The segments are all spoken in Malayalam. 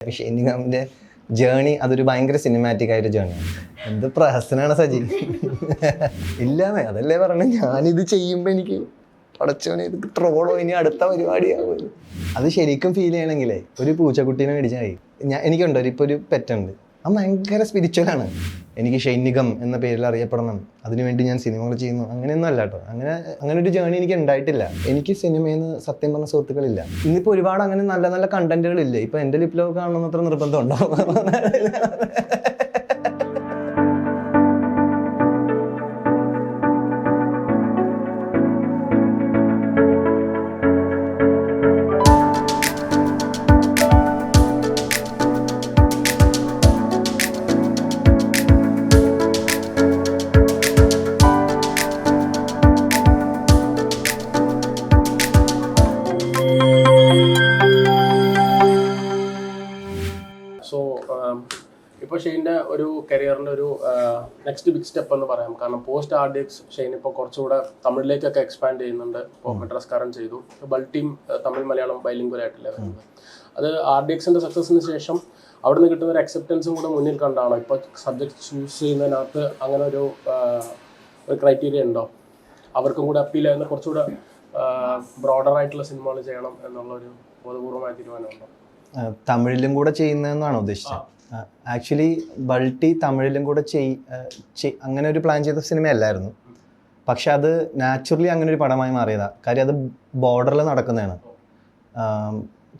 ഷെയ്നിഗാമിന്റെ ജേണി അതൊരു ഭയങ്കര സിനിമാറ്റിക് ആയിട്ട് ജേണിയാണ്. എന്ത് പ്രഹസനാണ് സജി. ഇല്ലാന്നേ, അതല്ലേ പറഞ്ഞ ഞാനിത് ചെയ്യുമ്പോൾ എനിക്ക് പടച്ചോനെ ഇത് ട്രോളോ ഇനി അടുത്ത പരിപാടിയാവും. അത് ശരിക്കും ഫീൽ ചെയ്യണമെങ്കിലേ ഒരു പൂച്ചക്കുട്ടീനെ മേടിച്ചാൽ എനിക്കുണ്ടോ ഇപ്പോൾ ഒരു പെറ്റുണ്ട്, അത് ഭയങ്കര സ്പിരിച്വലാണ്. എനിക്ക് ഷെയ്നിഗം എന്ന പേരിൽ അറിയപ്പെടണം, അതിനുവേണ്ടി ഞാൻ സിനിമകൾ ചെയ്യുന്നു, അങ്ങനെയൊന്നും അല്ല കേട്ടോ. അങ്ങനെ ഒരു ജേണി എനിക്ക് ഉണ്ടായിട്ടില്ല. എനിക്ക് സിനിമയിൽ നിന്ന് സത്യം പറഞ്ഞ സുഹൃത്തുക്കളില്ല. ഇന്നിപ്പോൾ ഒരുപാട് അങ്ങനെ നല്ല നല്ല കണ്ടന്റുകളില്ലേ. ഇപ്പൊ എൻ്റെ ലിപ്ലൊക്കെ കാണണമെന്നത്ര നിർബന്ധമുണ്ടോ? ഇപ്പോൾ ഷെയ്ൻ്റെ ഒരു കരിയറിൻ്റെ ഒരു നെക്സ്റ്റ് ബിഗ് സ്റ്റെപ്പ് എന്ന് പറയാം. കാരണം പോസ്റ്റ് RDX ഷെയ്ൻ ഇപ്പോൾ കുറച്ചുകൂടെ തമിഴിലേക്കൊക്കെ എക്സ്പാൻഡ് ചെയ്യുന്നുണ്ട്. ഇപ്പോൾ മദ്രാസ്കാരൻ ചെയ്തു, ബൾ ടീം തമിഴ് മലയാളം ബൈലിംഗ്വൽ ആയിട്ടല്ലേ വരുന്നത്. അത് RDXന്റെ സക്സസിന് ശേഷം അവിടെ നിന്ന് കിട്ടുന്ന ഒരു അക്സെപ്റ്റൻസും കൂടെ മുന്നിൽ കണ്ടാണോ ഇപ്പോൾ സബ്ജക്ട് ചൂസ് ചെയ്യുന്നതിനകത്ത് അങ്ങനെ ഒരു ക്രൈറ്റീരിയ ഉണ്ടോ? അവർക്കും കൂടെ അപ്പീൽ ചെയ്യുന്ന കുറച്ചുകൂടെ ബ്രോഡർ ആയിട്ടുള്ള സിനിമകൾ ചെയ്യണം എന്നുള്ളൊരു ബോധപൂർവമായ തീരുമാനമുണ്ടോ? തമിഴിലും കൂടെ ചെയ്യുന്നതെന്നാണോ ഉദ്ദേശിച്ചത്? ആക്ച്വലി ബൾട്ടി തമിഴിലും കൂടെ അങ്ങനെ ഒരു പ്ലാൻ ചെയ്ത സിനിമയല്ലായിരുന്നു. പക്ഷെ അത് നാച്ചുറലി അങ്ങനെ ഒരു പടമായി മാറിയതാണ്. കാര്യം അത് ബോർഡറിൽ നടക്കുന്നതാണ്.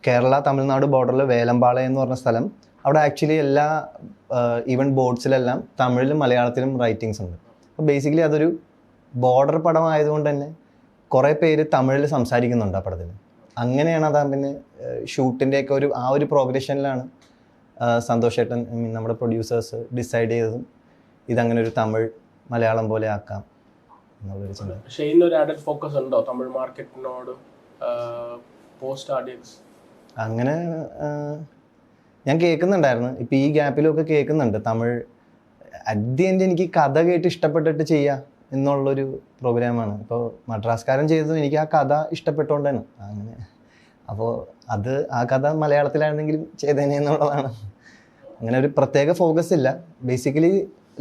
കേരള തമിഴ്നാട് ബോർഡറിൽ വേലമ്പാളയം എന്ന് പറഞ്ഞ സ്ഥലം, അവിടെ ആക്ച്വലി എല്ലാ ഈവൻ ബോർഡ്സിലെല്ലാം തമിഴിലും മലയാളത്തിലും റൈറ്റിങ്സ് ഉണ്ട്. അപ്പോൾ ബേസിക്കലി അതൊരു ബോർഡർ പടമായതുകൊണ്ട് തന്നെ കുറേ പേര് തമിഴിൽ സംസാരിക്കുന്നുണ്ട് ആ പടത്തിൽ. അങ്ങനെയാണ് അതാ പിന്നെ ഷൂട്ടിൻ്റെയൊക്കെ ആ ഒരു പ്രോഗ്രഷനിലാണ് സന്തോഷ് ഏട്ടൻ നമ്മുടെ പ്രൊഡ്യൂസേഴ്സ് ഡിസൈഡ് ചെയ്തതും ഇതങ്ങനെ ഒരു തമിഴ് മലയാളം പോലെ ആക്കാം എന്നുള്ളൊരു ചിന്ത. ഷെയ്നിന് ഒരു ആഡഡ് ഫോക്കസ് ഉണ്ടോ തമിഴ് മാർക്കറ്റിനോട് പോസ്റ്റ് RDX? അങ്ങനെ ഞാൻ കേൾക്കുന്നുണ്ടായിരുന്നു. ഇപ്പം ഈ ഗ്യാപ്പിലൊക്കെ കേൾക്കുന്നുണ്ട് തമിഴ്. അറ്റ് ദി എൻഡ് എനിക്ക് കഥ കേട്ട് ഇഷ്ടപ്പെട്ടിട്ട് ചെയ്യാം എന്നുള്ളൊരു പ്രോഗ്രാമാണ്. ഇപ്പോൾ മദ്രാസ്കാരൻ ചെയ്തതും എനിക്ക് ആ കഥ ഇഷ്ടപ്പെട്ടുകൊണ്ടാണ്. അങ്ങനെ അപ്പോൾ ആ കഥ മലയാളത്തിലായിരുന്നെങ്കിലും ചെയ്തേനെ എന്നുള്ളതാണ്. അങ്ങനെ ഒരു പ്രത്യേക ഫോക്കസ് ഇല്ല. ബേസിക്കലി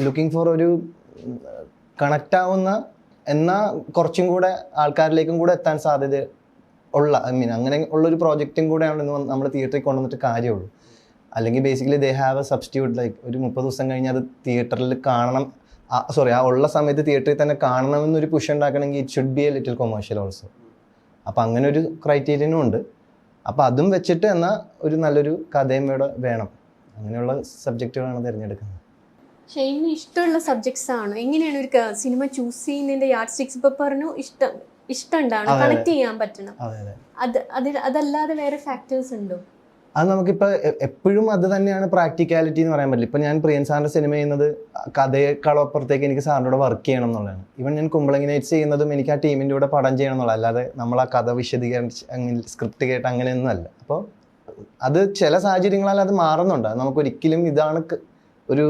ലുക്കിംഗ് ഫോർ ഒരു കണക്റ്റ് ആവുന്ന എന്നാൽ കുറച്ചും കൂടെ ആൾക്കാരിലേക്കും കൂടെ എത്താൻ സാധ്യത ഉള്ള അങ്ങനെ ഉള്ളൊരു പ്രോജക്റ്റും കൂടെയാണ് നമ്മൾ തിയേറ്ററിൽ കൊണ്ടുവന്നിട്ട് കാര്യമുള്ളൂ. അല്ലെങ്കിൽ basically they have A substitute. Like ഒരു 30 ദിവസം കഴിഞ്ഞ് അത് തിയേറ്ററിൽ കാണണം, ആ ഉള്ള സമയത്ത് തിയേറ്ററിൽ തന്നെ കാണണമെന്നൊരു പുഷ് ഉണ്ടാക്കണമെങ്കിൽ it should be a little commercial also. അപ്പോൾ അങ്ങനെ ഒരു ക്രൈറ്റീരിയനും ഉണ്ട്. അപ്പോൾ അതും വെച്ചിട്ട് എന്നാൽ ഒരു നല്ലൊരു കഥയും ഇവിടെ വേണം. അങ്ങനെയുള്ള സബ്ജക്റ്റുകളാണ് തിരഞ്ഞെടുക്കുന്നത്. ഷെയ്നിന് ഇഷ്ടമുള്ള സബ്ജക്ട്സ് ആണ്. എങ്ങനെയാണ് ഒരു സിനിമ ചൂസ് ചെയ്യുന്നതിന്റെ യാർഡ് സ്റ്റിക്സ്? ഇപ്പൊ പറഞ്ഞു ഇഷ്ടമുണ്ടാണ്, കണക്ട് ചെയ്യാൻ പറ്റണം. അതല്ലാതെ വേറെ ഫാക്ടേഴ്സ് ഉണ്ടോ? അത് നമുക്കിപ്പോൾ എപ്പോഴും അത് തന്നെയാണ് പ്രാക്ടിക്കാലിറ്റി എന്ന് പറയാൻ പറ്റില്ല. ഇപ്പം ഞാൻ പ്രിയൻ സാറിൻ്റെ സിനിമ ചെയ്യുന്നത് കഥയേക്കാളും അപ്പുറത്തേക്ക് എനിക്ക് സാറിൻ്റെ കൂടെ വർക്ക് ചെയ്യണം എന്നുള്ളതാണ്. ഇവൻ ഞാൻ കുമ്പളങ്ങി നൈറ്റ്സ് ചെയ്യുന്നതും എനിക്ക് ആ ടീമിൻ്റെ കൂടെ പടം ചെയ്യണം എന്നുള്ള, അല്ലാതെ നമ്മൾ ആ കഥ വിശദീകരിച്ച് അങ്ങനെ സ്ക്രിപ്റ്റ് കേട്ട് അങ്ങനെയൊന്നും അല്ല. അപ്പോൾ അത് ചില സാഹചര്യങ്ങളാൽ അത് മാറുന്നുണ്ട്. നമുക്കൊരിക്കലും ഇതാണ് ഒരു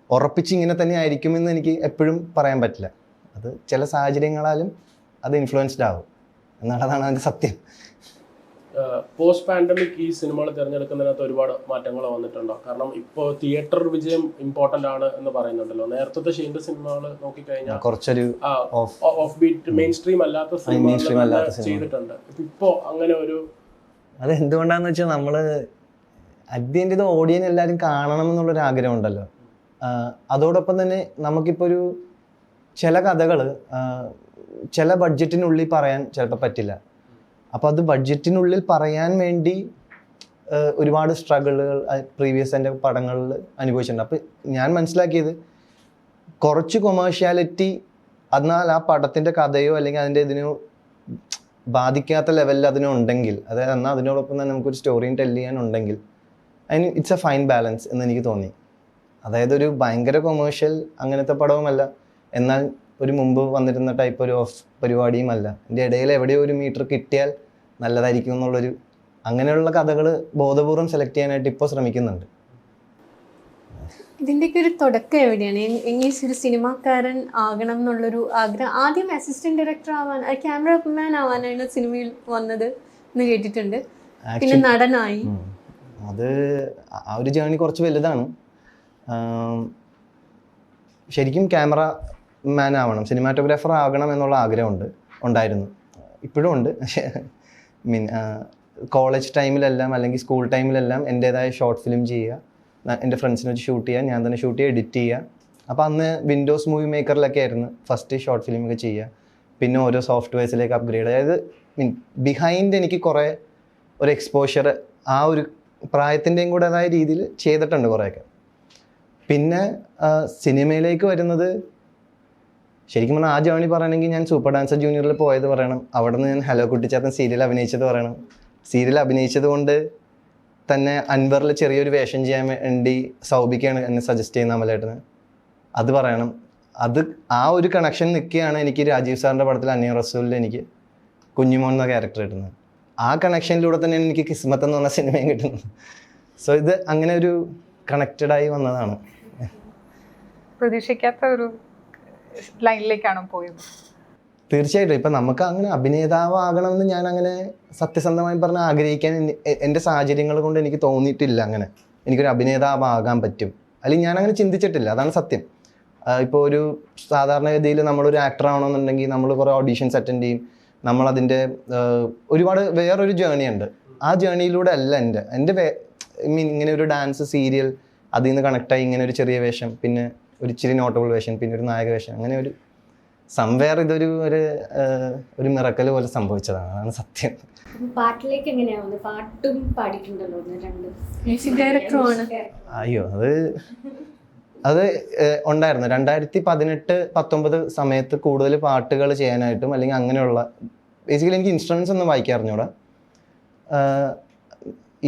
ഉറപ്പിച്ച് ഇങ്ങനെ തന്നെ ആയിരിക്കുമെന്ന് എനിക്ക് എപ്പോഴും പറയാൻ പറ്റില്ല. അത് ചില സാഹചര്യങ്ങളാലും അത് ഇൻഫ്ലുവൻസ്ഡ് ആവും എന്നുള്ളതാണ് അതിൻ്റെ സത്യം. പോസ്റ്റ് പാൻഡമിക് ഈ സിനിമകൾ തിരഞ്ഞെടുക്കുന്നതിനകത്ത് ഒരുപാട് മാറ്റങ്ങൾ വന്നിട്ടുണ്ടോ? കാരണം ഇപ്പോൾ തിയേറ്റർ വിജയം ഇമ്പോർട്ടൻ്റ് ആണ് എന്ന് പറയുന്നുണ്ടല്ലോ. നേരത്തെ ഷെയ്ൻ്റെ സിനിമകൾ നോക്കിക്കഴിഞ്ഞാൽ കുറച്ചൊരു ഓഫ് ബീറ്റ് മെയിൻ സ്ട്രീം അല്ലാത്ത സിനിമകൾ ചെയ്തിട്ടുണ്ട്. ഇപ്പോൾ അങ്ങനെ ഒരു അത് എന്തുകൊണ്ടാന്ന് വെച്ചാൽ നമ്മൾ അദ്യൻ്റെ ഇത് ഓഡിയൻസ് എല്ലാവരും കാണണം എന്നുള്ളൊരു ആഗ്രഹം ഉണ്ടല്ലോ. അതോടൊപ്പം തന്നെ നമുക്കിപ്പോൾ ഒരു ചില കഥകൾ ചില ബഡ്ജറ്റിനുള്ളിൽ പറയാൻ ചിലപ്പോൾ പറ്റില്ല. അപ്പോൾ അത് ബഡ്ജറ്റിനുള്ളിൽ പറയാൻ വേണ്ടി ഒരുപാട് സ്ട്രഗിളുകൾ പ്രീവിയസ് എൻ്റെ പടങ്ങളിൽ അനുഭവിച്ചിട്ടുണ്ട്. അപ്പോൾ ഞാൻ മനസ്സിലാക്കിയത് കുറച്ച് കൊമേഴ്ഷ്യാലിറ്റി എന്നാൽ ആ പടത്തിൻ്റെ കഥയോ അല്ലെങ്കിൽ അതിൻ്റെ ഇതിനോ ബാധിക്കാത്ത ലെവലിൽ അതിനുണ്ടെങ്കിൽ, അതായത് എന്നാൽ അതിനോടൊപ്പം തന്നെ നമുക്കൊരു സ്റ്റോറിയും ടെൽ ചെയ്യാനുണ്ടെങ്കിൽ അതിന് ഇറ്റ്സ് എ ഫൈൻ ബാലൻസ് എന്ന് എനിക്ക് തോന്നി. അതായത് ഒരു ഭയങ്കര കൊമേഴ്ഷ്യൽ അങ്ങനത്തെ പടവുമല്ല, എന്നാൽ ഒരു മുമ്പ് വന്നിരുന്ന ടൈപ്പ് ഒരു ഓഫ് പരിപാടിയുമല്ല. എൻ്റെ ഇടയിൽ എവിടെയോ ഒരു മീറ്റർ കിട്ടിയാൽ നല്ലതായിരിക്കും എന്നുള്ളൊരു അങ്ങനെയുള്ള കഥകൾ ബോധപൂർവം സെലക്ട് ചെയ്യാനായിട്ട് ഇപ്പോൾ ശ്രമിക്കുന്നുണ്ട്. ഇതിൻ്റെയൊക്കെ ഒരു തുടക്കം എവിടെയാണ്? എങ്ങനെ ഒരു സിനിമാക്കാരൻ ആകണം എന്നുള്ളൊരു ആഗ്രഹം? ആദ്യം അസിസ്റ്റന്റ് ഡയറക്ടർ ആവാൻ, ക്യാമറമാൻ ആവാനാണ് സിനിമയിൽ വന്നത് എന്ന് കേട്ടിട്ടുണ്ട്. പിന്നെ നടനായി. അത് ആ ഒരു ജേണി കുറച്ച് വലുതാണ്. ശരിക്കും ക്യാമറ മാൻ ആവണം, സിനിമാറ്റോഗ്രാഫർ ആകണം എന്നുള്ള ആഗ്രഹമുണ്ട്, ഉണ്ടായിരുന്നു, ഇപ്പോഴും ഉണ്ട്. പക്ഷേ കോളേജ് ടൈമിലെല്ലാം അല്ലെങ്കിൽ സ്കൂൾ ടൈമിലെല്ലാം എൻ്റേതായ ഷോർട്ട് ഫിലിം ചെയ്യുക, എൻ്റെ ഫ്രണ്ട്സിനെ വെച്ച് ഷൂട്ട് ചെയ്യുക, ഞാൻ തന്നെ ഷൂട്ട് ചെയ്യുക, എഡിറ്റ് ചെയ്യുക. അപ്പോൾ അന്ന് വിൻഡോസ് മൂവി മേക്കറിലൊക്കെ ആയിരുന്നു ഫസ്റ്റ് ഷോർട്ട് ഫിലിമൊക്കെ ചെയ്യുക. പിന്നെ ഓരോ സോഫ്റ്റ്വെയർസിലേക്ക് അപ്ഗ്രേഡ്, അതായത് ബിഹൈൻഡ് എനിക്ക് കുറേ ഒരു എക്സ്പോഷർ ആ ഒരു പ്രായത്തിൻ്റെയും കൂടേതായ രീതിയിൽ ചെയ്തിട്ടുണ്ട് കുറേയൊക്കെ. പിന്നെ സിനിമയിലേക്ക് വരുന്നത് ശരിക്കും പറഞ്ഞാൽ ആ ജേണി പറയണമെങ്കിൽ ഞാൻ സൂപ്പർ ഡാൻസർ ജൂനിയറിൽ പോയത് പറയണം, അവിടെ നിന്ന് ഞാൻ ഹലോ കുട്ടിച്ചാത്തൻ സീരിയൽ അഭിനയിച്ചത് പറയണം. സീരിയൽ അഭിനയിച്ചത് കൊണ്ട് തന്നെ അൻവറിൽ ചെറിയൊരു വേഷം ചെയ്യാൻ വേണ്ടി സൗബിക്കാണ് എന്നെ സജസ്റ്റ് ചെയ്യുന്ന അമലേട്ടന്, അത് പറയണം. അത് ആ ഒരു കണക്ഷൻ നിൽക്കുകയാണ് എനിക്ക് രാജീവ് സാറിൻ്റെ പടത്തിൽ അന്യ റസൂലിൽ എനിക്ക് കുഞ്ഞുമോൻ എന്ന ക്യാരക്ടർ കിട്ടുന്നത്. ആ കണക്ഷനിലൂടെ തന്നെയാണ് എനിക്ക് കിസ്മത്ത് എന്ന് പറഞ്ഞ സിനിമയും കിട്ടുന്നത്. സോ ഇത് അങ്ങനെ ഒരു കണക്റ്റഡായി വന്നതാണ്. പ്രതീക്ഷിക്കാത്ത ഒരു ലൈനിലേക്കാണ് പോയത്. തീർച്ചയായിട്ടും. ഇപ്പം നമുക്ക് അങ്ങനെ അഭിനേതാവാകണമെന്ന് ഞാൻ അങ്ങനെ സത്യസന്ധമായി പറഞ്ഞാൽ ആഗ്രഹിക്കാൻ എൻ്റെ സാഹചര്യങ്ങൾ കൊണ്ട് എനിക്ക് തോന്നിയിട്ടില്ല. അങ്ങനെ എനിക്കൊരു അഭിനേതാവാകാൻ പറ്റും അല്ലെങ്കിൽ ഞാൻ അങ്ങനെ ചിന്തിച്ചിട്ടില്ല, അതാണ് സത്യം. ഇപ്പോൾ ഒരു സാധാരണഗതിയിൽ നമ്മളൊരു ആക്ടർ ആവണമെന്നുണ്ടെങ്കിൽ നമ്മൾ കുറേ ഓഡീഷൻസ് അറ്റൻഡ് ചെയ്യും, നമ്മളതിൻ്റെ ഒരുപാട് വേറൊരു ജേണിയുണ്ട്. ആ ജേണിയിലൂടെ അല്ല എൻ്റെ ഇങ്ങനെ ഒരു ഡാൻസ് സീരിയൽ അതിൽ നിന്ന് കണക്റ്റായി ഇങ്ങനെ ഒരു ചെറിയ വേഷം, പിന്നെ ഒരു ഇച്ചിരി നോട്ടബിൾ വേഷം, പിന്നെ ഒരു നായക വേഷം, അങ്ങനെ ഒരു സംവേർ ഇതൊരു ഒരു മിറക്കൽ പോലെ സംഭവിച്ചതാണ്, അതാണ് സത്യം. പാട്ടിലേക്ക് എങ്ങനെയാവുന്നത്? പാട്ടും പാടിയിട്ടുണ്ടല്ലോ, മ്യൂസിക് ഡയറക്ടറുമാണ്. അയ്യോ, അത് ഉണ്ടായിരുന്നു 2018-19 സമയത്ത് കൂടുതൽ പാട്ടുകൾ ചെയ്യാനായിട്ടും അല്ലെങ്കിൽ അങ്ങനെയുള്ള ബേസിക്കലി എനിക്ക് ഇൻസ്ട്രുമെൻറ്റ്സ് ഒന്നും വായിക്കാൻ അറിഞ്ഞൂടാ.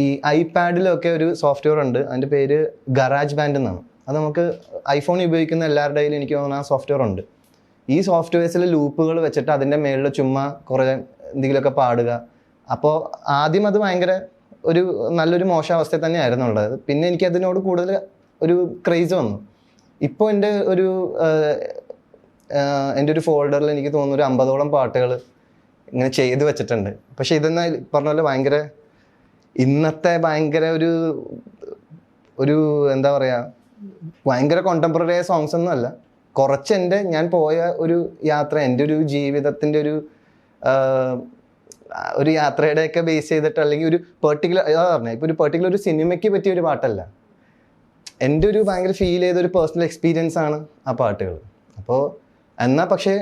ഈ ഐപാഡിലൊക്കെ ഒരു സോഫ്റ്റ്വെയർ ഉണ്ട്, അതിൻ്റെ പേര് ഗറാജ് ബാൻഡ് എന്നാണ്. അത് നമുക്ക് ഐഫോൺ ഉപയോഗിക്കുന്ന എല്ലാവരുടെ കയ്യിലും എനിക്ക് തോന്നുന്ന ആ സോഫ്റ്റ്വെയർ ഉണ്ട്. ഈ സോഫ്റ്റ്വെയർസിൽ ലൂപ്പുകൾ വെച്ചിട്ട് അതിൻ്റെ മേളിൽ ചുമ്മാ കുറേ എന്തെങ്കിലുമൊക്കെ പാടുക. അപ്പോൾ ആദ്യം അത് ഭയങ്കര ഒരു നല്ലൊരു മോശാവസ്ഥയിൽ തന്നെയായിരുന്നു ഉള്ളത്. പിന്നെ എനിക്ക് അതിനോട് കൂടുതൽ ഒരു ക്രേസ് വന്നു. ഇപ്പോൾ എൻ്റെ ഒരു ഫോൾഡറിൽ എനിക്ക് തോന്നുന്നു ഒരു 50ഓളം പാട്ടുകൾ ഇങ്ങനെ ചെയ്ത് വെച്ചിട്ടുണ്ട്. പക്ഷെ ഇതെന്നാൽ പറഞ്ഞ പോലെ ഭയങ്കര ഇന്നത്തെ ഭയങ്കര ഒരു എന്താ പറയുക, ഭയങ്കര കോണ്ടംപററി സോങ്സ് ഒന്നും അല്ല. കുറച്ച് ഞാൻ പോയ ഒരു യാത്ര, എൻ്റെ ഒരു ജീവിതത്തിൻ്റെ ഒരു യാത്രയുടെയൊക്കെ ബേസ് ചെയ്തിട്ട്, അല്ലെങ്കിൽ ഒരു പെർട്ടിക്കുലർ അതാ പറഞ്ഞത്, ഇപ്പോൾ ഒരു പെർട്ടിക്കുലർ ഒരു സിനിമയ്ക്ക് പറ്റിയ ഒരു പാട്ടല്ല, എൻ്റെ ഒരു ഭയങ്കര ഫീൽ ചെയ്തൊരു പേഴ്സണൽ എക്സ്പീരിയൻസ് ആണ് ആ പാട്ടുകൾ. അപ്പോൾ എന്നാൽ പക്ഷേ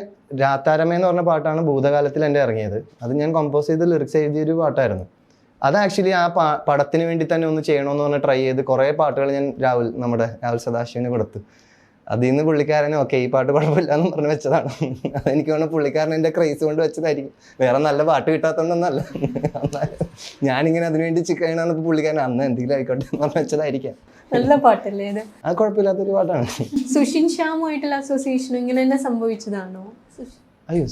രാത്താരമേ എന്ന് പറഞ്ഞ പാട്ടാണ് ഭൂതകാലത്തിൽ എൻ്റെ ഇറങ്ങിയത്. അത് ഞാൻ കമ്പോസ് ചെയ്ത് ലിറിക്സ് എഴുതിയൊരു പാട്ടായിരുന്നു. അത് ആക്ച്വലി ആ പടത്തിന് വേണ്ടി തന്നെ ഒന്ന് ചെയ്യണമെന്ന് പറഞ്ഞ് ട്രൈ ചെയ്ത് കുറേ പാട്ടുകൾ ഞാൻ നമ്മുടെ രാഹുൽ സദാശിവന് കൊടുത്തു. അതിൽ നിന്ന് പുള്ളിക്കാരൻ ഓക്കെ ഈ പാട്ട് കുഴപ്പമില്ല എന്ന് പറഞ്ഞ് വെച്ചതാണ്. അതെനിക്ക് തോന്നുന്നു പുള്ളിക്കാരൻ എൻ്റെ ക്രൈസ് കൊണ്ട് വെച്ചതായിരിക്കും, വേറെ നല്ല പാട്ട് കിട്ടാത്തതൊന്നല്ല. ഞാനിങ്ങനെ അതിനുവേണ്ടി ചിക്കണപ്പോൾ പുള്ളിക്കാരൻ അന്ന് എന്തെങ്കിലും ആയിക്കോട്ടെ എന്ന് പറഞ്ഞ് വെച്ചതായിരിക്കാം. നല്ല പാട്ടല്ലേ ഇത്? അത് കുഴപ്പമില്ലാത്തൊരു പാട്ടാണ്. സുഷിൻ ശ്യാമുമായിട്ടുള്ള അസോസിയേഷൻ ഇങ്ങനെ തന്നെ സംഭവിച്ചതാണോ? അയ്യോ,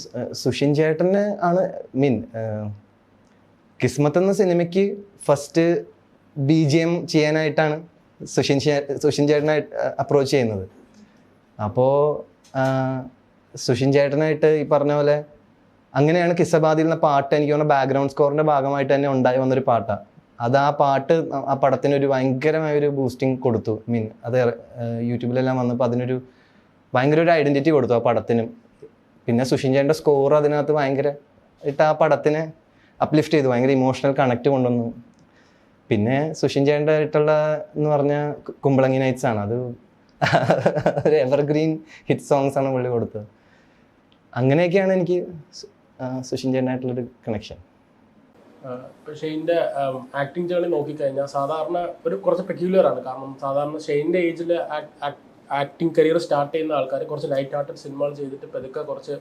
സുഷിൻ ചേട്ടന് ആണ് കിസ്മത്ത് എന്ന സിനിമയ്ക്ക് ഫസ്റ്റ് BGM ചെയ്യാനായിട്ടാണ് സുഷിൻ ചേട്ടനായിട്ട് അപ്രോച്ച് ചെയ്യുന്നത്. അപ്പോൾ സുഷിൻ ചേട്ടനായിട്ട് ഈ പറഞ്ഞ പോലെ അങ്ങനെയാണ് കിസ്സബാദിൽ എന്ന പാട്ട് എനിക്ക് തോന്നുന്ന ബാക്ക്ഗ്രൗണ്ട് സ്കോറിൻ്റെ ഭാഗമായിട്ട് തന്നെ ഉണ്ടായി വന്നൊരു പാട്ടാണ്. അത് ആ പാട്ട് ആ പടത്തിനൊരു ഭയങ്കരമായൊരു ബൂസ്റ്റിംഗ് കൊടുത്തു. അത് യൂട്യൂബിലെല്ലാം വന്നപ്പോൾ അതിനൊരു ഭയങ്കര ഒരു ഐഡൻറ്റിറ്റി കൊടുത്തു ആ പടത്തിനും. പിന്നെ സുഷിൻ ചേട്ടൻ്റെ സ്കോർ അതിനകത്ത് ഭയങ്കരമായിട്ട് ആ പടത്തിനെ അപ്ലിഫ്റ്റ് ചെയ്തു, ഭയങ്കര ഇമോഷണൽ കണക്റ്റ് കൊണ്ടുവന്നു. പിന്നെ സുഷിൻ ചേട്ടൻ്റെ ആയിട്ടുള്ള എന്ന് പറഞ്ഞാൽ കുമ്പളങ്ങി നൈറ്റ്സ് ആണ്, അത് ഒരു എവർഗ്രീൻ ഹിറ്റ് സോങ്സ് ആണ് പുള്ളി കൊടുത്തത്. അങ്ങനെയൊക്കെയാണ് എനിക്ക് സുഷിൻ ചേട്ടനായിട്ടുള്ളൊരു കണക്ഷൻ. ഷെയ്ൻ്റെ ആക്ടിങ് ജേർണി നോക്കിക്കഴിഞ്ഞാൽ സാധാരണ ഒരു കുറച്ച് പെക്യുലർ ആണ്. കാരണം സാധാരണ ഷെയ്ൻ്റെ ഏജിൽ ആക്ടിങ് കരിയർ സ്റ്റാർട്ട് ചെയ്യുന്ന ആൾക്കാർ കുറച്ച് ലൈറ്റ് ഹാർട്ടഡ് സിനിമകൾ ചെയ്തിട്ട് പതുക്കെ കുറച്ച്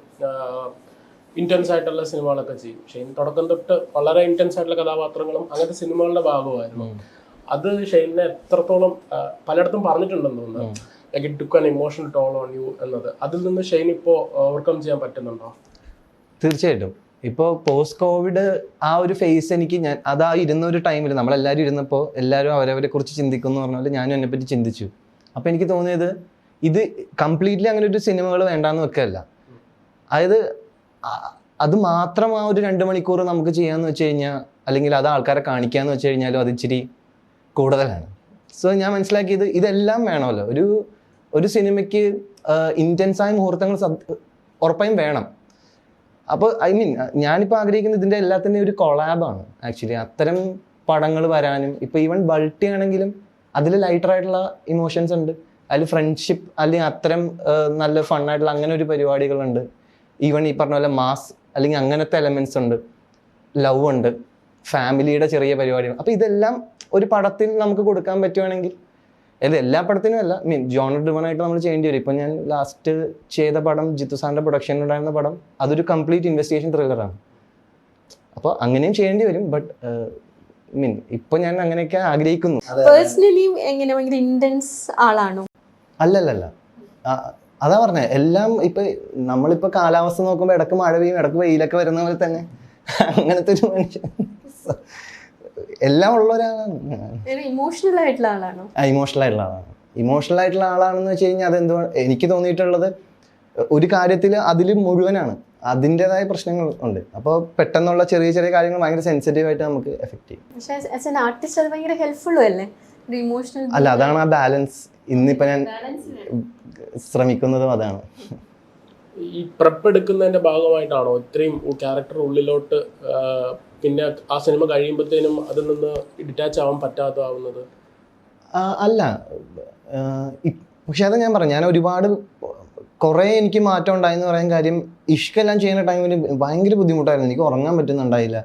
ഇൻറ്റൻസ് ആയിട്ടുള്ള സിനിമകളൊക്കെ ചെയ്യും. ഷെയ്ൻ തുടക്കം തൊട്ട് വളരെ ഇൻറ്റൻസ് ആയിട്ടുള്ള കഥാപാത്രങ്ങളും അങ്ങനത്തെ സിനിമകളുടെ ഭാഗമായിരുന്നു. അത് ഷെയ്നെ എത്രത്തോളം പലയിടത്തും പറഞ്ഞിട്ടുണ്ടെന്ന് തോന്നുന്നു, like it took an emotional toll on you എന്നത്. അതിൽ നിന്ന് ഷെയ്ൻ ഇപ്പോൾ ഓവർകം ചെയ്യാൻ പറ്റുന്നുണ്ടോ? തീർച്ചയായിട്ടും. ഇപ്പോൾ പോസ്റ്റ് കോവിഡ് ആ ഒരു ഫേസ് എനിക്ക് അതാ ഇരുന്ന ഒരു ടൈമിൽ നമ്മളെല്ലാവരും ഇരുന്നപ്പോൾ എല്ലാവരും അവരവരെ കുറിച്ച് ചിന്തിക്കുന്നു എന്ന് പറഞ്ഞാൽ ഞാനും എന്നെപ്പറ്റി ചിന്തിച്ചു. അപ്പോൾ എനിക്ക് തോന്നിയത് ഇത് കംപ്ലീറ്റ്ലി അങ്ങനെ ഒരു സിനിമകൾ വേണ്ടാന്ന് വെക്കല്ല. അതായത് അത് മാത്രം ആ ഒരു 2 മണിക്കൂർ നമുക്ക് ചെയ്യാമെന്ന് വെച്ച് കഴിഞ്ഞാൽ, അല്ലെങ്കിൽ അത് ആൾക്കാരെ കാണിക്കാമെന്ന് വെച്ച് കഴിഞ്ഞാലും അത് ഇച്ചിരി കൂടുതലാണ്. സോ ഞാൻ മനസ്സിലാക്കിയത് ഇതെല്ലാം വേണമല്ലോ. ഒരു സിനിമയ്ക്ക് ഇൻറ്റൻസായ മുഹൂർത്തങ്ങൾ ഉറപ്പായും വേണം. അപ്പോൾ ഐ മീൻ ഞാനിപ്പോൾ ആഗ്രഹിക്കുന്നത് ഇതിൻ്റെ എല്ലാത്തിൻ്റെയും ഒരു കൊളാബാണ് ആക്ച്വലി. അത്തരം പടങ്ങൾ വരാനും, ഇപ്പോൾ ഈവൻ ബൾട്ടി ആണെങ്കിലും അതിൽ ലൈറ്ററായിട്ടുള്ള ഇമോഷൻസ് ഉണ്ട്, അതിൽ ഫ്രണ്ട്ഷിപ്പ് അല്ലെങ്കിൽ അത്തരം നല്ല ഫണ്ണായിട്ടുള്ള അങ്ങനെ ഒരു പരിപാടികളുണ്ട്. ഈവൻ ഈ പറഞ്ഞ പോലെ മാസ് അല്ലെങ്കിൽ അങ്ങനത്തെ എലമെൻറ്റ്സ് ഉണ്ട്, ലവ് ഉണ്ട്, ഫാമിലിയുടെ ചെറിയ പരിപാടികൾ. അപ്പോൾ ഇതെല്ലാം ഒരു പടത്തിൽ നമുക്ക് കൊടുക്കാൻ പറ്റുവാണെങ്കിൽ, ഇത് എല്ലാ പടത്തിനും അല്ല, മീൻ ജോണർ ഡ്രിവൺ ആയിട്ട് നമ്മൾ ചെയ്യേണ്ടി വരും. ഇപ്പം ഞാൻ ലാസ്റ്റ് ചെയ്ത പടം ജിത്തു സാറിൻ്റെ പ്രൊഡക്ഷനിലുണ്ടായിരുന്ന പടം അതൊരു കംപ്ലീറ്റ് ഇൻവെസ്റ്റിഗേഷൻ ത്രില്ലറാണ്. അപ്പോൾ അങ്ങനെയും ചെയ്യേണ്ടി വരും. ബട്ട് മീൻ ഇപ്പൊ ഞാൻ അങ്ങനെയൊക്കെ ആഗ്രഹിക്കുന്നു. പേഴ്സണലി എങ്ങനെ ഭയങ്കര ഇന്റൻസ് ആളാണോ? അല്ലല്ല, അതാ പറഞ്ഞ എല്ലാം. ഇപ്പൊ നമ്മളിപ്പോ കാലാവസ്ഥ നോക്കുമ്പോൾ ഇടക്ക് മഴ പെയ്യും, ഇടക്ക് വെയിലൊക്കെ വരുന്ന പോലെ തന്നെ അങ്ങനത്തെ ഒരു മനുഷ്യൻ എല്ലാം ഉള്ള ഒരാളാണ്. ഇമോഷണൽ ആയിട്ടുള്ള ആളാണോ? ഇമോഷണൽ ആയിട്ടുള്ള ആളാണ്. ഇമോഷണൽ ആയിട്ടുള്ള ആളാണെന്ന് വെച്ച് കഴിഞ്ഞാൽ അതെന്തോ എനിക്ക് തോന്നിയിട്ടുള്ളത് ഒരു കാര്യത്തിൽ അതിൽ മുഴുവനാണ്, അതിൻ്റെതായ പ്രശ്നങ്ങൾ ഉണ്ട്. അപ്പോൾ പെട്ടെന്നുള്ള ചെറിയ ചെറിയ കാര്യങ്ങൾ ഭയങ്കര സെൻസിറ്റീവ് ആയിട്ട് നമുക്ക് എഫക്ട് ചെയ്യും. പക്ഷേ ആസ് ആൻ ആർട്ടിസ്റ്റ് അത് ഭയങ്കര ഹെൽപ്ഫുള്ളും അല്ലേ, ഒരു ഇമോഷണൽ. അല്ല, അതാണ് ആ ബാലൻസ്. ഇന്നിപ്പോൾ ഞാൻ ശ്രമിക്കുന്നതും അതാണ്. ഈ പ്രെപ്പ് എടുക്കുന്നതിന്റെ ഭാഗമായിട്ടാണോ ഇത്രയും ക്യാരക്ടർ ഉള്ളിലോട്ട് പിന്നെ ആ സിനിമ കഴിയുമ്പോഴത്തേനും അതിൽ നിന്ന് ഡിറ്റാച്ച് ആവാൻ പറ്റാതാവുന്നത്? അല്ല, പക്ഷെ അത് ഞാൻ പറഞ്ഞു, ഞാൻ ഒരുപാട് കുറേ എനിക്ക് മാറ്റം ഉണ്ടായെന്ന് പറയാൻ കാര്യം ഇഷ്കെല്ലാം ചെയ്യുന്ന ടൈമിൽ ഭയങ്കര ബുദ്ധിമുട്ടായിരുന്നു, എനിക്ക് ഉറങ്ങാൻ പറ്റുന്നുണ്ടായില്ല.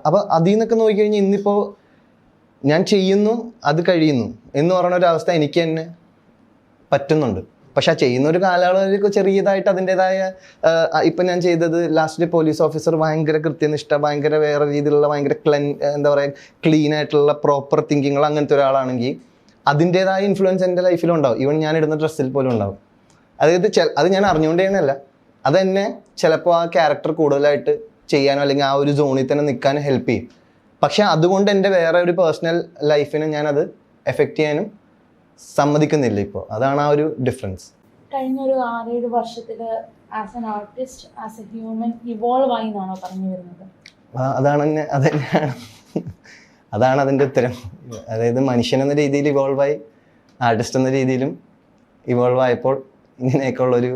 അപ്പോൾ അതിൽ നിന്നൊക്കെ നോക്കിക്കഴിഞ്ഞാൽ ഇന്നിപ്പോൾ ഞാൻ ചെയ്യുന്നു, അത് കഴിയുന്നു എന്ന് പറയുന്ന ഒരു അവസ്ഥ എനിക്ക് തന്നെ പറ്റുന്നുണ്ട്. പക്ഷെ ആ ചെയ്യുന്ന ഒരു കാലയളവിൽ ചെറിയതായിട്ട് അതിൻ്റെതായ ഇപ്പം ഞാൻ ചെയ്തത് ലാസ്റ്റ് പോലീസ് ഓഫീസർ ഭയങ്കര കൃത്യനിഷ്ഠ, ഭയങ്കര വേറെ രീതിയിലുള്ള ഭയങ്കര എന്താ പറയുക ക്ലീൻ ആയിട്ടുള്ള പ്രോപ്പർ തിങ്കിങ്ങൾ അങ്ങനത്തെ ഒരാളാണെങ്കിൽ അതിൻ്റെതായ ഇൻഫ്ലുവൻസ് എൻ്റെ ലൈഫിലുണ്ടാവും. ഈവൻ ഞാൻ ഇടുന്ന ഡ്രസ്സിൽ പോലും ഉണ്ടാവും. അതായത് അത് ഞാൻ അറിഞ്ഞുകൊണ്ടേന്നല്ല, അതെന്നെ ചിലപ്പോൾ ആ ക്യാരക്ടർ കൂടുതലായിട്ട് ചെയ്യാനോ അല്ലെങ്കിൽ ആ ഒരു സോണിൽ തന്നെ നിൽക്കാനും ഹെൽപ്പ് ചെയ്യും. പക്ഷെ അതുകൊണ്ട് എൻ്റെ വേറെ ഒരു പേഴ്സണൽ ലൈഫിനെ ഞാനത് എഫക്റ്റ് ചെയ്യാനും സമ്മതിക്കുന്നില്ല ഇപ്പോൾ. അതാണ് ആ ഒരു ഡിഫറൻസ്. കഴിഞ്ഞൊരു 6-7 വർഷത്തിൽ as an artist, as A human evolve ആയി എന്നാണോ പറഞ്ഞു വരുന്നത്? അതാണ് അതിൻ്റെ ഉത്തരം. അതായത് മനുഷ്യൻ എന്ന രീതിയിൽ ഇവോൾവ് ആയി, ആർട്ടിസ്റ്റ് എന്ന രീതിയിലും ഇവോൾവ് ആയപ്പോൾ ഇങ്ങനെയൊക്കെ ഉള്ളൊരു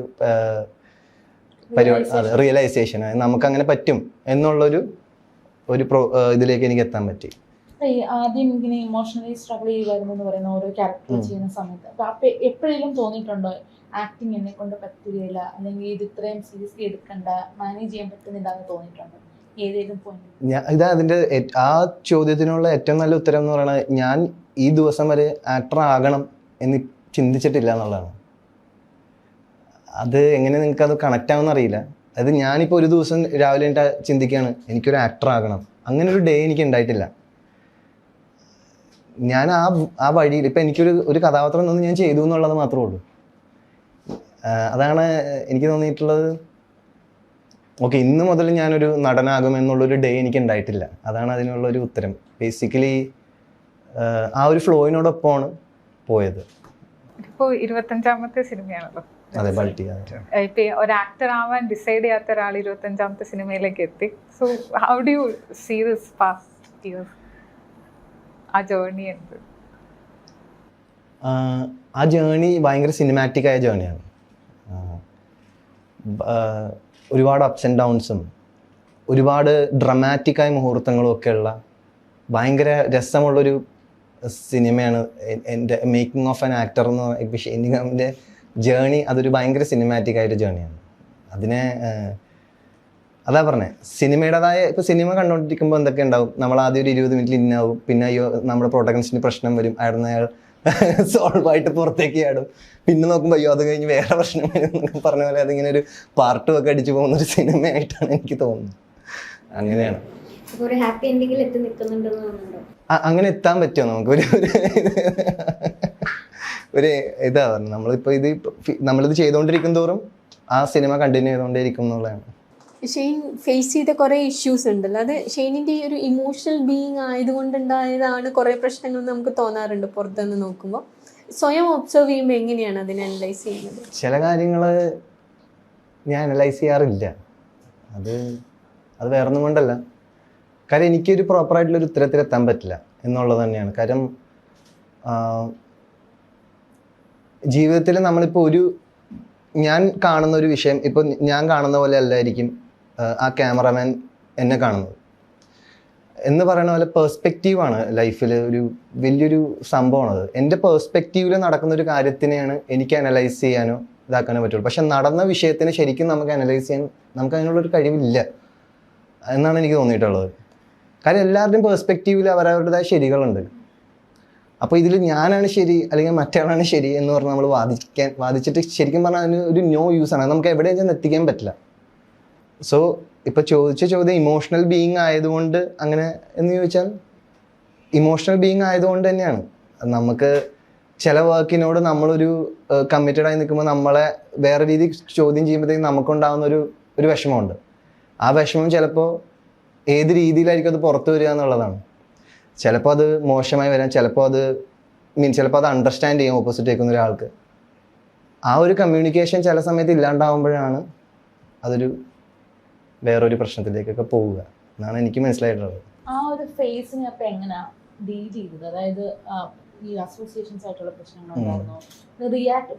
പരിപാടി, അതെ, റിയലൈസേഷൻ നമുക്കങ്ങനെ പറ്റും എന്നുള്ളൊരു ഇതിലേക്ക് എനിക്ക് എത്താൻ പറ്റി. ആദ്യം ഇങ്ങനെ ഇമോഷണലി സ്ട്രഗിൾ ചെയ്യുമായിരുന്നു എന്ന് പറയുന്ന ഓരോ ക്യാരക്ടർ ചെയ്യുന്ന സമയത്ത് അപ്പൊ എപ്പോഴെങ്കിലും തോന്നിയിട്ടുണ്ടോ ആക്ടിങ് എന്നെ കൊണ്ട് പറ്റുകയില്ല, അല്ലെങ്കിൽ ഇത് ഇത്രയും സീരിയസ്ലി എടുക്കണ്ട, മാനേജ് ചെയ്യാൻ പറ്റുന്നില്ല എന്ന് തോന്നിയിട്ടുണ്ടോ ഏതെങ്കിലും പോയിന്റ്? ഇതാ അതിൻ്റെ ആ ചോദ്യത്തിനുള്ള ഏറ്റവും നല്ല ഉത്തരം എന്ന് പറയുന്നത്, ഞാൻ ഈ ദിവസം വരെ ആക്ടർ ആകണം എന്ന് ചിന്തിച്ചിട്ടില്ല എന്നുള്ളതാണ്. അത് എങ്ങനെ നിങ്ങൾക്ക് അത് കണക്റ്റ് ആവുമെന്ന് അറിയില്ല. അതായത് ഞാനിപ്പോൾ ഒരു ദിവസം രാവിലെ എൻ്റെ ചിന്തിക്കുകയാണ് എനിക്കൊരു ആക്ടർ ആകണം, അങ്ങനെ ഒരു ഡേ എനിക്ക് ഉണ്ടായിട്ടില്ല. ഞാൻ ആ വഴിയിൽ ഇപ്പം എനിക്കൊരു കഥാപാത്രം നിന്ന് ഞാൻ ചെയ്തു എന്നുള്ളത് മാത്രമേ ഉള്ളൂ. അതാണ് എനിക്ക് തോന്നിയിട്ടുള്ളത്. ഓക്കെ, ഇന്ന് മുതൽ ഞാനൊരു നടനാകുമെന്നുള്ളൊരു ഡേ എനിക്ക് ഉണ്ടായിട്ടില്ല. അതാണ് അതിനുള്ളൊരു ഉത്തരം. ബേസിക്കലി ആ ഒരു ഫ്ലോയിനോടൊപ്പമാണ് പോയത്. ഇപ്പോൾ 25ാമത്തെ സിനിമയാണല്ലോ. അതെ, ബൾട്ടി. ഇപ്പൊ ഒരു ആക്ടർ ആവാൻ ഡിസൈഡ് ചെയ്യാത്ത ഒരാൾ 25ാമത്തെ സിനിമയിലേക്ക് എത്തി. So how do you see this past years, ആ ജേർണി? എന്ത് ആ ജേർണി ഭയങ്കര സിനിമാറ്റിക് ആയ ജേർണിയാണ്. ഒരുപാട് അപ്സ് ആൻഡ് ഡൗൺസും ഒരുപാട് ഡ്രമാറ്റിക്കായ മുഹൂർത്തങ്ങളും ഒക്കെയുള്ള ഭയങ്കര രസമുള്ളൊരു സിനിമയാണ് എൻ്റെ മേക്കിംഗ് ഓഫ് ആൻ ആക്ടർ എന്ന് പറയുമ്പോൾ. ഷൈനിങ് ജേർണി അതൊരു ഭയങ്കര സിനിമാറ്റിക് ആയൊരു ജേർണിയാണ്. അതിനെ അതാ പറഞ്ഞത്, സിനിമയുടേതായ ഇപ്പോൾ സിനിമ കണ്ടുകൊണ്ടിരിക്കുമ്പോൾ എന്തൊക്കെ ഉണ്ടാവും, നമ്മൾ ആദ്യം ഒരു 20 മിനിറ്റിൽ ഇന്നാവും, പിന്നെ അയ്യോ നമ്മുടെ പ്രൊട്ടഗണിസ്റ്റിന് പ്രശ്നം വരും, അയാൾ സോൾവ് ആയിട്ട് പുറത്തേക്ക് ചാടും, പിന്നെ നോക്കുമ്പോൾ അയ്യോ അത് കഴിഞ്ഞ് വേറെ പ്രശ്നം വരും എന്നൊക്കെ പറഞ്ഞ പോലെ അതിങ്ങനെ ഒരു പാർട്ടും ഒക്കെ അടിച്ചു പോകുന്ന ഒരു സിനിമയായിട്ടാണ് എനിക്ക് തോന്നുന്നത്. അങ്ങനെയാണ്. അങ്ങനെ എത്താൻ പറ്റുമോ നമുക്ക്? ഒരു ഇതാ പറഞ്ഞത്, നമ്മളിത് ചെയ്തുകൊണ്ടിരിക്കും തോറും ആ സിനിമ കണ്ടിന്യൂ ചെയ്തുകൊണ്ടേയിരിക്കും എന്നുള്ളതാണ്. ഷെയ്ൻ ഫേസ് ചെയ്ത കുറേ ഇഷ്യൂസ് ഉണ്ടല്ലോ, അത് ഷെയ്നിൻ്റെ ഈ ഒരു ഇമോഷണൽ ബീയിങ് ആയതുകൊണ്ടുണ്ടായതാണ് കുറേ പ്രശ്നങ്ങൾ നമുക്ക് തോന്നാറുണ്ട് പുറത്തുനിന്ന് നോക്കുമ്പോൾ. സ്വയം ഒബ്സർവ് ചെയ്യുമ്പോൾ എങ്ങനെയാണ് അതിനെ അനലൈസ് ചെയ്യുന്നത്? ചില കാര്യങ്ങൾ ഞാൻ അനലൈസ് ചെയ്യാറില്ല. അത് വേറൊന്നും കൊണ്ടല്ല, കാര്യം എനിക്കൊരു പ്രോപ്പറായിട്ടുള്ളൊരു ഉത്തരത്തിലെത്താൻ പറ്റില്ല എന്നുള്ളത് തന്നെയാണ്. കാര്യം ജീവിതത്തിൽ നമ്മളിപ്പോൾ ഞാൻ കാണുന്ന ഒരു വിഷയം ഇപ്പോൾ ഞാൻ കാണുന്ന പോലെ അല്ലായിരിക്കും ആ ക്യാമറമാൻ എന്നെ കാണുന്നത് എന്ന് പറയുന്ന പോലെ പെർസ്പെക്റ്റീവാണ് ലൈഫിൽ ഒരു വലിയൊരു സംഭവമാണത്. എൻ്റെ പെർസ്പെക്റ്റീവിൽ നടക്കുന്ന ഒരു കാര്യത്തിനെയാണ് എനിക്ക് അനലൈസ് ചെയ്യാനോ ഇതാക്കാനോ പറ്റുള്ളൂ. പക്ഷെ നടന്ന വിഷയത്തിന് ശരിക്കും നമുക്ക് അനലൈസ് ചെയ്യാൻ നമുക്ക് അതിനുള്ളൊരു കഴിവില്ല എന്നാണ് എനിക്ക് തോന്നിയിട്ടുള്ളത്. കാര്യം എല്ലാവരുടെയും പെർസ്പെക്റ്റീവിൽ അവരവരുടേതായ ശരികളുണ്ട്. അപ്പോൾ ഇതിൽ ഞാനാണ് ശരി അല്ലെങ്കിൽ മറ്റേയാളാണ് ശരി എന്ന് പറഞ്ഞാൽ നമ്മൾ വാദിച്ചിട്ട് ശരിക്കും പറഞ്ഞാൽ അതിന് ഒരു നോ യൂസാണ്. നമുക്ക് എവിടെയും ചെന്ന് എത്തിക്കാൻ പറ്റില്ല. സോ ഇപ്പോൾ ചോദിച്ച ചോദ്യം ഇമോഷണൽ ബീയിങ് ആയതുകൊണ്ട് അങ്ങനെ എന്ന് ചോദിച്ചാൽ ഇമോഷണൽ ബീയിങ് ആയതുകൊണ്ട് തന്നെയാണ്. നമുക്ക് ചില വർക്കിനോട് നമ്മളൊരു കമ്മിറ്റഡ് ആയി നിൽക്കുമ്പോൾ നമ്മളെ വേറെ രീതി ചോദ്യം ചെയ്യുമ്പോഴത്തേക്കും നമുക്കുണ്ടാകുന്ന ഒരു വിഷമമുണ്ട്. ആ വിഷമം ചിലപ്പോൾ ഏത് രീതിയിലായിരിക്കും അത് പുറത്തു വരിക എന്നുള്ളതാണ്. ചിലപ്പോൾ അത് മോശമായി വരാം, ചിലപ്പോൾ അത് ചിലപ്പോൾ അത് അണ്ടർസ്റ്റാൻഡ് ചെയ്യും ഓപ്പോസിറ്റ് കേൾക്കുന്ന ഒരാൾക്ക്. ആ ഒരു കമ്മ്യൂണിക്കേഷൻ ചില സമയത്ത് ഇല്ലാണ്ടാവുമ്പോഴാണ് അതൊരു വേറൊരു പ്രശ്നത്തിലേക്കൊക്കെ പോവുക എന്നാണ് എനിക്ക് മനസ്സിലായിട്ടുള്ളത്. ആ ഒരു ഫേസിനെ അപ്പം എങ്ങനെയാ ഡീൽ ചെയ്തത്? അതായത് ഈ അസോസിയേഷൻസ് ആയിട്ടുള്ള പ്രശ്നങ്ങളുണ്ടായിരുന്നു,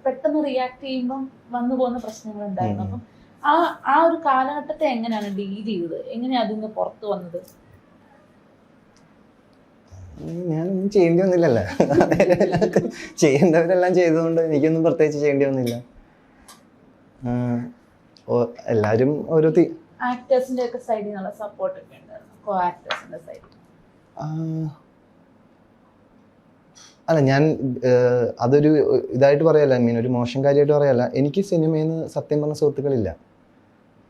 പെട്ടെന്ന് റിയാക്ട് ചെയ്യുമ്പം വന്നു പോകുന്ന പ്രശ്നങ്ങളുണ്ടായിരുന്നു. അപ്പം ആ ഒരു കാലഘട്ടത്തെ എങ്ങനെയാണ് ഡീൽ ചെയ്തത്? എങ്ങനെയാ അതിൽ നിന്ന് പുറത്തു വന്നത്? ഞാനൊന്നും ചെയ്യേണ്ടി വന്നില്ലല്ലോ. ചെയ്യേണ്ടവരെല്ലാം ചെയ്തതുകൊണ്ട് എനിക്കൊന്നും പ്രത്യേകിച്ച് ചെയ്യേണ്ടി വന്നില്ല. എല്ലാവരും ഓരോ ആക്ടേഴ്സിന്റെ ഒക്കെ സൈഡിൽ നിന്നുള്ള സപ്പോർട്ട് ഒക്കെ ഉണ്ടായിരുന്നു, കോ ആക്ടേഴ്സിന്റെ സൈഡിൽ? അല്ല, ഞാൻ അതൊരു ഇതായിട്ട് പറയല്ല, ഒരു മോശം കാര്യമായിട്ട് പറയല്ല. എനിക്ക് സിനിമയിൽ നിന്ന് സത്യം പറഞ്ഞ സുഹൃത്തുക്കളില്ല.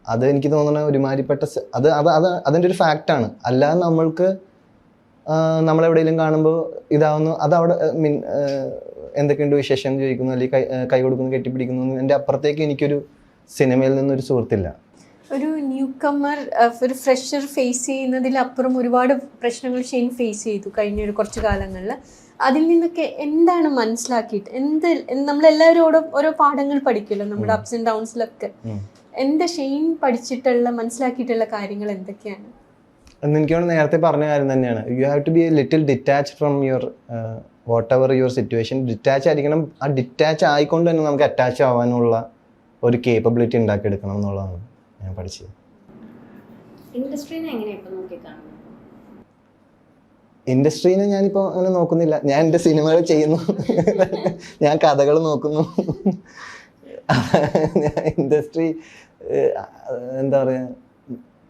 അത് എനിക്ക് തോന്നുന്ന ഒരുമാതിരിപ്പെട്ട അതിൻ്റെ ഒരു ഫാക്റ്റാണ്. അല്ലാതെ നമ്മൾക്ക് നമ്മളെവിടെയെങ്കിലും കാണുമ്പോൾ ഇതാവുന്നു, അതവിടെ എന്തൊക്കെയുണ്ട് വിശേഷം ചോദിക്കുന്നു, അല്ലെങ്കിൽ കൈ കൊടുക്കുന്നു, കെട്ടിപ്പിടിക്കുന്നു. എൻ്റെ അപ്പുറത്തേക്ക് എനിക്കൊരു സിനിമയിൽ നിന്നൊരു സുഹൃത്തില്ല. ഒരു ന്യൂ കമ്മർ, ഒരു ഫ്രഷർ ഫേസ് ചെയ്യുന്നതിലപ്പുറം ഒരുപാട് പ്രശ്നങ്ങൾ ഷെയ്ൻ ഫേസ് ചെയ്തു കഴിഞ്ഞ കുറച്ച് കാലങ്ങളിൽ. അതിൽ നിന്നൊക്കെ എന്താണ് മനസ്സിലാക്കിയിട്ട് നമ്മളെല്ലാവരും ഓരോ പാഠങ്ങൾ പഠിക്കുമല്ലോ നമ്മുടെ അപ്സ് ആൻഡ് ഡൗൺസിലൊക്കെ. എന്താ ഷെയ്ൻ പഠിച്ചിട്ടുള്ള മനസ്സിലാക്കിയിട്ടുള്ള കാര്യങ്ങൾ എന്തൊക്കെയാണ്? എനിക്ക് നേരത്തെ പറഞ്ഞ കാര്യം തന്നെയാണ്. You have to be a little detach from your whatever your situation. Detach ആയിരിക്കണം. ആ ഡിറ്റാച്ച് ആയിക്കൊണ്ട് തന്നെ നമുക്ക് അറ്റാച്ച് ആവാനുള്ള ഒരു കേപ്പബിലിറ്റി ഉണ്ടാക്കിയെടുക്കണം എന്നുള്ളതാണ് ഞാൻ പഠിച്ചത്. ഇൻഡസ്ട്രീനെ ഞാനിപ്പോൾ അങ്ങനെ നോക്കുന്നില്ല. ഞാൻ എൻ്റെ സിനിമകൾ ചെയ്യുന്നു, ഞാൻ കഥകൾ നോക്കുന്നു. ഇൻഡസ്ട്രി എന്താ പറയുക,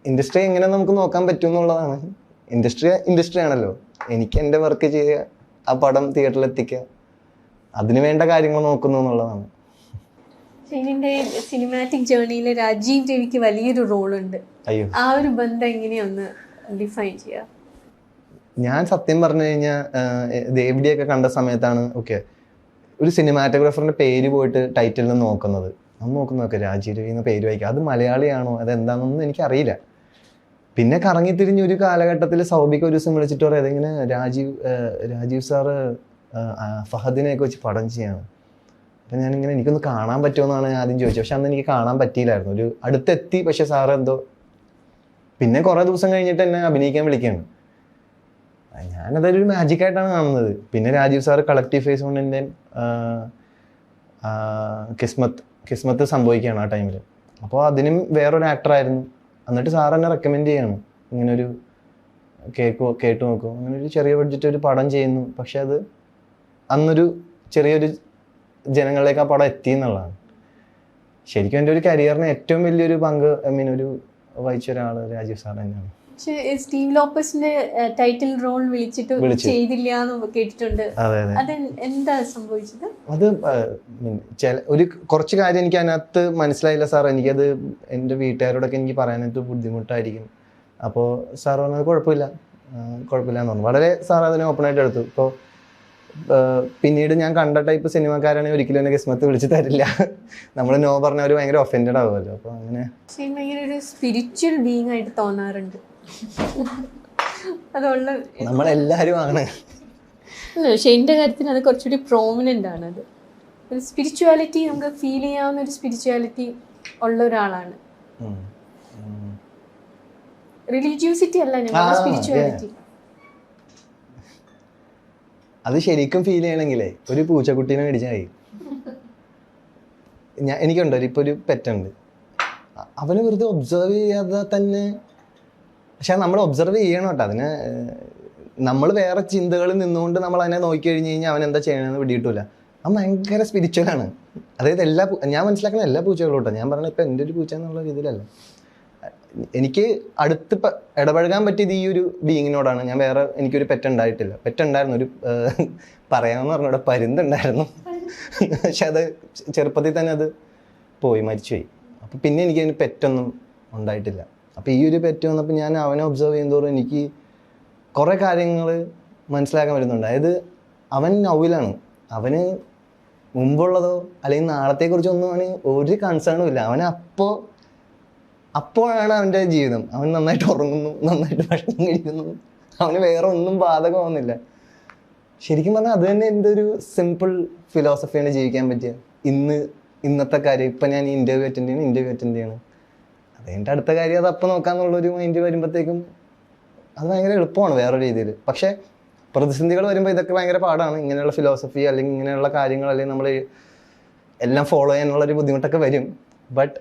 ഇൻഡസ്ട്രി എങ്ങനെ നമുക്ക് നോക്കാൻ പറ്റും എന്നുള്ളതാണ്. ഇൻഡസ്ട്രി ആണല്ലോ. എനിക്ക് എൻ്റെ വർക്ക് ചെയ്യുക, ആ പടം തിയേറ്ററിൽ എത്തിക്കുക, അതിന് വേണ്ട കാര്യങ്ങൾ നോക്കുന്നു എന്നുള്ളതാണ്. ഷെയ്നിന്റെ സിനിമാറ്റിക് ജേർണിയിൽ രാജീവ് രവിക്ക് വലിയൊരു റോളുണ്ട്. ആ ഒരു ബന്ധം എങ്ങനെയൊന്ന് ഡിഫൈൻ ചെയ്യുക? ഞാൻ സത്യം പറഞ്ഞു കഴിഞ്ഞാൽ ദേവിഡിയൊക്കെ കണ്ട സമയത്താണ് ഒരു സിനിമാറ്റോഗ്രാഫറിന്റെ പേര് പോയിട്ട് ടൈറ്റിലിൽ നോക്കുന്നത്. അന്ന് നോക്കുന്നതൊക്കെ രാജീവ് രവി എന്ന പേര് വായിക്കുക. അത് മലയാളിയാണോ അതെന്താണെന്നൊന്നും എനിക്കറിയില്ല. പിന്നെ കറങ്ങിത്തിരിഞ്ഞ് ഒരു കാലഘട്ടത്തിൽ സൗബിക്ക് ഒരു ദിവസം വിളിച്ചിട്ട് പറയാം, അതെങ്ങനെ രാജീവ് സാറ് ഫഹദിനെയൊക്കെ വെച്ച് പടം ചെയ്യാണ്. അപ്പം ഞാനിങ്ങനെ എനിക്കൊന്ന് കാണാൻ പറ്റുമെന്നാണ് ഞാൻ ആദ്യം ചോദിച്ചത്. പക്ഷെ അന്ന് എനിക്ക് കാണാൻ പറ്റിയില്ലായിരുന്നു. ഒരു അടുത്തെത്തി, പക്ഷെ സാറ് എന്തോ പിന്നെ കുറേ ദിവസം കഴിഞ്ഞിട്ട് എന്നെ അഭിനയിക്കാൻ വിളിക്കുകയാണ്. ഞാനതൊരു മാജിക്കായിട്ടാണ് കാണുന്നത്. പിന്നെ Rajeev sir collective face കൊണ്ടിൻ്റെ Kismath സംഭവിക്കുകയാണ് ആ ടൈമിൽ. അപ്പോൾ അതിനും വേറൊരു ആക്ടറായിരുന്നു. എന്നിട്ട് സാർ എന്നെ റെക്കമെൻഡ് ചെയ്യാണ്, ഇങ്ങനൊരു കേട്ടു നോക്കും, അങ്ങനെ ഒരു ചെറിയ ബഡ്ജറ്റ് ഒരു പടം ചെയ്യുന്നു. പക്ഷെ അത് അന്നൊരു ചെറിയൊരു ജനങ്ങളിലേക്ക് ആ പടം എത്തി എന്നുള്ളതാണ്. ശരിക്കും എൻ്റെ ഒരു കരിയറിന് ഏറ്റവും വലിയൊരു പങ്ക് ഒരു വഹിച്ച ഒരാൾ രാജീവ് സാർ തന്നെയാണ്. സ്റ്റീവ് ലോപ്പസിന്റെ ടൈറ്റിൽ റോൾ വിളിച്ചിട്ട് ചെയ്തില്ല എന്ന് കേട്ടിട്ടുണ്ട്. അത് എന്താ സംഭവിച്ചത്? അത് ഒരു കുറച്ച് കാര്യം എനിക്ക് അതിനകത്ത് മനസ്സിലായില്ല സാർ. എനിക്കത് എൻ്റെ വീട്ടുകാരോടൊക്കെ എനിക്ക് പറയാനായിട്ട് ബുദ്ധിമുട്ടായിരിക്കും. അപ്പോൾ സാർ പറഞ്ഞത് കുഴപ്പമില്ല എന്ന് പറഞ്ഞു. വളരെ സാർ അതിനെ ഓപ്പണായിട്ട് എടുത്തു. ഇപ്പോൾ പിന്നീട് ഞാൻ കണ്ട ടൈപ്പ് സിനിമക്കാരാണെങ്കിൽ ഒരിക്കലും എന്നെ കിസ്മത്ത് വിളിച്ച് തരില്ല. നമ്മൾ നോ പറഞ്ഞവർ ഭയങ്കര ഒഫൻഡഡ് ആവുമല്ലോ. അപ്പോൾ അങ്ങനെ ഭയങ്കര ഒരു സ്പിരിച്വൽ ബീയിങ് ആയിട്ട് തോന്നാറുണ്ട്. അതുള്ള നമ്മളെല്ലാവരും ആണ്. ഷെയ്ൻ്റെ കാര്യത്തിൽ അത് കുറച്ചുകൂടി പ്രോമിനൻ്റ് ആണ്. അത് ഒരു സ്പിരിച്വാലിറ്റി നമുക്ക് ഫീൽ ചെയ്യാവുന്ന ഒരു സ്പിരിച്വാലിറ്റി ഉള്ള ഒരാളാണ്. റിലീജിയോസിറ്റി അല്ല, ഞങ്ങളുടെ സ്പിരിച്വാലിറ്റി. അത് ശരിക്കും ഫീൽ ചെയ്യണമെങ്കിലേ ഒരു പൂച്ചക്കുട്ടീനെ മേടിച്ചാൽ മതി. എനിക്കുണ്ട് ഇപ്പോൾ ഒരു പെറ്റുണ്ട്, അവന് വെറുതെ ഒബ്സർവ് ചെയ്യാതെ തന്നെ, പക്ഷെ നമ്മൾ ഒബ്സർവ് ചെയ്യണം കേട്ടോ. അതിന് നമ്മൾ വേറെ ചിന്തകളിൽ നിന്നുകൊണ്ട് നമ്മൾ അതിനെ നോക്കി കഴിഞ്ഞ് കഴിഞ്ഞാൽ അവൻ എന്താ ചെയ്യണമെന്ന് പിടിയിട്ടില്ല. അവൻ ഭയങ്കര സ്പിരിച്വലാണ്. അതായത് ഞാൻ മനസ്സിലാക്കുന്ന എല്ലാ പൂച്ചകളും കേട്ടോ, ഞാൻ പറഞ്ഞ ഇപ്പം എൻ്റെ ഒരു പൂച്ച എന്നുള്ള രീതിയിലല്ല. എനിക്ക് അടുത്ത് ഇടപഴകാൻ പറ്റിയത് ഈ ഒരു ബീയിങ്ങിനോടാണ്. ഞാൻ വേറെ എനിക്കൊരു പെറ്റുണ്ടായിട്ടില്ല. പെറ്റുണ്ടായിരുന്നു, ഒരു പറയാമെന്ന് പറഞ്ഞ ഇവിടെ പരുന്തുണ്ടായിരുന്നു. പക്ഷെ അത് ചെറുപ്പത്തിൽ തന്നെ അത് മരിച്ചുപോയി. അപ്പോൾ പിന്നെ എനിക്ക് അതിന് പെറ്റൊന്നും ഉണ്ടായിട്ടില്ല. അപ്പോൾ ഈ ഒരു പെറ്റ് വന്നപ്പോൾ ഞാൻ അവനെ ഒബ്സർവ് ചെയ്യുന്നതോറും എനിക്ക് കുറേ കാര്യങ്ങൾ മനസ്സിലാക്കാൻ വരുന്നുണ്ട്. അതായത് അവൻ നൗവിലാണ്. അവന് മുമ്പുള്ളതോ അല്ലെങ്കിൽ നാളത്തെക്കുറിച്ചൊന്നും അവന് ഒരു കൺസേണും ഇല്ല. അവന് അപ്പോഴാണ് അവൻ്റെ ജീവിതം. അവൻ നന്നായിട്ട് ഉറങ്ങുന്നു, നന്നായിട്ട് ഭക്ഷണം കഴിക്കുന്നു, അവന് വേറെ ഒന്നും ബാധകമൊന്നുമില്ല. ശരിക്കും പറഞ്ഞാൽ അത് തന്നെ എൻ്റെ ഒരു സിമ്പിൾ ഫിലോസഫിയാണ് ജീവിക്കാൻ പറ്റിയ. ഇന്നത്തെ കാര്യം ഇപ്പം ഞാൻ ഇൻ്റർവ്യൂ അറ്റൻഡ് ചെയ്യണം. അത് എൻ്റെ അടുത്ത കാര്യം അത് അപ്പം നോക്കാമെന്നുള്ളൊരു മൈൻഡ് വരുമ്പോഴത്തേക്കും അത് ഭയങ്കര എളുപ്പമാണ് വേറൊരു രീതിയിൽ. പക്ഷേ പ്രതിസന്ധികൾ വരുമ്പോൾ ഇതൊക്കെ ഭയങ്കര പാടാണ്. ഇങ്ങനെയുള്ള ഫിലോസഫി അല്ലെങ്കിൽ ഇങ്ങനെയുള്ള കാര്യങ്ങൾ അല്ലെങ്കിൽ നമ്മൾ എല്ലാം ഫോളോ ചെയ്യാനുള്ളൊരു ബുദ്ധിമുട്ടൊക്കെ വരും. ബട്ട്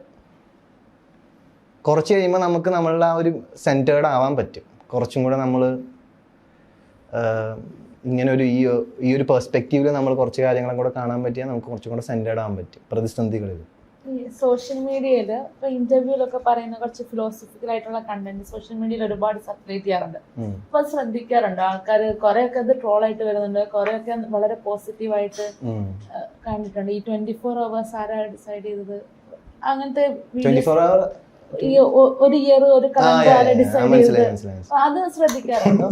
കുറച്ച് കഴിയുമ്പോൾ നമുക്ക് നമ്മളുടെ ആ ഒരു സെൻറ്റേർഡ് ആവാൻ പറ്റും. കുറച്ചും കൂടെ നമ്മൾ ഇങ്ങനെ ഒരു ഈ ഒരു പെർസ്പെക്റ്റീവിൽ നമ്മൾ കുറച്ച് കാര്യങ്ങളും കൂടെ കാണാൻ പറ്റിയാൽ നമുക്ക് കുറച്ചും കൂടെ സെൻറ്റേർഡ് ആവാൻ പറ്റും പ്രതിസന്ധികളിൽ. ഈ സോഷ്യൽ മീഡിയയിൽ ഇപ്പൊ ഇന്റർവ്യൂലൊക്കെ പറയുന്ന കുറച്ച് ഫിലോസഫിക്കൽ ആയിട്ടുള്ള കണ്ടന്റ് സോഷ്യൽ മീഡിയയിൽ ഒരുപാട് സർക്കുലേറ്റ് ചെയ്യാറുണ്ട്. അപ്പൊ ശ്രദ്ധിക്കാറുണ്ട് ആൾക്കാർ. കുറെയൊക്കെ അത് ട്രോളായിട്ട് വരുന്നുണ്ട്, കുറെയൊക്കെ വളരെ പോസിറ്റീവായിട്ട് കണ്ടിട്ടുണ്ട്. ഈ 24 hours ആരാ ഡിസൈഡ് ചെയ്തത് അങ്ങനത്തെ ഈ ഒരു ഇയർ ഒരു കലണ്ടർ ആരാ ഡിസൈഡ് ചെയ്തത് അത് ശ്രദ്ധിക്കാറുണ്ടോ?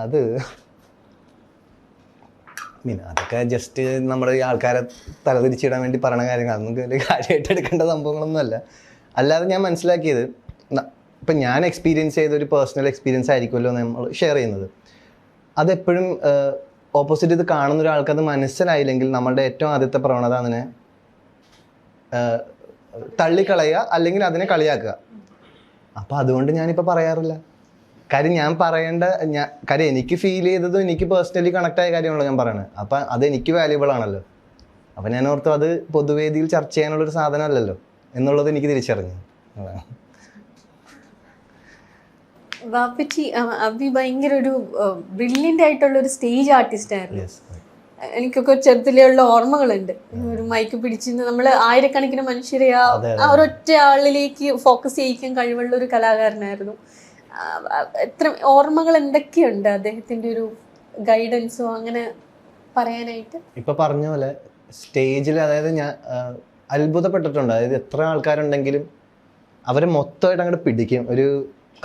അത് അതൊക്കെ ജസ്റ്റ് നമ്മൾ ഈ ആൾക്കാരെ തലതിരിച്ചിടാൻ വേണ്ടി പറയണ കാര്യങ്ങൾ. അതൊന്നും വലിയ കാര്യമായിട്ട് എടുക്കേണ്ട സംഭവങ്ങളൊന്നുമല്ല. അല്ലാതെ ഞാൻ മനസ്സിലാക്കിയത് ഇപ്പം ഞാൻ എക്സ്പീരിയൻസ് ചെയ്ത ഒരു പേഴ്സണൽ എക്സ്പീരിയൻസ് ആയിരിക്കുമല്ലോ നമ്മൾ ഷെയർ ചെയ്യുന്നത്. അതെപ്പോഴും ഓപ്പോസിറ്റ് ഇത് കാണുന്ന ഒരാൾക്ക് അത് മനസ്സിലായില്ലെങ്കിൽ നമ്മളുടെ ഏറ്റവും ആദ്യത്തെ പ്രവണത അതിനെ തള്ളിക്കളയുക അല്ലെങ്കിൽ അതിനെ കളിയാക്കുക. അപ്പോൾ അതുകൊണ്ട് ഞാനിപ്പോൾ പറയാറില്ല. കാര്യം ഞാൻ പറയേണ്ട കാര്യം എനിക്ക് ഫീൽ ചെയ്തതും എനിക്ക് പേഴ്സണലി കണക്ട് ആയ കാര്യമാണല്ലോ ഞാൻ പറയണത്. അപ്പം അത് എനിക്ക് വാല്യുബിൾ ആണല്ലോ. അപ്പം ഞാൻ ഓർത്തു അത് പൊതുവേദിയിൽ ചർച്ച ചെയ്യാനുള്ളൊരു സാധനമല്ലല്ലോ എന്നുള്ളത് എനിക്ക് തിരിച്ചറിഞ്ഞു. വാപ്പച്ചി അബി ഭയങ്കര ഒരു ബ്രില്യൻ്റ് ആയിട്ടുള്ള ഒരു സ്റ്റേജ് ആർട്ടിസ്റ്റ് ആയിരുന്നു. എനിക്കൊക്കെ ചെറുതിലേ ഉള്ള ഓർമ്മകളുണ്ട്. ഒരു മൈക്ക് പിടിച്ച് നമ്മൾ ആയിരക്കണക്കിന് മനുഷ്യരെ ആ ഒരൊറ്റ ആളിലേക്ക് ഫോക്കസ് ചെയ്യിക്കാൻ കഴിവുള്ള ഒരു കലാകാരനായിരുന്നു. എത്ര ഓർമ്മകൾ എന്തൊക്കെയുണ്ട് അദ്ദേഹത്തിന്റെ ഒരു ഗൈഡൻസോ അങ്ങനെ പറയാനായിട്ട്? ഇപ്പൊ പറഞ്ഞ പോലെ സ്റ്റേജിൽ അതായത് ഞാൻ അത്ഭുതപ്പെട്ടിട്ടുണ്ട്. അതായത് എത്ര ആൾക്കാരുണ്ടെങ്കിലും അവരെ മൊത്തമായിട്ട് അങ്ങോട്ട് പിടിക്കും. ഒരു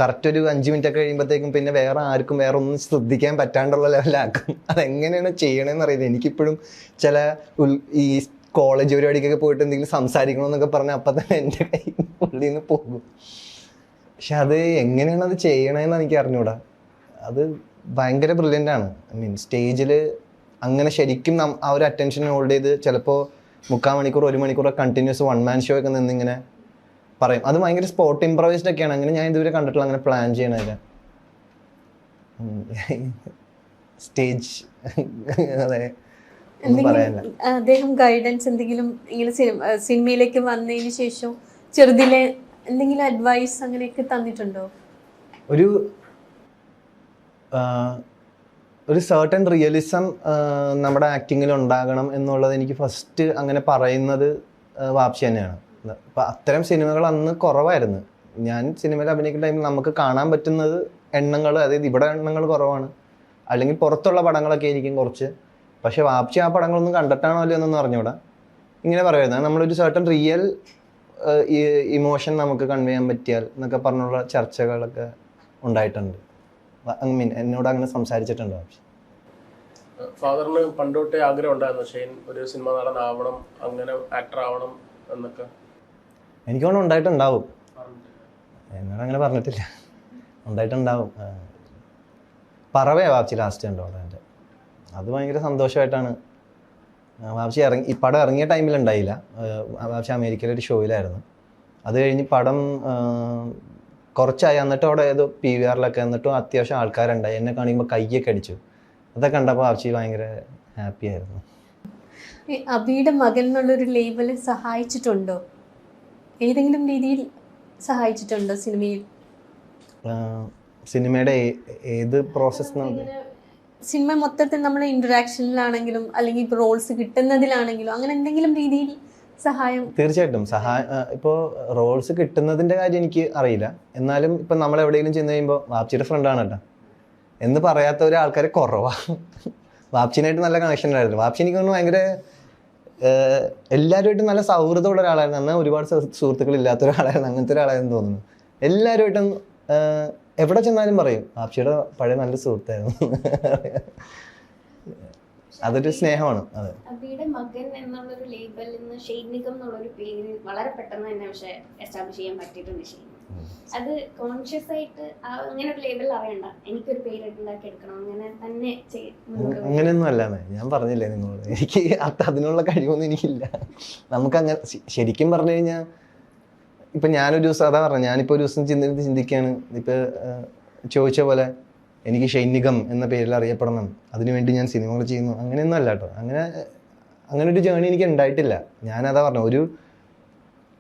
കറക്റ്റ് ഒരു 5 മിനിറ്റ് ഒക്കെ കഴിയുമ്പോഴത്തേക്കും പിന്നെ വേറെ ആർക്കും വേറെ ഒന്നും ശ്രദ്ധിക്കാൻ പറ്റാണ്ടുള്ള ലെവലാക്കും. അതെങ്ങനെയാണ് ചെയ്യണമെന്ന് അറിയില്ല. എനിക്കിപ്പോഴും ചില ഈ കോളേജ് പരിപാടിക്കൊക്കെ പോയിട്ട് എന്തെങ്കിലും സംസാരിക്കണമെന്നൊക്കെ പറഞ്ഞാൽ അപ്പം തന്നെ എൻ്റെ കൈ ഉള്ളിൽ നിന്ന് പോകും. പക്ഷെ അത് എങ്ങനെയാണ് അത് ചെയ്യണമെന്ന് എനിക്ക് അറിഞ്ഞൂടാ. അത് ഭയങ്കര ബ്രില്യൻ്റ് ആണ്. ഐ മീൻ സ്റ്റേജിൽ അങ്ങനെ ശരിക്കും ആ ഒരു അറ്റൻഷൻ ഹോൾഡ് ചെയ്ത് ചിലപ്പോൾ 3/4 മണിക്കൂർ 1 മണിക്കൂർ കണ്ടിന്യൂസ് 1 man ഷോ ഒക്കെ നിന്നിങ്ങനെ പറയും. അത് ഭയങ്കര സ്പോട്ട് ഇംപ്രവൈസ്ഡ് ഒക്കെയാണ്. അങ്ങനെ ഞാൻ ഇതുവരെ കണ്ടിട്ടുള്ള അങ്ങനെ പ്ലാൻ ചെയ്യണത് സ്റ്റേജ്. അതെ, അദ്ദേഹം ഗൈഡൻസ് എന്തെങ്കിലും ഇങ്ങനെ സിനിമയിലേക്ക് വന്നതിന് ശേഷം ചെറുതിലെ എന്തെങ്കിലും അഡ്വൈസ് അങ്ങനെയൊക്കെ തന്നിട്ടുണ്ടോ? ഒരു സർട്ടൻ റിയലിസം നമ്മുടെ ആക്ടിങ്ങിൽ ഉണ്ടാകണം എന്നുള്ളത് എനിക്ക് ഫസ്റ്റ് അങ്ങനെ പറയുന്നത് വാപ്ഷി തന്നെയാണ്. അപ്പം അത്തരം സിനിമകൾ അന്ന് കുറവായിരുന്നു. ഞാൻ സിനിമയിൽ അഭിനയിക്കുന്ന ടൈമിൽ നമുക്ക് കാണാൻ പറ്റുന്നത് എണ്ണങ്ങൾ, അതായത് ഇവിടെ എണ്ണങ്ങൾ കുറവാണ്, അല്ലെങ്കിൽ പുറത്തുള്ള പടങ്ങളൊക്കെ ആയിരിക്കും കുറച്ച്. പക്ഷെ വാപ്ഷി ആ പടങ്ങളൊന്നും കണ്ടിട്ടാണോ അല്ലയോ എന്നൊന്നും അറിഞ്ഞൂടാ. ഇങ്ങനെ പറയുന്നത് നമ്മളൊരു സർട്ടൻ റിയൽ ഇമോഷൻ നമുക്ക് കൺവേ ചെയ്യാൻ പറ്റിയാൽ എന്നൊക്കെ പറഞ്ഞുള്ള ചർച്ചകളൊക്കെ ഉണ്ടായിട്ടുണ്ട്. ഐ മീൻ എന്നോട് അങ്ങനെ സംസാരിച്ചിട്ടുണ്ട് വാപ്ഷി. ഫാദറിന് പണ്ടോട്ടേ ആഗ്രഹം ഉണ്ടായിരുന്നു ഷെയ്ൻ ഒരു സിനിമ നടനാവണം, അങ്ങനെ ആക്ടർ ആവണം എന്നൊക്കെ? എനിക്കൊന്നും ഉണ്ടായിട്ടുണ്ടാവും. എന്നോട് അങ്ങനെ പറഞ്ഞിട്ടില്ല. ഉണ്ടായിട്ടുണ്ടാവും. പറവേ വാപ്ചി ലാസ്റ്റ് ഉണ്ടോ എൻ്റെ. അത് ഭയങ്കര സന്തോഷമായിട്ടാണ്. വാപ്ചി ഈ പടം ഇറങ്ങിയ ടൈമിലുണ്ടായില്ല. വാപ്ചി അമേരിക്കയിലൊരു ഷോയിലായിരുന്നു. അത് കഴിഞ്ഞ് പടം കുറച്ചായി. എന്നിട്ട് അവിടെ ഏതോ PVR എന്നിട്ടും അത്യാവശ്യം ആൾക്കാരുണ്ടായി. എന്നെ കാണിക്കുമ്പോൾ കയ്യൊക്കെ അടിച്ചു. അതൊക്കെ കണ്ടപ്പോൾ വാപ്ചി ഭയങ്കര ഹാപ്പി ആയിരുന്നു. അബിയുടെ മകൻ എന്നുള്ളൊരു ലേബൽ സഹായിച്ചിട്ടുണ്ടോ, ഏതെങ്കിലും രീതിയിൽ സഹായിച്ചിട്ടുണ്ടോ സിനിമയിൽ? സിനിമയുടെ ഏത് പ്രോസസ്? സിനിമ മൊത്തത്തിൽ നമ്മൾ ഇന്ററാക്ഷനിലാണെങ്കിലും അല്ലെങ്കിൽ ഇപ്പോൾ റോൾസ് കിട്ടുന്നതിലാണെങ്കിലും അങ്ങനെ എന്തെങ്കിലും രീതിയിൽ സഹായം? തീർച്ചയായിട്ടും ഇപ്പോൾ റോൾസ് കിട്ടുന്നതിൻ്റെ കാര്യം എനിക്ക് അറിയില്ല. എന്നാലും ഇപ്പം നമ്മൾ എവിടെയെങ്കിലും ചെന്ന് കഴിയുമ്പോൾ വാപ്ചിയുടെ ഫ്രണ്ടാണ് കേട്ടോ എന്ന് പറയാത്ത ഒരാൾക്കാരെ കുറവാണ്. വാപ്ചിനായിട്ട് നല്ല കണക്ഷൻ ഉണ്ടായിരുന്നു. വാപ്ചി എനിക്ക് തോന്നുന്നു ഭയങ്കര എല്ലാവരുമായിട്ടും നല്ല സൗഹൃദമുള്ള ഒരാളായിരുന്നു. എന്നാൽ ഒരുപാട് സുഹൃത്തുക്കൾ ഇല്ലാത്ത ഒരാളായിരുന്നു. അങ്ങനത്തെ ഒരാളായിരുന്നു തോന്നുന്നു. എല്ലാവരുമായിട്ടും എവിടെ ചെന്നാലും പറയും വാപ്ചിയുടെ പഴയ നല്ല സുഹൃത്തായിരുന്നു. അതൊരു സ്നേഹമാണ്. അതെ, അബിയുടെ മകൻ എന്നുള്ളൊരു ലേബലിൽ നിന്ന് ഷെയ്ൻ നിഗം എന്നുള്ളൊരു പേര് വളരെ പെട്ടെന്ന് തന്നെ പക്ഷെ എസ്റ്റാബ്ലിഷ് ചെയ്യാൻ പറ്റിയിട്ടുണ്ട് ഷെയ്ൻ. അത് കോൺഷ്യസ് ആയിട്ട് അങ്ങനെ ഒരു ലേബൽ അറിയണ്ട, എനിക്കൊരു പേര് ഉണ്ടാക്കി എടുക്കണം, അങ്ങനെ തന്നെ അങ്ങനെയൊന്നും അല്ലാന്നേ ഞാൻ പറഞ്ഞില്ലേ നിങ്ങളോട്. എനിക്ക് അതിനുള്ള കഴിവൊന്നും എനിക്കില്ല. നമുക്കങ്ങനെ ശരിക്കും പറഞ്ഞു കഴിഞ്ഞാൽ ഇപ്പം ഞാനൊരു ദിവസം അതാ പറഞ്ഞത്, ഞാനിപ്പോൾ ഒരു ദിവസം ചിന്തിക്കുകയാണ്, ഇപ്പോൾ ചോദിച്ച പോലെ എനിക്ക് ഷെയ്ൻ നിഗം എന്ന പേരിൽ അറിയപ്പെടണം, അതിനുവേണ്ടി ഞാൻ സിനിമകൾ ചെയ്യുന്നു, അങ്ങനെയൊന്നും അല്ല കേട്ടോ. അങ്ങനെ ഒരു ജേണി എനിക്ക് ഉണ്ടായിട്ടില്ല. ഞാനതാ പറഞ്ഞു,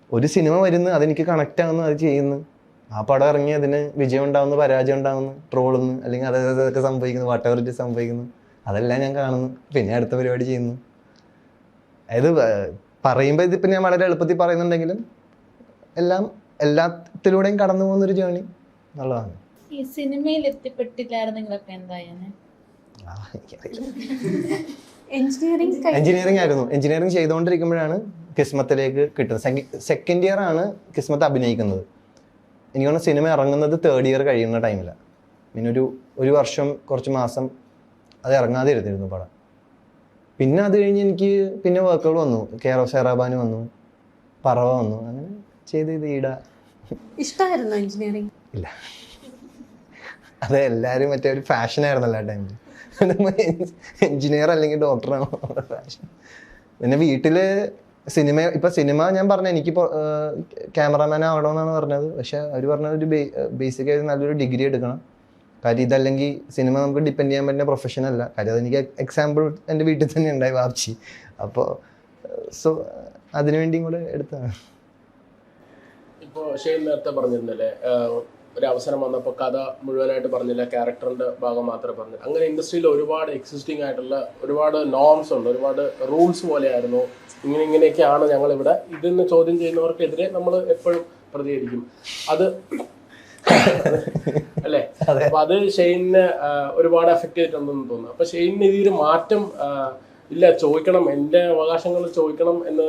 ഒരു സിനിമ വരുന്നു, അതെനിക്ക് കണക്റ്റ് ആവുന്നു, അത് ചെയ്യുന്നു, ആ പടം ഇറങ്ങി അതിന് വിജയം ഉണ്ടാവുന്നു, പരാജയം ഉണ്ടാവുന്നു, ട്രോളുന്നു, അല്ലെങ്കിൽ അതൊക്കെ സംഭവിക്കുന്നു, വാട്ട് ഇറ്റ് സംഭവിക്കുന്നു, അതെല്ലാം ഞാൻ കാണുന്നു, പിന്നെ അടുത്ത പരിപാടി ചെയ്യുന്നു. അതായത് പറയുമ്പോൾ ഇതിപ്പോൾ ഞാൻ വളരെ എളുപ്പത്തിൽ പറയുന്നുണ്ടെങ്കിലും എല്ലാത്തിലൂടെയും കടന്നു പോകുന്നൊരു ജേണി എന്നുള്ളതാണ്. ഈ സിനിമയിൽ എത്തിപ്പെട്ടില്ലായിരുന്നെങ്കിലൊക്കെ എന്തായാലും? എഞ്ചിനീയറിംഗ് ആയിരുന്നു. എഞ്ചിനീയറിംഗ് ചെയ്തുകൊണ്ടിരിക്കുമ്പോഴാണ് കിസ്മത്തിലേക്ക് കിട്ടുന്നത്. സെക്കൻഡ് ഇയർ ആണ് കിസ്മത്ത് അഭിനയിക്കുന്നത്. എനിക്ക് തോന്നുന്നു സിനിമ ഇറങ്ങുന്നത് തേർഡ് ഇയർ കഴിയുന്ന ടൈമിലാണ്. പിന്നെ ഒരു വർഷം കുറച്ച് മാസം അത് ഇറങ്ങാതെ ഇരുന്നിരുന്നു പടം. പിന്നെ അത് കഴിഞ്ഞ് എനിക്ക് പിന്നെ വർക്കുകൾ വന്നു. കെയർ ഓഫ് ഷെറാബാന് വന്നു, പറവ വന്നു, അങ്ങനെ ചെയ്ത് ഇഷ്ടമായിരുന്നു എഞ്ചിനീയറിംഗ്? ഇല്ല, അത് എല്ലാവരും മറ്റേ ഒരു ഫാഷനായിരുന്നല്ലോ ആ ടൈമിൽ. എഞ്ചിനീയർ അല്ലെങ്കിൽ ഡോക്ടറാണോ ഫാഷൻ. പിന്നെ വീട്ടിൽ സിനിമ ഞാൻ പറഞ്ഞു എനിക്കിപ്പോൾ ക്യാമറാമാൻ ആവണമെന്നാണ് പറഞ്ഞത്. പക്ഷെ അവർ പറഞ്ഞത് ഒരു ബേസിക് ആയിട്ട് നല്ലൊരു ഡിഗ്രി എടുക്കണം. കാര്യം ഇതല്ലെങ്കിൽ സിനിമ നമുക്ക് ഡിപ്പെൻഡ് ചെയ്യാൻ പറ്റുന്ന പ്രൊഫഷൻ അല്ല. കാര്യം അതെനിക്ക് എക്സാമ്പിൾ എൻ്റെ വീട്ടിൽ തന്നെ ഉണ്ടായി വാപ്ചി. അപ്പോൾ അതിനുവേണ്ടിയും കൂടെ എടുത്താണ്. ഇപ്പോൾ ഷെയ്ൻ നേരത്തെ പറഞ്ഞിരുന്നല്ലേ ഒരു അവസരം വന്നപ്പോൾ കഥ മുഴുവനായിട്ട് പറഞ്ഞില്ല, ക്യാരക്ടറിൻ്റെ ഭാഗം മാത്രമേ പറഞ്ഞു. അങ്ങനെ ഇൻഡസ്ട്രിയിൽ ഒരുപാട് എക്സിസ്റ്റിംഗ് ആയിട്ടുള്ള ഒരുപാട് നോംസ് ഉണ്ട്, ഒരുപാട് റൂൾസ് പോലെയായിരുന്നു. ഇങ്ങനെയൊക്കെയാണ് ഞങ്ങളിവിടെ, ഇതെന്ന് ചോദ്യം ചെയ്യുന്നവർക്കെതിരെ നമ്മൾ എപ്പോഴും പ്രതികരിക്കും. അത് അല്ലേ? അപ്പൊ അത് ഷെയ്നിനെ ഒരുപാട് എഫക്ട് ചെയ്തിട്ടുണ്ടെന്ന് തോന്നുന്നു. അപ്പൊ ഷെയ്നിന് ഇതിൽ മാറ്റം ഇല്ല, ചോദിക്കണം, എൻ്റെ അവകാശങ്ങൾ ചോദിക്കണം എന്ന്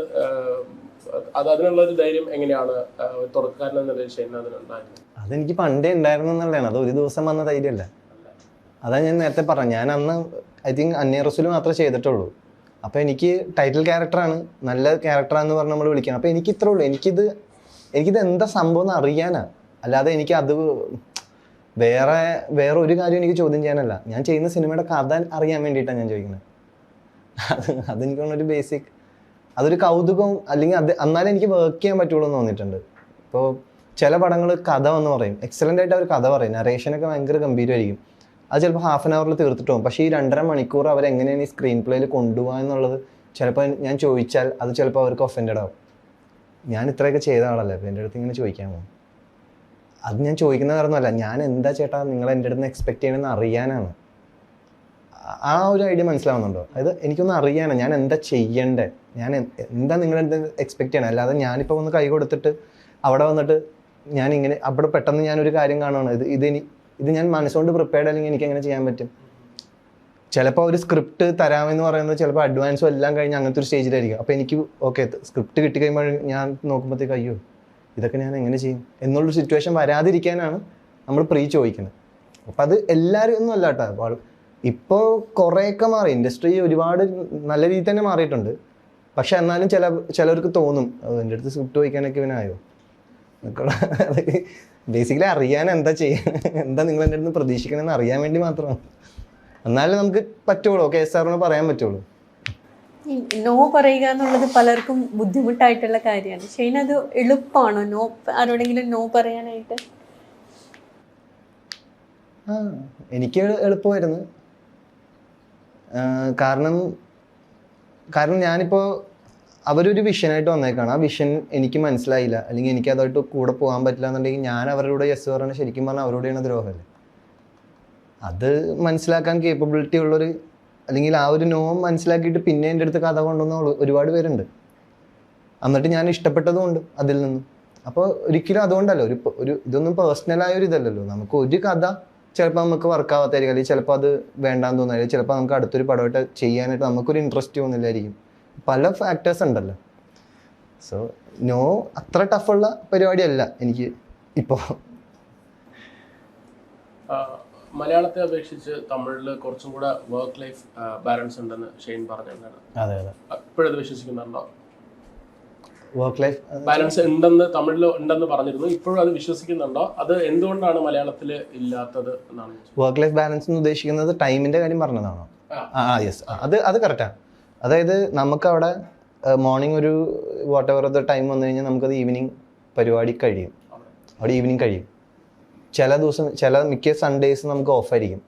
അതിനുള്ളൊരു ധൈര്യം എങ്ങനെയാണ് തുടക്കക്കാരൻ എന്ന നിലയിൽ ഷെയ്ൻ അതിനുണ്ടായിരുന്നത്? അതെനിക്ക് പണ്ടേ ഉണ്ടായിരുന്നു എന്നുള്ളതാണ്. അത് ഒരു ദിവസം വന്ന ധൈര്യമല്ല. അതാ ഞാൻ നേരത്തെ പറഞ്ഞു. ഞാൻ അന്ന് ഐ തിങ്ക് അന്യ റസൂൽ മാത്രമേ ചെയ്തിട്ടുള്ളൂ. അപ്പോൾ എനിക്ക് ടൈറ്റിൽ ക്യാരക്ടറാണ്, നല്ല ക്യാരക്ടറാണെന്ന് പറഞ്ഞ് നമ്മൾ വിളിക്കണം. അപ്പോൾ എനിക്ക് ഇത്രേ ഉള്ളൂ, എനിക്കിത് എന്താ സംഭവം എന്ന് അറിയാനാണ്. അല്ലാതെ എനിക്ക് അത് വേറെ ഒരു കാര്യം എനിക്ക് ചോദ്യം ചെയ്യാനല്ല. ഞാൻ ചെയ്യുന്ന സിനിമയുടെ കഥ അറിയാൻ വേണ്ടിയിട്ടാണ് ഞാൻ ചോദിക്കുന്നത്. അതെനിക്ക് തോന്നുന്നൊരു ബേസിക്, അതൊരു കൗതുകം, അല്ലെങ്കിൽ എന്നാലും എനിക്ക് വർക്ക് ചെയ്യാൻ പറ്റുള്ളൂ എന്ന് തോന്നിയിട്ടുണ്ട്. ഇപ്പോൾ ചില പടങ്ങൾ കഥ എന്ന് പറയും, എക്സലൻ്റ് ആയിട്ട് അവർ കഥ പറയും, നറേഷനൊക്കെ ഭയങ്കര ഗംഭീരമായിരിക്കും. അത് ചിലപ്പോൾ ഹാഫ് ആൻ അവറിൽ തീർത്തിട്ട് പോകും. പക്ഷേ ഈ 2.5 മണിക്കൂർ അവരെങ്ങനെയാണ് ഈ സ്ക്രീൻ പ്ലേയിൽ കൊണ്ടുപോകുക എന്നുള്ളത് ചിലപ്പോൾ ഞാൻ ചോദിച്ചാൽ അത് ചിലപ്പോൾ അവർക്ക് ഒഫൻഡഡ് ആവും. ഞാൻ ഇത്രയൊക്കെ ചെയ്ത ആളല്ലേ, അപ്പോൾ എൻ്റെ അടുത്ത് ഇങ്ങനെ ചോദിക്കാമോ? അത് ഞാൻ ചോദിക്കുന്ന കാരണമല്ല, ഞാൻ എന്താ ചേട്ടാ നിങ്ങൾ എൻ്റെ അടുത്ത് നിന്ന് എക്സ്പെക്ട് ചെയ്യണമെന്ന് അറിയാനാണ്. ആ ഒരു ഐഡിയ മനസ്സിലാവുന്നുണ്ടോ? അതായത് എനിക്കൊന്ന് അറിയാനാണ് ഞാൻ എന്താ ചെയ്യണ്ടേ, ഞാൻ എന്താ നിങ്ങളെന്ത് എക്സ്പെക്ട് ചെയ്യണം. അല്ലാതെ ഞാനിപ്പോൾ ഒന്ന് കൈ കൊടുത്തിട്ട് അവിടെ വന്നിട്ട് ഞാനിങ്ങനെ അവിടെ പെട്ടെന്ന് ഞാനൊരു കാര്യം കാണുകയാണ്, ഇത് ഞാൻ മനസ്സുകൊണ്ട് പ്രിപ്പയർഡ് അല്ലെങ്കിൽ എനിക്ക് എങ്ങനെ ചെയ്യാൻ പറ്റും? ചിലപ്പോൾ ഒരു സ്ക്രിപ്റ്റ് തരാമെന്ന് പറയുന്നത് ചിലപ്പോൾ അഡ്വാൻസും എല്ലാം കഴിഞ്ഞ് അങ്ങനത്തെ ഒരു സ്റ്റേജിലായിരിക്കും. അപ്പോൾ എനിക്ക് ഓക്കെ സ്ക്രിപ്റ്റ് കിട്ടിക്കഴിയുമ്പോൾ ഞാൻ നോക്കുമ്പോഴത്തേക്ക് അയ്യോ ഇതൊക്കെ ഞാൻ എങ്ങനെ ചെയ്യും എന്നുള്ളൊരു സിറ്റുവേഷൻ വരാതിരിക്കാനാണ് നമ്മൾ ചോദിക്കുന്നത്. അപ്പം അത് എല്ലാവരും ഒന്നും അല്ല കേട്ടോ. ഇപ്പോൾ കുറേയൊക്കെ മാറി, ഇൻഡസ്ട്രി ഒരുപാട് നല്ല രീതിയിൽ തന്നെ മാറിയിട്ടുണ്ട്. പക്ഷെ എന്നാലും ചിലർക്ക് തോന്നും എൻ്റെ അടുത്ത് സ്ക്രിപ്റ്റ് ചോദിക്കാനൊക്കെ ഇവനായോ എന്നൊക്കെ. ബേസിക്കലി അറിയാൻ എന്താ നിങ്ങൾ എൻ്റെ അടുത്ത് പ്രതീക്ഷിക്കണമെന്ന് അറിയാൻ വേണ്ടി മാത്രമാണ്. എന്നാലും നമുക്ക് പറ്റുള്ളൂ, KSRന് പറയാൻ പറ്റുള്ളൂ. നോ പറയുക എന്നുള്ളത് പലർക്കും ബുദ്ധിമുട്ടായിട്ടുള്ള കാര്യമാണ്. ഷെയ്ൻ അത് എളുപ്പമാണോ നോ ആരോടെങ്കിലും നോ പറയാനായിട്ട്? എനിക്ക് എളുപ്പമായിരുന്നു. കാരണം ഞാനിപ്പോൾ അവരൊരു വിഷനായിട്ട് വന്നേക്കാണ്. ആ വിഷൻ എനിക്ക് മനസ്സിലായില്ല, അല്ലെങ്കിൽ എനിക്ക് അതുമായിട്ട് കൂടെ പോകാൻ പറ്റില്ല എന്നുണ്ടെങ്കിൽ ഞാൻ അവരുടെ കൂടെ യെസ് പറഞ്ഞാൽ ശരിക്കും പറഞ്ഞാൽ അവരോടെയാണ് ദ്രോഹമല്ലേ. അത് മനസ്സിലാക്കാൻ കേപ്പബിലിറ്റി ഉള്ളൊരു, അല്ലെങ്കിൽ ആ ഒരു നോ മനസ്സിലാക്കിയിട്ട് പിന്നെ എൻ്റെ അടുത്ത് കഥ കൊണ്ടുവന്ന ഒരുപാട് പേരുണ്ട്. എന്നിട്ട് ഞാൻ ഇഷ്ടപ്പെട്ടതുകൊണ്ട് അതിൽ നിന്നും. അപ്പോൾ ഒരിക്കലും അതുകൊണ്ടല്ലോ ഒരു ഇതൊന്നും പേഴ്സണലായ ഒരു ഇതല്ലല്ലോ. നമുക്ക് ഒരു കഥ ചിലപ്പോൾ നമുക്ക് വർക്കാവാത്തായിരിക്കും, അല്ലെങ്കിൽ ചിലപ്പോൾ അത് വേണ്ടാന്ന് തോന്നായിരിക്കും, ചിലപ്പോൾ നമുക്ക് അടുത്തൊരു പടമായിട്ട് ചെയ്യാനായിട്ട് നമുക്കൊരു ഇൻട്രസ്റ്റ് തോന്നില്ലായിരിക്കും. പല ഫാക്ടേഴ്സ് ഉണ്ടല്ലോ. സോ നോ അത്ര ടഫുള്ള പരിപാടിയല്ല എനിക്ക് ഇപ്പോൾ. മലയാളത്തെ അപേക്ഷിച്ച് തമിഴിൽ കുറച്ചും കൂടെ വർക്ക് ലൈഫ് ബാലൻസ് ഉണ്ടെന്ന് ഷെയ്ൻ പറഞ്ഞിട്ടുണ്ടാണ്. അതെ അതെ, ഇപ്പോഴത് വിശ്വസിക്കുന്നുണ്ടോ? വർക്ക് ലൈഫ് ബാലൻസ് ഉണ്ടെന്ന് തമിഴിൽ ഉണ്ടെന്ന് പറഞ്ഞിരുന്നു, ഇപ്പോഴും അത് വിശ്വസിക്കുന്നുണ്ടോ? അത് എന്തുകൊണ്ടാണ് മലയാളത്തിൽ ഇല്ലാത്തത് എന്നാണ്. വർക്ക് ലൈഫ് ബാലൻസ് എന്ന് ഉദ്ദേശിക്കുന്നത് ടൈമിൻ്റെ കാര്യം പറഞ്ഞതാണോ? യെസ്, അത് കറക്റ്റാണ്. അതായത് നമുക്കവിടെ മോർണിംഗ് ഒരു വാട്ട് എവർ ദ ടൈം വന്നു കഴിഞ്ഞാൽ നമുക്കത് ഈവനിങ് പരിപാടി കഴിയും. അവിടെ ഈവനിങ് കഴിയും. ചില ദിവസം മിക്ക സൺഡേസ് നമുക്ക് ഓഫായിരിക്കും.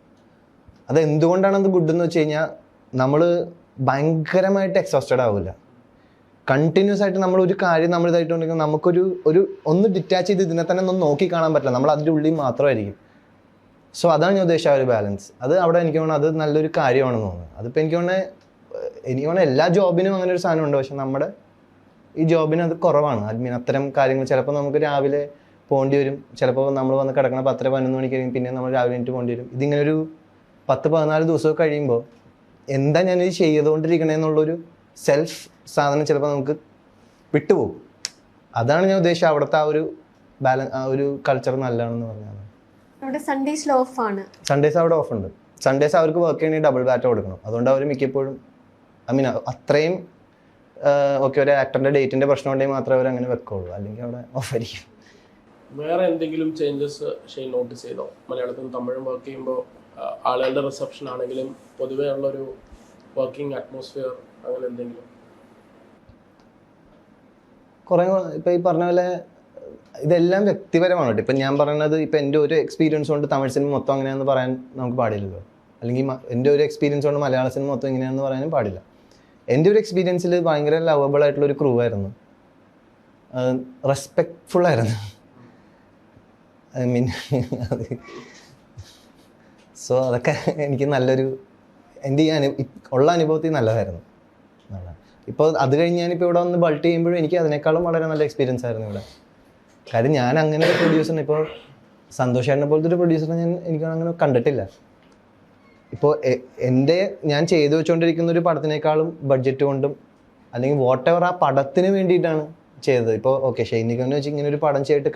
അത് എന്തുകൊണ്ടാണ് അത് ഗുഡ് എന്ന് വെച്ച് കഴിഞ്ഞാൽ നമ്മൾ ഭയങ്കരമായിട്ട് എക്സോസ്റ്റഡ് ആവില്ല. കണ്ടിന്യൂസ് ആയിട്ട് നമ്മൾ ഒരു കാര്യം നമ്മൾ ഇതായിട്ടുണ്ടെങ്കിൽ നമുക്കൊരു ഒന്ന് ഡിറ്റാച്ച് ചെയ്ത് ഇതിനെ തന്നെ ഒന്നും നോക്കി കാണാൻ പറ്റില്ല. നമ്മൾ അതിൻ്റെ ഉള്ളിൽ മാത്രമായിരിക്കും. സോ അതാണ് ഞാൻ ഉദ്ദേശിച്ച ഒരു ബാലൻസ്. അത് അവിടെ എനിക്ക് തോന്നുന്നു അത് നല്ലൊരു കാര്യമാണെന്ന് തോന്നുന്നു. അതിപ്പോൾ എനിക്ക് തോന്നുന്നത് എല്ലാ ജോബിനും അങ്ങനെ ഒരു സാധനം ഉണ്ട്. പക്ഷെ നമ്മുടെ ഈ ജോബിന് അത് കുറവാണ്. അത്തരം കാര്യങ്ങൾ ചിലപ്പോൾ നമുക്ക് രാവിലെ പോകേണ്ടി വരും, ചിലപ്പോൾ നമ്മൾ വന്ന് കിടക്കണം 10-11 മണിക്ക്, പിന്നെ നമ്മൾ രാവിലെ എനിക്ക് പോകേണ്ടി വരും. ഇതിങ്ങനെ ഒരു 10-14 ദിവസമൊക്കെ കഴിയുമ്പോൾ എന്താ ഞാനിത് ചെയ്തുകൊണ്ടിരിക്കണേന്നുള്ളൊരു സെൽഫ് സാധനം ചിലപ്പോൾ നമുക്ക് വിട്ടുപോകും. അതാണ് ഞാൻ ഉദ്ദേശിച്ചത്. അവിടുത്തെ ആ ഒരു കൾച്ചർ നല്ലതാണെന്ന് പറഞ്ഞാൽ. അവിടെ സൺഡേസിൽ ഓഫാണ്. സൺഡേസ് അവിടെ ഓഫുണ്ട്. സൺഡേസ് അവർക്ക് വർക്ക് ചെയ്യണമെങ്കിൽ ഡബിൾ ബാറ്റ് കൊടുക്കണം. അതുകൊണ്ട് അവർ മിക്കപ്പോഴും അത്രയും ഒരു ആക്ടറിൻ്റെ ഡേറ്റിൻ്റെ പ്രശ്നം ഉണ്ടെങ്കിൽ മാത്രമേ അവർ അങ്ങനെ വെക്കുള്ളൂ, അല്ലെങ്കിൽ അവിടെ ഓഫായിരിക്കും. വേറെ എന്തെങ്കിലും ചേഞ്ചസ് ഷെയ്ൻ നോട്ടീസ് ചെയ്തോ? മലയാളത്തിലും തമിഴും വർക്ക് ചെയ്യുമ്പോൾ ആളുകളുടെ റിസപ്ഷൻ ആണെങ്കിലും പൊതുവേ ഉള്ളൊരു വർക്കിംഗ് അറ്റ്മോസ്ഫിയർ അങ്ങനെ എന്തെങ്കിലും? കുറേ ഇപ്പോൾ ഈ പറഞ്ഞ പോലെ ഇതെല്ലാം വ്യക്തിപരമാണ് കേട്ടോ. ഇപ്പം ഞാൻ പറയുന്നത് ഇപ്പം എൻ്റെ ഒരു എക്സ്പീരിയൻസ് കൊണ്ട് തമിഴ് സിനിമ മൊത്തം അങ്ങനെയാണെന്ന് പറയാൻ നമുക്ക് പാടില്ലല്ലോ, അല്ലെങ്കിൽ എൻ്റെ ഒരു എക്സ്പീരിയൻസ് കൊണ്ട് മലയാള സിനിമ മൊത്തം ഇങ്ങനെയാണെന്ന് പറയാനും പാടില്ല. എൻ്റെ ഒരു എക്സ്പീരിയൻസിൽ ഭയങ്കര ലവബിൾ ആയിട്ടുള്ളൊരു ക്രൂ ആയിരുന്നു, റെസ്പെക്റ്റ്ഫുൾ ആയിരുന്നു. ഐ മീൻ സോ അതൊക്കെ എനിക്ക് നല്ലൊരു എൻ്റെ ഈ ഉള്ള അനുഭവത്തിൽ നല്ലതായിരുന്നു. ഇപ്പോൾ അത് കഴിഞ്ഞ് ഞാനിപ്പോൾ ഇവിടെ വന്ന് ബൾട്ട് ചെയ്യുമ്പോഴും എനിക്ക് അതിനേക്കാളും വളരെ നല്ല എക്സ്പീരിയൻസ് ആയിരുന്നു ഇവിടെ. കാര്യം ഞാൻ അങ്ങനെ ഒരു പ്രൊഡ്യൂസറിനെ, ഇപ്പോൾ സന്തോഷ് ചേട്ടനെ പോലത്തെ ഒരു പ്രൊഡ്യൂസറിനെ എനിക്ക് അങ്ങനെ കണ്ടിട്ടില്ല. ഇപ്പോൾ ഞാൻ ചെയ്തു വെച്ചുകൊണ്ടിരിക്കുന്ന ഒരു പടത്തിനേക്കാളും ബഡ്ജറ്റ് കൊണ്ടും അല്ലെങ്കിൽ വാട്ട് എവർ ആ പടത്തിന് വേണ്ടിയിട്ടാണ് ചെയ്തത്. ഇപ്പോൾ ഷെയ്ൻ നിഗമെന്ന് വെച്ച് ഇങ്ങനെ ഒരു പടം ചെയ്തിട്ട്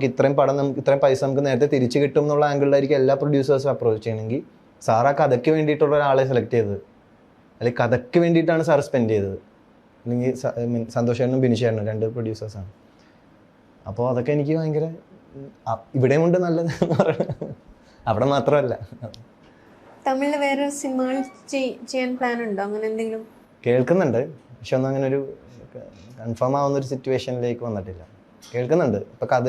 ഇത്രയും പൈസ നമുക്ക് നേരത്തെ തിരിച്ച് കിട്ടും എന്നുള്ള ആംഗിളിലായിരിക്കും എല്ലാ പ്രൊഡ്യൂസേഴ്സും അപ്രോച്ച് ചെയ്യണമെങ്കിൽ സാർ ആ കഥയ്ക്ക് വേണ്ടിയിട്ടുള്ള ഒരാളെ സെലക്ട് ചെയ്തത്, അല്ലെങ്കിൽ കഥയ്ക്ക് വേണ്ടിയിട്ടാണ് സാർ സ്പെൻഡ് ചെയ്തത്. അല്ലെങ്കിൽ സന്തോഷ് ചേട്ടനും ബിനു ചേട്ടനും 2 പ്രൊഡ്യൂസേഴ്സാണ്. അപ്പോൾ അതൊക്കെ എനിക്ക് ഭയങ്കര ഇവിടെയും കൊണ്ട് നല്ലത് അവിടെ മാത്രമല്ല. തമിഴിൽ വേറെ സിനിമകൾ ചെയ്യാൻ പ്ലാൻ ഉണ്ടോ? അങ്ങനെ എന്തെങ്കിലും കേൾക്കുന്നുണ്ട്, പക്ഷെ ഒന്നും അങ്ങനെ ഒരു കൺഫേം ആവുന്നൊരു സിറ്റുവേഷനിലേക്ക് വന്നിട്ടില്ല. കേൾക്കുന്നുണ്ട്. ഇപ്പം കഥ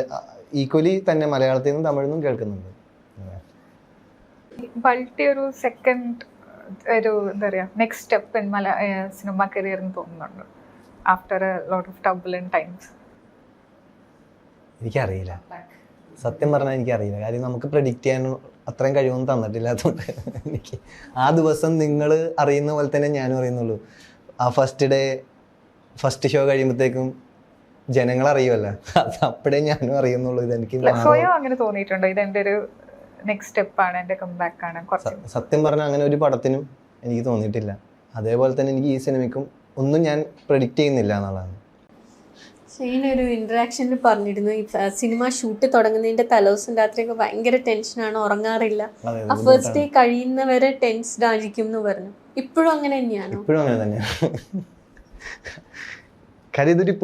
ഈക്വലി തന്നെ മലയാളത്തിൽ നിന്നും തമിഴിൽ നിന്നും കേൾക്കുന്നുണ്ട്. ബൾട്ടി ഒരു സെക്കൻഡ് ഒരു എന്താ പറയുക next step in cinema career എന്ന് തോന്നുന്നുണ്ട് after a lot of turbulent times? എനിക്കറിയില്ല, സത്യം പറഞ്ഞാൽ എനിക്കറിയില്ല. കാര്യം നമുക്ക് പ്രെഡിക്റ്റ് ചെയ്യാൻ അത്രയും കഴിവൊന്നും തന്നിട്ടില്ലാത്തതുകൊണ്ട് എനിക്ക് ആ ദിവസം നിങ്ങൾ അറിയുന്ന പോലെ തന്നെ ഞാനും അറിയുന്നുള്ളൂ. ആ ഫസ്റ്റ് ഷോ കഴിയുമ്പോഴത്തേക്കും ജനങ്ങൾ അറിയുമല്ലോ, അത് അപ്പോഴേ ഞാനും അറിയുന്നുള്ളൂ. ഇതെനിക്ക് സ്വയം അങ്ങനെ തോന്നിയിട്ടുണ്ടോ ഇതെൻ്റെ ഒരു നെക്സ്റ്റ് സ്റ്റെപ്പാണ്, എൻ്റെ കംബാക്ക് ആണ്? സത്യം പറഞ്ഞാൽ അങ്ങനെ ഒരു പടത്തിനും എനിക്ക് തോന്നിയിട്ടില്ല. അതേപോലെ തന്നെ എനിക്ക് ഈ സിനിമയ്ക്കും ഒന്നും ഞാൻ പ്രെഡിക്റ്റ് ചെയ്യുന്നില്ല എന്നുള്ളതാണ്. ഷെയ്ൻ ഒരു ഇന്ററാക്ഷനിൽ പറഞ്ഞിരുന്നു ഈ സിനിമ ഷൂട്ട് തുടങ്ങുന്നതിന്റെ തലേദിവസം രാത്രിയൊക്കെ ഭയങ്കര ടെൻഷനാണ്, ഉറങ്ങാറില്ല, ആ ഫസ്റ്റ് ഡേ കഴിയുന്നവരെ ടെൻസ്ഡ് ആയിരിക്കും എന്ന് പറഞ്ഞു. ഇപ്പോഴും അങ്ങനെ തന്നെയാണോ? ഇപ്പോഴും അങ്ങനെ തന്നെയാണ്. കാര്യം ഇതൊരു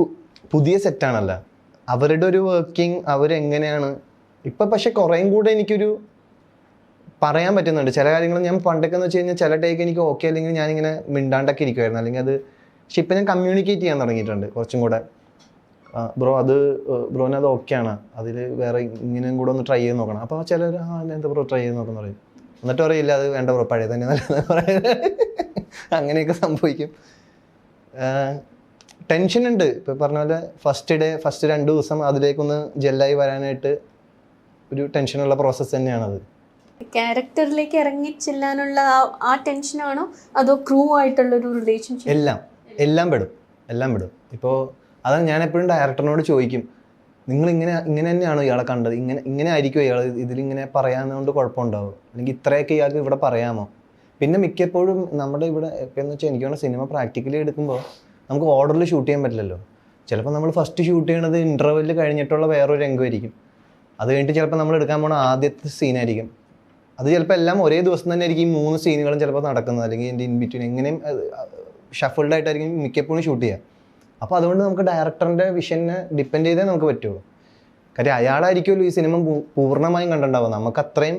പുതിയ സെറ്റാണല്ലോ, അവരുടെ ഒരു വർക്കിംഗ് അവരെങ്ങനെയാണ് ഇപ്പം. പക്ഷെ കുറേയും കൂടെ എനിക്കൊരു പറയാൻ പറ്റുന്നുണ്ട് ചില കാര്യങ്ങൾ. ഞാൻ പണ്ടൊക്കെ എന്ന് വെച്ച് കഴിഞ്ഞാൽ ചില ടേക്ക് എനിക്ക് ഓക്കെ അല്ലെങ്കിൽ ഞാനിങ്ങനെ മിണ്ടാണ്ടൊക്കെ ഇരിക്കുമായിരുന്നു, അല്ലെങ്കിൽ അത്. പക്ഷെ ഇപ്പം ഞാൻ കമ്മ്യൂണിക്കേറ്റ് ചെയ്യാൻ തുടങ്ങിയിട്ടുണ്ട് കുറച്ചും കൂടെ. ബ്രോന് അത് ഓക്കെയാണ്, അതിൽ വേറെ ഇങ്ങനെയും കൂടെ ഒന്ന് ട്രൈ ചെയ്ത് നോക്കണം. അപ്പോൾ ചിലർ എന്താ ബ്രോ ട്രൈ ചെയ്ത് നോക്കുന്ന പറയും. എന്നിട്ട് പറയില്ല അത് വേണ്ട ബ്രോ പഴയ തന്നെ നല്ലതെന്ന് പറയുന്നത്. അങ്ങനെയൊക്കെ സംഭവിക്കും. ടെൻഷൻ ഉണ്ട്. ഇപ്പോൾ പറഞ്ഞ പോലെ ഫസ്റ്റ് 2 ദിവസം അതിലേക്കൊന്ന് ജെല്ലായി വരാനായിട്ട് ഒരു ടെൻഷനുള്ള പ്രോസസ്സ് തന്നെയാണത്. ക്യാരക്ടറിലേക്ക് ഇറങ്ങിച്ചെല്ലാനുള്ള ആ ടെൻഷനാണോ അതോ ക്രൂ ആയിട്ടുള്ളൊരു റിലേഷൻഷിപ്പ്? എല്ലാം പെടും. ഇപ്പോൾ അതാണ് ഞാൻ എപ്പോഴും ഡയറക്ടറിനോട് ചോദിക്കും, നിങ്ങൾ ഇങ്ങനെ തന്നെയാണോ ഇയാളെ കണ്ടത്, ഇങ്ങനെ ആയിരിക്കുമോ ഇയാൾ ഇതിലിങ്ങനെ പറയാവുന്നതുകൊണ്ട് കുഴപ്പമുണ്ടാവും, അല്ലെങ്കിൽ ഇത്രയൊക്കെ ഇയാൾക്ക് ഇവിടെ പറയാമോ? പിന്നെ മിക്കപ്പോഴും നമ്മുടെ ഇവിടെ എന്ന് വെച്ചാൽ എനിക്ക് വേണം സിനിമ പ്രാക്ടിക്കലി എടുക്കുമ്പോൾ നമുക്ക് ഓർഡറിൽ ഷൂട്ട് ചെയ്യാൻ പറ്റില്ലല്ലോ. ചിലപ്പോൾ നമ്മൾ ഫസ്റ്റ് ഷൂട്ട് ചെയ്യണത് ഇൻ്റർവെല്ലിൽ കഴിഞ്ഞിട്ടുള്ള വേറൊരു രംഗമായിരിക്കും. അത് കഴിഞ്ഞിട്ട് ചിലപ്പോൾ നമ്മൾ എടുക്കാൻ പോണ ആദ്യത്തെ സീനായിരിക്കും. അത് ചിലപ്പോൾ എല്ലാം ഒരേ ദിവസം തന്നെ ആയിരിക്കും ഈ 3 സീനുകളും ചിലപ്പോൾ നടക്കുന്നത്, അല്ലെങ്കിൽ എൻ്റെ ഇൻ ബിറ്റ്വീൻ എങ്ങനെയും ഷഫിൾഡ് ആയിട്ടായിരിക്കും മിക്കപ്പോഴും ഷൂട്ട് ചെയ്യുക. അപ്പോൾ അതുകൊണ്ട് നമുക്ക് ഡയറക്ടറിൻ്റെ വിഷനെ ഡിപ്പെൻഡ് ചെയ്തേ നമുക്ക് പറ്റുള്ളൂ. കാര്യം അയാളായിരിക്കുമല്ലോ ഈ സിനിമ പൂർണ്ണമായും കണ്ടിട്ടുണ്ടാവുക. നമുക്ക് അത്രയും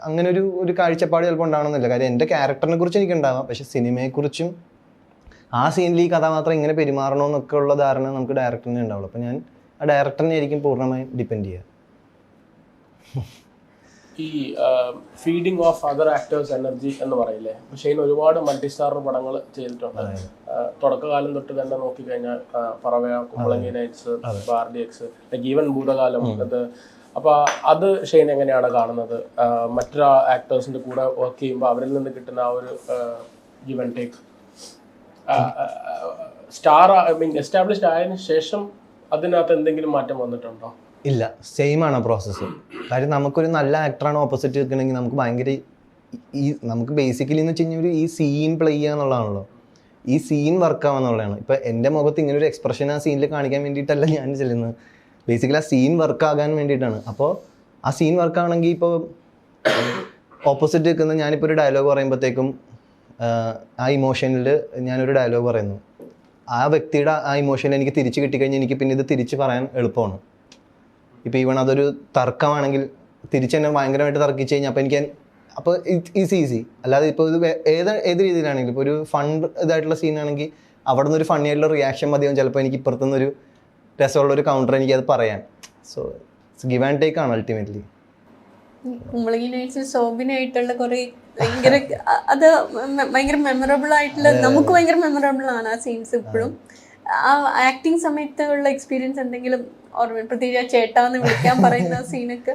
അങ്ങനെ ഒരു കാഴ്ചപ്പാട് ചിലപ്പോൾ ഉണ്ടാവണമെന്നില്ല. കാര്യം എൻ്റെ ക്യാരക്ടറിനെ കുറിച്ച് എനിക്കുണ്ടാവാം, പക്ഷെ സിനിമയെക്കുറിച്ചും ആ സീനിൽ ഈ കഥാപാത്രം ഇങ്ങനെ പെരുമാറണമെന്നൊക്കെ ഉള്ള ധാരണ നമുക്ക് ഡയറക്ടറിനെ ഉണ്ടാവുള്ളൂ. അപ്പോൾ ഞാൻ ആ ഡയറക്ടറിനെ ആയിരിക്കും പൂർണ്ണമായും ഡിപ്പെൻഡ് ചെയ്യുക. ഈ feeding of other actors energy എന്ന് പറയില്ലേ, ഷെയ്ൻ ഒരുപാട് മൾട്ടി സ്റ്റാർ പടങ്ങൾ ചെയ്തിട്ടുണ്ട്. തുടക്കകാലം തൊട്ട് തന്നെ നോക്കിക്കഴിഞ്ഞാൽ പറവ, കുമ്പളങ്ങി നൈറ്റ്സ്, RDX, ഈവൻ ഭൂതകാലം. അപ്പോൾ അത് ഷെയ്ൻ എങ്ങനെയാണ് കാണുന്നത്? മറ്റൊരു ആക്ടേഴ്സിന്റെ കൂടെ വർക്ക് ചെയ്യുമ്പോൾ അവരിൽ നിന്ന് കിട്ടുന്ന ആ ഒരു give and take, star established ആയതിനു ശേഷം അതിനകത്ത് എന്തെങ്കിലും മാറ്റം വന്നിട്ടുണ്ടോ? ഇല്ല, സെയിം ആണ് പ്രോസസ്സ്. കാര്യം നമുക്കൊരു നല്ല ആക്ടറാണ് ഓപ്പോസിറ്റ് നിൽക്കണമെങ്കിൽ നമുക്ക് ഭയങ്കര നമുക്ക് ബേസിക്കലി എന്ന് വെച്ച് കഴിഞ്ഞാൽ ഈ സീൻ പ്ലേ ചെയ്യുക എന്നുള്ളതാണല്ലോ. ഈ സീൻ വർക്ക് ആവാന്നുള്ളതാണ്. ഇപ്പോൾ എൻ്റെ മുഖത്ത് ഇങ്ങനെ ഒരു എക്സ്പ്രഷൻ ആ സീനിൽ കാണിക്കാൻ വേണ്ടിയിട്ടല്ല ഞാൻ ചെല്ലുന്നത്. ബേസിക്കലി ആ സീൻ വർക്ക് ആകാൻ വേണ്ടിയിട്ടാണ്. അപ്പോൾ ആ സീൻ വർക്ക് ആണെങ്കിൽ ഇപ്പോൾ ഓപ്പോസിറ്റ് നിൽക്കുന്ന ഞാനിപ്പോൾ ഒരു ഡയലോഗ് പറയുമ്പോഴത്തേക്കും ആ ഇമോഷനിൽ ഞാനൊരു ഡയലോഗ് പറയുന്നു, ആ വ്യക്തിയുടെ ആ ഇമോഷൻ എനിക്ക് തിരിച്ച് കിട്ടിക്കഴിഞ്ഞാൽ എനിക്ക് പിന്നെ ഇത് തിരിച്ച് പറയാൻ എളുപ്പമാണ്. ഇപ്പോൾ ഈവൺ അതൊരു തർക്കമാണെങ്കിൽ തിരിച്ച് തന്നെ ഭയങ്കരമായിട്ട് തർക്കിച്ച് കഴിഞ്ഞാൽ അപ്പോൾ ഈസി. അല്ലാതെ ഇപ്പോൾ ഇത് ഏത് രീതിയിലാണെങ്കിലും ഇപ്പോൾ ഒരു ഫണ്ട് ഇതായിട്ടുള്ള സീനാണെങ്കിൽ അവിടെ നിന്ന് ഒരു ഫണ്ണി ആയിട്ടുള്ള റിയാക്ഷൻ മതിയാവും ചിലപ്പോൾ എനിക്ക് ഇപ്പുറത്തുനിന്നൊരു രസമുള്ളൊരു കൗണ്ടർ എനിക്കത് പറയാൻ. So it's give and take ആണ് അൾട്ടിമേറ്റ്ലി. കുമ്പളങ്ങി നൈറ്റ്സിൽ സോബിനായിട്ടുള്ള കുറേ ഭയങ്കര മെമ്മറബിൾ ആയിട്ടുള്ള, നമുക്ക് ഭയങ്കര മെമ്മറബിൾ ആണ് ആ സീൻസ് ഇപ്പോഴും. ആ ആക്ടിങ് സമയത്തുള്ള എക്സ്പീരിയൻസ് എന്തെങ്കിലും ഓർമ്മ, പ്രത്യേകിച്ച് ആ ചേട്ടാന്ന് വിളിക്കാൻ പറയുന്ന സീനൊക്കെ?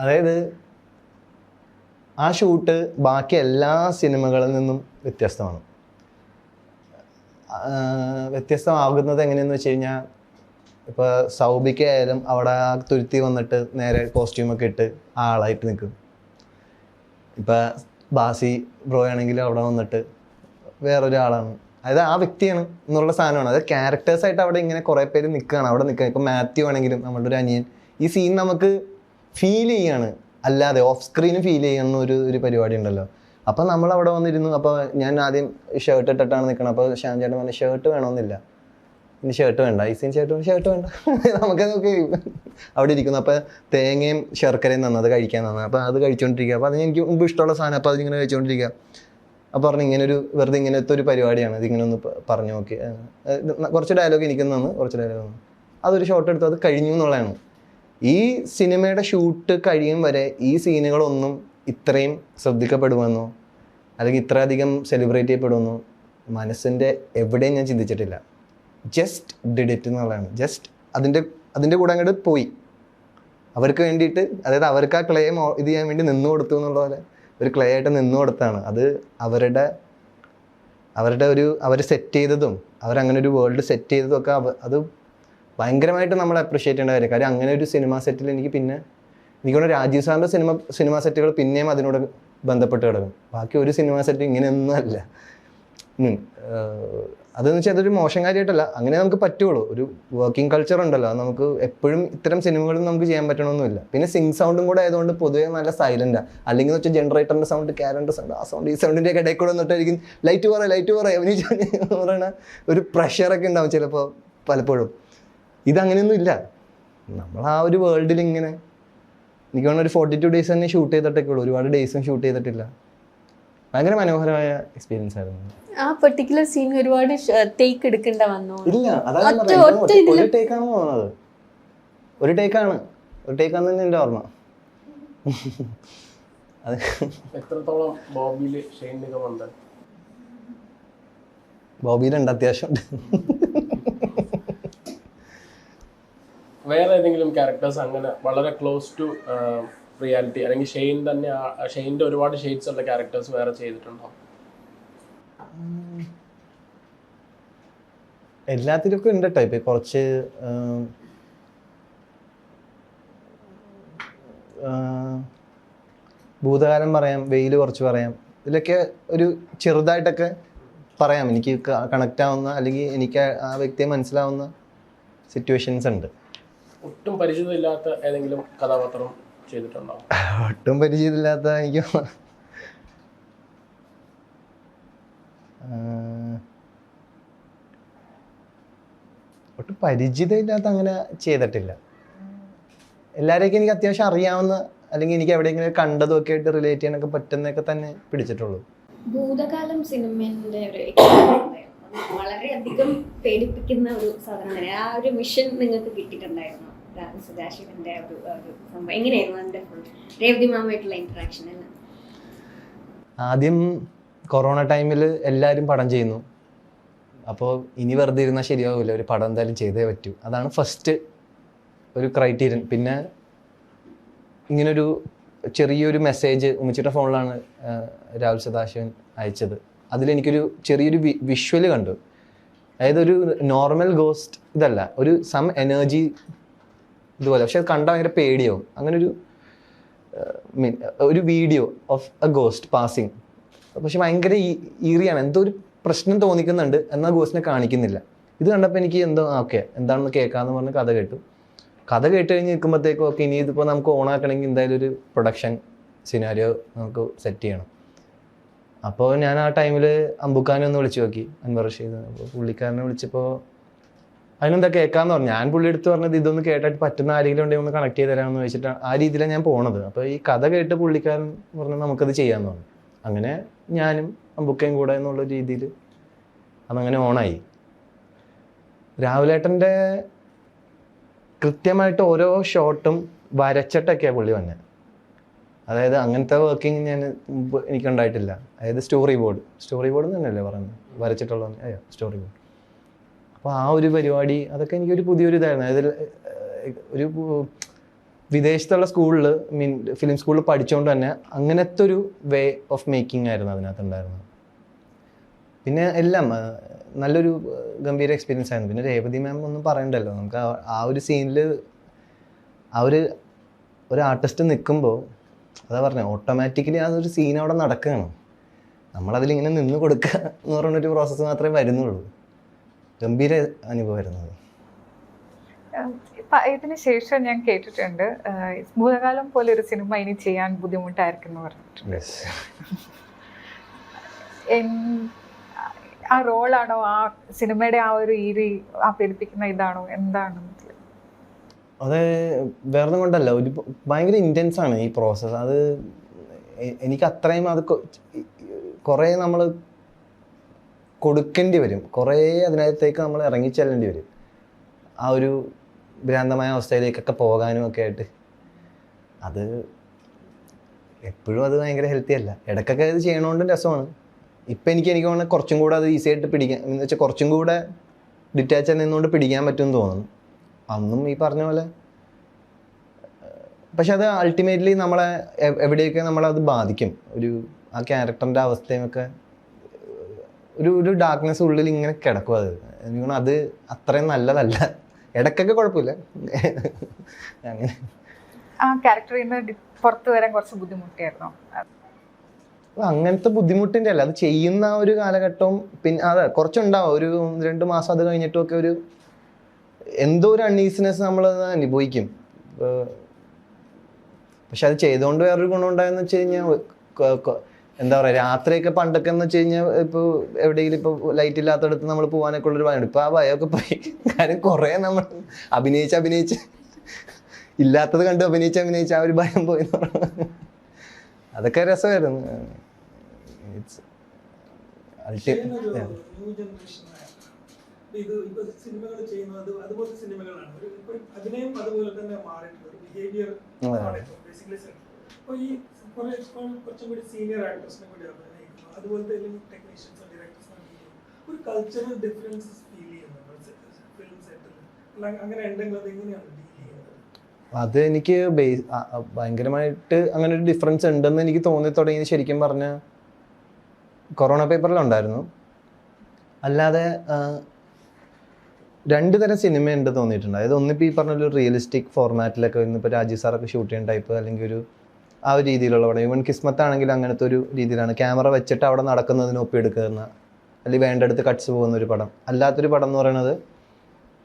അതായത് ആ ഷൂട്ട് ബാക്കി എല്ലാ സിനിമകളിൽ നിന്നും വ്യത്യസ്തമാണ്. വ്യത്യസ്തമാകുന്നത് എങ്ങനെയെന്ന് വെച്ച് കഴിഞ്ഞാൽ, ഇപ്പോൾ സൗബിക്കായാലും അവിടെ ആ തുരുത്തി വന്നിട്ട് നേരെ കോസ്റ്റ്യൂമൊക്കെ ഇട്ട് ആളായിട്ട് നിൽക്കും. ഇപ്പം ബാസി ബ്രോ ആണെങ്കിൽ അവിടെ വന്നിട്ട് വേറൊരാളാണ്. അതായത് ആ വ്യക്തിയാണ് എന്നുള്ള സാധനമാണ്. അത് ക്യാരക്ടേഴ്സായിട്ട് അവിടെ ഇങ്ങനെ കുറേ പേര് നിൽക്കുകയാണ്, അവിടെ നിൽക്കുക. ഇപ്പം മാത്യു ആണെങ്കിലും നമ്മളുടെ ഒരു അനിയൻ, ഈ സീൻ നമുക്ക് ഫീൽ ചെയ്യാണ്, അല്ലാതെ ഓഫ് സ്ക്രീന് ഫീൽ ചെയ്യുന്ന ഒരു പരിപാടി ഉണ്ടല്ലോ. അപ്പം നമ്മളവിടെ വന്നിരുന്നു. അപ്പോൾ ഞാൻ ആദ്യം ഷർട്ട് ഇട്ടിട്ടാണ് നിൽക്കണം. അപ്പോൾ ഷാൻ ചേട്ടൻ പറഞ്ഞു ഷർട്ട് വേണമെന്നില്ല, ഇനി ഷർട്ട് വേണ്ട, ഈ സീൻ ഷർട്ട് വേണ്ട നമുക്ക് നോക്കി അവിടെ ഇരിക്കുന്നു. അപ്പോൾ തേങ്ങയും ശർക്കരയും തന്നത് കഴിക്കാൻ തന്നത്. അപ്പോൾ അത് കഴിച്ചുകൊണ്ടിരിക്കുക. അപ്പോൾ അതിന് എനിക്ക് മുമ്പ് ഇഷ്ടമുള്ള സാധനം. അപ്പോൾ അതിങ്ങനെ കഴിച്ചുകൊണ്ടിരിക്കുക. അപ്പോൾ പറഞ്ഞു ഇങ്ങനൊരു വെറുതെ ഇങ്ങനത്തെ ഒരു പരിപാടിയാണ്, ഇതിങ്ങനെ ഒന്ന് പറഞ്ഞു നോക്കി. കുറച്ച് ഡയലോഗ് എനിക്ക് തന്നു, കുറച്ച് ഡയലോഗ് തന്നു. അതൊരു ഷോട്ട് എടുത്തു, അത് കഴിഞ്ഞു എന്നുള്ളതാണ്. ഈ സിനിമയുടെ ഷൂട്ട് കഴിയും വരെ ഈ സീനുകളൊന്നും ഇത്രയും ശ്രദ്ധിക്കപ്പെടുമെന്നോ അല്ലെങ്കിൽ ഇത്രയധികം സെലിബ്രേറ്റ് ചെയ്യപ്പെടുമെന്നോ മനസ്സിൻ്റെ എവിടെയും ഞാൻ ചിന്തിച്ചിട്ടില്ല. ജസ്റ്റ് ഡിഡ് ഇറ്റ് എന്നുള്ളതാണ്. ജസ്റ്റ് അതിൻ്റെ കൂടെ അങ്ങോട്ട് പോയി. അവർക്ക് വേണ്ടിയിട്ട്, അതായത് അവർക്ക് ആ ക്ലേ ഇത് ചെയ്യാൻ വേണ്ടി നിന്നു കൊടുത്തു എന്നുള്ള പോലെ ഒരു ക്ലേ ആയിട്ട് നിന്നു കൊടുത്താണ്. അത് അവർ സെറ്റ് ചെയ്തതും അവരങ്ങനെ ഒരു വേൾഡ് സെറ്റ് ചെയ്തതും ഒക്കെ അത് ഭയങ്കരമായിട്ട് നമ്മൾ അപ്രിഷ്യേറ്റ് ചെയ്യേണ്ട കാര്യം. കാര്യം അങ്ങനെ ഒരു സിനിമ സെറ്റിൽ എനിക്കൊന്ന് രാജീവ് സാറിൻ്റെ സിനിമ സെറ്റുകൾ പിന്നെയും അതിനോട് ബന്ധപ്പെട്ട് കിടക്കും. ബാക്കി ഒരു സിനിമ സെറ്റ് ഇങ്ങനെയൊന്നും അല്ല. അതെന്ന് വെച്ചാൽ അതൊരു മോശം കാര്യമായിട്ടല്ല, അങ്ങനെ നമുക്ക് പറ്റുള്ളൂ. ഒരു വർക്കിംഗ് കൾച്ചർ ഉണ്ടല്ലോ, നമുക്ക് എപ്പോഴും ഇത്തരം സിനിമകളും നമുക്ക് ചെയ്യാൻ പറ്റണമെന്നില്ല. പിന്നെ സിങ് സൗണ്ടും കൂടെ ആയതുകൊണ്ട് പൊതുവേ നല്ല സൈലൻറ്റാണ്. അല്ലെങ്കിൽ എന്ന് വെച്ചാൽ ജനറേറ്ററിൻ്റെ സൗണ്ട്, ക്യാരൻ്റെ സൗണ്ട്, ആ സൗണ്ട് ഈ സൗണ്ടിൻ്റെ ഒക്കെ ഇടയിൽ കൂടെ വന്നിട്ടായിരിക്കും ലൈറ്റ് പറ പറയണ ഒരു പ്രഷറൊക്കെ ഉണ്ടാവും ചിലപ്പോൾ പലപ്പോഴും. ഇതങ്ങനെയൊന്നും ഇല്ല. നമ്മൾ ആ ഒരു വേൾഡിൽ ഇങ്ങനെ എനിക്ക് തോന്നുന്നു ഒരു 42 days തന്നെ ഷൂട്ട് ചെയ്തിട്ടൊക്കെ ഉള്ളൂ, ഒരുപാട് ഡേയ്സും ഷൂട്ട് ചെയ്തിട്ടില്ല. ഭയങ്കര മനോഹരമായ എക്സ്പീരിയൻസ് ആയിരുന്നു. ആ പെർട്ടിക്കുലർ സീൻ ഒരുപാട് ടേക്ക് എടുക്കേണ്ട വന്നോ? ഇല്ല, അതാണ് ഒരു ടേക്കാണ് തോന്നുന്നത്. ഒരു ടേക്കാണെന്ന് എൻ്റെ ഓർമ്മ. അത് എത്രത്തോളം ബോബിയിൽ ഷെയ്ൻ നിഗം ഉണ്ട്? ബോബിയിലുണ്ട്, അത്യാവശ്യമുണ്ട്. വേറെ ഏതെങ്കിലും ക്യാരക്ടേഴ്സ് അങ്ങനെ വളരെ ക്ലോസ് ടു റിയാലിറ്റി അല്ലെങ്കിൽ ഷെയ്ൻ തന്നെ ഷെയ്ൻ്റെ ഒരുപാട് ഷെയ്ഡ്സ് ഉള്ള ക്യാരക്ടേഴ്സ് വേറെ ചെയ്തിട്ടുണ്ടോ? എല്ലാത്തിലൊക്കെ ഉണ്ട് കേട്ടോ. ഇപ്പം കുറച്ച് ഭൂതകാലം പറയാം, വെയിൽ കുറച്ച് പറയാം. ഇതിലൊക്കെ ഒരു ചെറുതായിട്ടൊക്കെ പറയാം. എനിക്ക് കണക്റ്റ് ആവുന്ന അല്ലെങ്കിൽ എനിക്ക് ആ വ്യക്തിയെ മനസ്സിലാവുന്ന സിറ്റുവേഷൻസ് ഉണ്ട്. ഒട്ടും പരിചിതമില്ലാത്ത ഏതെങ്കിലും കഥാപാത്രം ചെയ്തിട്ടുണ്ടോ? ഒട്ടും പരിചയമില്ലാത്ത എനിക്ക് ഒട്ടും പരിചിതമില്ലാത്ത അങ്ങനെ ചെയ്തിട്ടില്ല. എല്ലാവരെയൊക്കെ എനിക്ക് അത്യാവശ്യം അറിയാവുന്ന അല്ലെങ്കിൽ എനിക്ക് എവിടെയെങ്കിലും കണ്ടതൊക്കെ ആയിട്ട് റിലേറ്റ് ചെയ്യാനൊക്കെ പറ്റുന്നതൊക്കെ തന്നെ പിടിച്ചിട്ടുള്ളൂ. ഭൂതകാലം സിനിമേന്റെ ഒരു എക്സ്പീരിയൻസ് വളരെയധികം പേടിപ്പിക്കുന്ന ഒരു സാധനം തന്നെ. ആ ഒരു വിഷൻ നിങ്ങൾക്ക് കിട്ടിയിട്ടുണ്ടായിരുന്നു സദാശിവന്റെ ഒരു സംഭവം എങ്ങനെയായിരുന്നു അതിന്റെ ഫുൾ രേവതി മാമയായിട്ടുള്ള ഇന്ററാക്ഷൻ എല്ലാം? ആദ്യം കൊറോണ ടൈമിൽ എല്ലാവരും പടം ചെയ്യുന്നു. അപ്പോൾ ഇനി വെറുതെ ഇരുന്നാൽ ശരിയാവില്ല, ഒരു പടം എന്തായാലും ചെയ്തേ പറ്റൂ. അതാണ് ഫസ്റ്റ് ഒരു ക്രൈറ്റീരിയൻ. പിന്നെ ഇങ്ങനൊരു ചെറിയൊരു മെസ്സേജ് ഉമ്മച്ചിയുടെ ഫോണിലാണ് രാഹുൽ സദാശിവൻ അയച്ചത്. അതിലെനിക്കൊരു ചെറിയൊരു വിഷ്വൽ കണ്ടു. അതായത് ഒരു നോർമൽ ഗോസ്റ്റ് ഇതല്ല, ഒരു സം എനർജി ഇതുപോലെ. പക്ഷെ അത് കണ്ടാൽ ഭയങ്കര പേടിയാവും. അങ്ങനെ ഒരു video of A ghost passing. പക്ഷെ ഭയങ്കര ഈറിയാണ്, എന്തോ ഒരു പ്രശ്നം തോന്നിക്കുന്നുണ്ട്, എന്നാൽ ഗോസ്റ്റിനെ കാണിക്കുന്നില്ല. ഇത് കണ്ടപ്പോൾ എനിക്ക് എന്തോ ഓക്കെ എന്താണെന്ന് കേൾക്കാമെന്ന് പറഞ്ഞ് കഥ കേട്ടു. കഥ കേട്ട് കഴിഞ്ഞ് നിൽക്കുമ്പോഴത്തേക്കും ഓക്കെ ഇനി ഇതിപ്പോൾ നമുക്ക് ഓണാക്കണമെങ്കിൽ എന്തായാലും ഒരു പ്രൊഡക്ഷൻ സിനാരിയോ നമുക്ക് സെറ്റ് ചെയ്യണം. അപ്പോൾ ഞാൻ ആ ടൈമിൽ അമ്പുക്കാനെ ഒന്ന് വിളിച്ചു നോക്കി, അൻവർ റഷീദ്. അപ്പോൾ പുള്ളിക്കാരനെ വിളിച്ചപ്പോൾ അതിനെന്താ കേൾക്കാമെന്ന് പറഞ്ഞു. ഞാൻ പുള്ളി എടുത്ത് പറഞ്ഞത് ഇതൊന്ന് കേട്ടിട്ട് പറ്റുന്ന ആരെങ്കിലും ഉണ്ടെങ്കിൽ ഒന്ന് കണക്ട് ചെയ്ത് തരാമെന്ന് ചോദിച്ചിട്ട് ആ രീതിയിലാണ് ഞാൻ പോണത്. അപ്പോൾ ഈ കഥ കേട്ട് പുള്ളിക്കാരൻ പറഞ്ഞു നമുക്കത് ചെയ്യാമെന്ന് പറഞ്ഞു. അങ്ങനെ ഞാനും അമ്പുക്കയും കൂടെ എന്നുള്ള രീതിയിൽ അതങ്ങനെ ഓണായി. രാഹുലേട്ടൻ്റെ കൃത്യമായിട്ട് ഓരോ ഷോട്ടും വരച്ചിട്ടൊക്കെയാണ് പുള്ളി വന്നത്. അതായത് അങ്ങനത്തെ വർക്കിംഗ് ഞാൻ മുമ്പ് എനിക്കുണ്ടായിട്ടില്ല. അതായത് സ്റ്റോറി ബോർഡ് തന്നെയല്ലേ പറയുന്നത്, വരച്ചിട്ടുള്ള സ്റ്റോറി ബോർഡ്. അപ്പോൾ ആ ഒരു പരിപാടി അതൊക്കെ എനിക്കൊരു പുതിയൊരു ഇതായിരുന്നു. അതായത് ഒരു വിദേശത്തുള്ള സ്കൂളിൽ ഫിലിം സ്കൂളിൽ പഠിച്ചുകൊണ്ട് തന്നെ അങ്ങനത്തെ ഒരു വേ ഓഫ് മേക്കിംഗ് ആയിരുന്നു അതിനകത്തുണ്ടായിരുന്നത്. പിന്നെ എല്ലാം നല്ലൊരു ഗംഭീര എക്സ്പീരിയൻസ് ആയിരുന്നു. പിന്നെ രേവതി മാം ഒന്നും പറയണ്ടല്ലോ, നമുക്ക് ആ ഒരു സീനിൽ ആ ഒരു ആർട്ടിസ്റ്റ് നിൽക്കുമ്പോൾ അതാ പറഞ്ഞത് ഓട്ടോമാറ്റിക്കലി ആ ഒരു സീൻ അവിടെ നടക്കുകയാണ്. നമ്മളതിലിങ്ങനെ നിന്ന് കൊടുക്കുക എന്ന് പറഞ്ഞൊരു പ്രോസസ്സ് മാത്രമേ വരുന്നുള്ളൂ. ഗംഭീര അനുഭവമായിരുന്നു. ഇതിന് ശേഷം ഞാൻ കേട്ടിട്ടുണ്ട് ഭൂതകാലം പോലെ ഒരു സിനിമ ഇനി ചെയ്യാൻ ബുദ്ധിമുട്ടായിരിക്കും എന്ന് പറഞ്ഞിട്ടുണ്ട്. ആ റോളാണോ, ആ സിനിമയുടെ ആ ഒരു ആ പേടിപ്പിക്കുന്ന ഇതാണോ, എന്താണ്? അത് വേറെ കൊണ്ടല്ല, ഒരു ഭയങ്കര ഇൻറ്റൻസ് ആണ് ഈ പ്രോസസ്സ്. അത് എനിക്ക് അത്രയും അത് കുറേ നമ്മൾ കൊടുക്കേണ്ടി വരും, കുറേ അതിനകത്തേക്ക് നമ്മൾ ഇറങ്ങിച്ചെല്ലേണ്ടി വരും. ആ ഒരു ഭ്രാന്തമായ അവസ്ഥയിലേക്കൊക്കെ പോകാനും ഒക്കെ ആയിട്ട് അത് എപ്പോഴും അത് ഭയങ്കര ഹെൽത്തി അല്ല. ഇടയ്ക്കൊക്കെ ഇത് ചെയ്യണോണ്ടും രസമാണ്. ഇപ്പം എനിക്ക് തോന്നുന്നു കുറച്ചും കൂടെ അത് ഈസി ആയിട്ട് പിടിക്കാൻ, എന്ന് വെച്ചാൽ കുറച്ചും കൂടെ ഡിറ്റാച്ച് നിന്നുകൊണ്ട് പിടിക്കാൻ പറ്റുമെന്ന് തോന്നുന്നു. അന്നും ഈ പറഞ്ഞ പോലെ. പക്ഷെ അത് അൾട്ടിമേറ്റ്ലി നമ്മളെ എവിടെയൊക്കെ നമ്മളത് ബാധിക്കും. ആ ക്യാരക്ടറിൻ്റെ അവസ്ഥയുമൊക്കെ ഒരു ഡാർക്ക്നെസ് ഉള്ളിൽ ഇങ്ങനെ കിടക്കും. എനിക്ക് അത് അത്രയും നല്ലതല്ല. ഇടയ്ക്കൊക്കെ കുഴപ്പമില്ല. അങ്ങനെ ആ ക്യാരക്ടറിൽ നിന്ന് പുറത്തു വരാൻ കുറച്ച് ബുദ്ധിമുട്ടായിരുന്നോ? അങ്ങനത്തെ ബുദ്ധിമുട്ടിൻ്റെ അല്ല, അത് ചെയ്യുന്ന ഒരു കാലഘട്ടവും പിന്നെ അതെ കുറച്ചുണ്ടാവും. ഒരു 2 മാസം അത് കഴിഞ്ഞിട്ടുമൊക്കെ എന്തോ ഒരു അൺഈസിനെസ് നമ്മൾ അനുഭവിക്കും. പക്ഷെ അത് ചെയ്തുകൊണ്ട് വേറൊരു ഗുണം ഉണ്ടായെന്ന് വെച്ച് കഴിഞ്ഞാൽ എന്താ പറയുക, രാത്രിയൊക്കെ പണ്ടൊക്കെ എന്ന് വെച്ച് കഴിഞ്ഞാൽ ഇപ്പോൾ എവിടെയെങ്കിലും ഇപ്പോൾ ലൈറ്റ് ഇല്ലാത്തടത്ത് നമ്മൾ പോകാനൊക്കെ ഉള്ളൊരു ഭയം. ഇപ്പോൾ ആ ഭയമൊക്കെ പോയി. കാര്യം കുറേ നമ്മൾ അഭിനയിച്ച് ഇല്ലാത്തത് കണ്ട് അഭിനയിച്ച് ആ ഒരു ഭയം പോയി എന്ന് പറഞ്ഞു. അതൊക്കെ രസമായിരുന്നു. അപ്പോൾ ഈ കുറച്ചും കൂടി സീനിയർ ആക്ടേഴ്സിനെ കൂടി അഭിനയിക്കുന്നു, അതുപോലത്തെ ടെക്നീഷ്യൻസ് ഡയറക്ടേഴ്സിനെ ഒരു കൾച്ചറൽ ഡിഫറൻസസ് ഫീൽ ചെയ്യുന്നുണ്ട് ഫിലിം സെറ്റിൽ, അങ്ങനെ ഉണ്ടെങ്കിൽ അത് എങ്ങനെയാണ് ഡീൽ ചെയ്യുന്നത്? അത് എനിക്ക് ഭയങ്കരമായിട്ട് അങ്ങനെ ഒരു ഡിഫറൻസ് ഉണ്ടെന്ന് എനിക്ക് തോന്നി തുടങ്ങിയത് ശരിക്കും പറഞ്ഞാൽ കൊറോണ പേപ്പറിലുണ്ടായിരുന്നു. അല്ലാതെ രണ്ട് തരം സിനിമയുണ്ട് തോന്നിയിട്ടുണ്ട്. അതായത് ഒന്നിപ്പോൾ ഈ പറഞ്ഞൊരു റിയലിസ്റ്റിക് ഫോർമാറ്റിലൊക്കെ ഇന്നിപ്പോൾ രാജീവ് സാറൊക്കെ ഷൂട്ട് ചെയ്യുന്ന ടൈപ്പ്, അല്ലെങ്കിൽ ഒരു ആ ഒരു രീതിയിലുള്ള പടം. ഈവൻ കിസ്മത്താണെങ്കിൽ അങ്ങനത്തെ ഒരു രീതിയിലാണ് ക്യാമറ വെച്ചിട്ട് അവിടെ നടക്കുന്നതിന് ഒപ്പിയെടുക്കുന്ന, അല്ലെങ്കിൽ വേണ്ടടുത്ത് കട്ട്സ് പോകുന്ന ഒരു പടം. അല്ലാത്തൊരു പടം എന്ന് പറയുന്നത്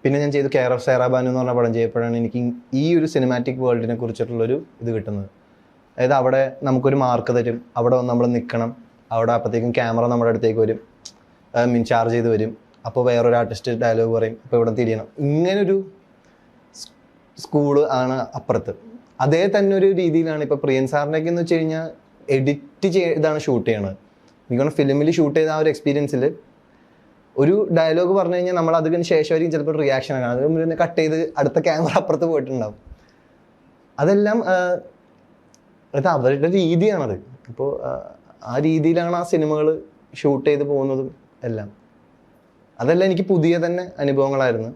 പിന്നെ ഞാൻ ചെയ്തു കെയർ ഓഫ് സൈറാബാനു എന്ന് പറഞ്ഞ പടം ചെയ്യപ്പോഴാണ് എനിക്ക് ഈ ഒരു സിനിമാറ്റിക് വേൾഡിനെ കുറിച്ചിട്ടുള്ളൊരു ഇത് കിട്ടുന്നത്. അതായത് അവിടെ നമുക്കൊരു മാർക്ക് തരും, അവിടെ നമ്മൾ നിൽക്കണം, അവിടെ അപ്പോഴത്തേക്കും ക്യാമറ നമ്മുടെ അടുത്തേക്ക് വരും, ചാർജ് ചെയ്ത് വരും, അപ്പോൾ വേറൊരു ആർട്ടിസ്റ്റ് ഡയലോഗ് പറയും, ഇപ്പോൾ ഇവിടെ തിരിയണം. ഇങ്ങനൊരു സ്കൂള് ആണ് അപ്പുറത്ത്. അതേ തന്നെ ഒരു രീതിയിലാണ് ഇപ്പോൾ പ്രിയൻ സാറിൻ്റെയൊക്കെ എന്ന് വെച്ച് കഴിഞ്ഞാൽ എഡിറ്റ് ചെയ്താണ് ഷൂട്ട് ചെയ്യണത്. എനിക്ക് ഫിലിമിൽ ഷൂട്ട് ചെയ്ത ആ ഒരു എക്സ്പീരിയൻസിൽ ഒരു ഡയലോഗ് പറഞ്ഞു കഴിഞ്ഞാൽ നമ്മൾ അതിന് ശേഷമായിരിക്കും ചിലപ്പോൾ റിയാക്ഷൻ കാണാം, അത് മുന്നേ കട്ട് ചെയ്ത് അടുത്ത ക്യാമറ അപ്പുറത്ത് പോയിട്ടുണ്ടാവും. അതെല്ലാം അത് അവരുടെ രീതിയാണത്. ഇപ്പോൾ ആ രീതിയിലാണ് ആ സിനിമകൾ ഷൂട്ട് ചെയ്ത് പോകുന്നതും എല്ലാം. അതെല്ലാം എനിക്ക് പുതിയ തന്നെ അനുഭവങ്ങളായിരുന്നു.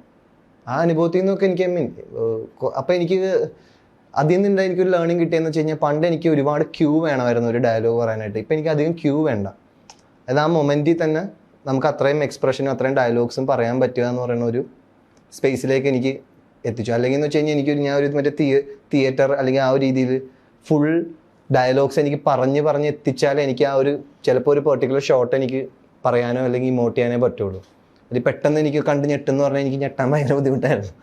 ആ അനുഭവത്തിൽ നിന്നൊക്കെ എനിക്ക് അപ്പം എനിക്ക് അതിൽ നിന്ന് എനിക്കൊരു ലേണിംഗ് കിട്ടിയെന്ന് വെച്ച് കഴിഞ്ഞാൽ പണ്ട് എനിക്ക് ഒരുപാട് ക്യൂ വേണമായിരുന്നു ഒരു ഡയലോഗ് പറയാനായിട്ട്. ഇപ്പം എനിക്ക് അധികം ക്യൂ വേണ്ട. അത് ആ മൊമെൻറ്റിൽ തന്നെ നമുക്ക് അത്രയും എക്സ്പ്രഷനും അത്രയും ഡയലോഗ്സും പറയാൻ പറ്റുക എന്ന് പറയുന്ന ഒരു സ്പേസിലേക്ക് എനിക്ക് എത്തിച്ചു. അല്ലെങ്കിൽ എന്ന് വെച്ച് കഴിഞ്ഞാൽ ഞാൻ ഒരു മറ്റേ തിയേറ്റർ അല്ലെങ്കിൽ ആ ഒരു രീതിയിൽ ഫുൾ ഡയലോഗ്സ് എനിക്ക് പറഞ്ഞ് എത്തിച്ചാലേ എനിക്ക് ആ ഒരു ചിലപ്പോൾ ഒരു പെർട്ടിക്കുലർ ഷോട്ട് എനിക്ക് പറയാനോ അല്ലെങ്കിൽ ഇമോട്ട് ചെയ്യാനേ പറ്റുള്ളൂ. അത് പെട്ടെന്ന് എനിക്ക് കണ്ട് ഞെട്ടെന്ന് പറഞ്ഞാൽ എനിക്ക് ഞെട്ടാൻ ഭയങ്കര ബുദ്ധിമുട്ടായിരുന്നു.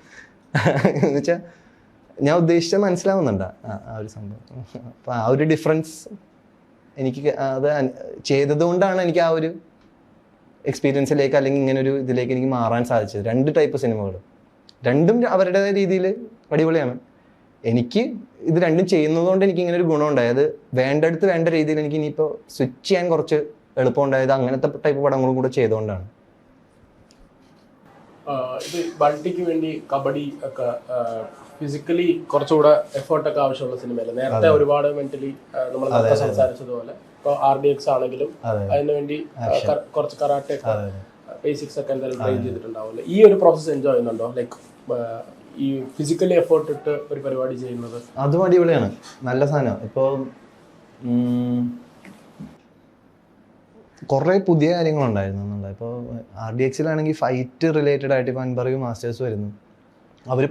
എന്ന് വെച്ചാൽ ഞാൻ ഉദ്ദേശിച്ചത് മനസ്സിലാവുന്നുണ്ട് ആ ഒരു സംഭവം. അപ്പോൾ ആ ഒരു ഡിഫറൻസ് എനിക്ക് അത് ചെയ്തതുകൊണ്ടാണ് എനിക്ക് ആ ഒരു എക്സ്പീരിയൻസിലേക്ക് അല്ലെങ്കിൽ ഇങ്ങനൊരു ഇതിലേക്ക് എനിക്ക് മാറാൻ സാധിച്ചത്. രണ്ട് ടൈപ്പ് സിനിമകൾ, രണ്ടും അവരുടേതായ രീതിയിൽ അടിപൊളിയാണ്. എനിക്ക് ഇത് രണ്ടും ചെയ്യുന്നതുകൊണ്ട് എനിക്ക് ഇങ്ങനെ ഒരു ഗുണമുണ്ടായി. അത് വേണ്ടടുത്ത് വേണ്ട രീതിയിൽ എനിക്ക് ഇനിയിപ്പോൾ സ്വിച്ച് ചെയ്യാൻ കുറച്ച് എളുപ്പമുണ്ടായത് അങ്ങനത്തെ ടൈപ്പ് പടങ്ങളും കൂടെ ചെയ്തുകൊണ്ടാണ്. ഇത് ബൾട്ടിക്ക് വേണ്ടി കബഡി ഒക്കെ ഫിസിക്കലി കുറച്ചുകൂടെ എഫേർട്ടൊക്കെ ആവശ്യമുള്ള സിനിമയല്ല. നേരത്തെ ഒരുപാട് മെന്റലി നമ്മൾ സംസാരിച്ചതുപോലെ ഇപ്പോൾ RDX ആണെങ്കിലും അതിനു വേണ്ടി കുറച്ച് കറാട്ടെ ബേസിക്സ് ഒക്കെ എന്തായാലും ട്രെയിൻ ചെയ്തിട്ടുണ്ടാവില്ല. ഈ ഒരു പ്രോസസ്സ് എൻജോയ് ചെയ്യുന്നുണ്ടോ? ലൈക്ക് ഈ ഫിസിക്കലി എഫേർട്ട് ഇട്ട് ഒരു പരിപാടി ചെയ്യുന്നത് അതും അടിപൊളിയാണ്, നല്ല സാധനം. ഇപ്പോൾ കുറേ പുതിയ കാര്യങ്ങളുണ്ടായിരുന്നു എന്നുള്ളത്. ഇപ്പോൾ RDXലാണെങ്കിൽ ഫൈറ്റ് റിലേറ്റഡ് ആയിട്ട് ഇപ്പോൾ അൻപറിവ് മാസ്റ്റേഴ്സ് വരുന്നു. അവർ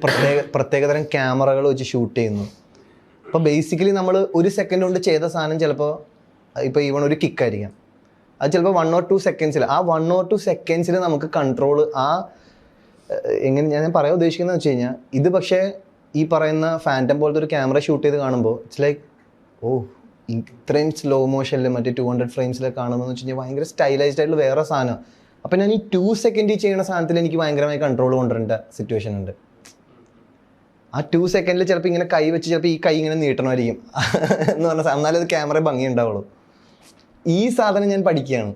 പ്രത്യേകതരം ക്യാമറകൾ വെച്ച് ഷൂട്ട് ചെയ്യുന്നു. അപ്പോൾ ബേസിക്കലി നമ്മൾ ഒരു സെക്കൻഡ് കൊണ്ട് ചെയ്ത സാധനം ചിലപ്പോൾ ഇപ്പോൾ ഈവൺ ഒരു കിക്കായിരിക്കാം, അത് ചിലപ്പോൾ 1 or 2 സെക്കൻഡ്സിൽ ആ 1 or 2 സെക്കൻഡ്സിൽ നമുക്ക് കൺട്രോൾ ആ എങ്ങനെ ഞാൻ പറയാൻ ഉദ്ദേശിക്കുന്നത് വെച്ച് കഴിഞ്ഞാൽ ഇത് പക്ഷേ ഈ പറയുന്ന ഫാൻറ്റം പോലത്തെ ഒരു ക്യാമറ ഷൂട്ട് ചെയ്ത് കാണുമ്പോൾ ഇറ്റ്സ് ലൈക്ക് ഇത്രയും സ്ലോ മോഷനിൽ മറ്റേ 200 ഫ്രെയിംസിലൊക്കെ കാണുന്നതെന്ന് വെച്ച് കഴിഞ്ഞാൽ ഭയങ്കര സ്റ്റൈലൈസ്ഡ് ആയിട്ടുള്ള വേറെ സാധനം. അപ്പം ഞാൻ ഈ 2 സെക്കൻഡിൽ ചെയ്യുന്ന സാധനത്തിൽ എനിക്ക് ഭയങ്കരമായി കൺട്രോൾ കൊണ്ടുവരേണ്ട സിറ്റുവേഷൻ ഉണ്ട്. ആ 2 സെക്കൻഡിൽ ചിലപ്പോൾ ഇങ്ങനെ കൈ വെച്ച് ചിലപ്പോൾ ഈ കൈ ഇങ്ങനെ നീട്ടണമായിരിക്കും എന്ന് പറഞ്ഞാൽ എന്നാലും അത് ക്യാമറ ഭംഗി ഉണ്ടാവുള്ളൂ. ഈ സാധനം ഞാൻ പഠിക്കുകയാണ്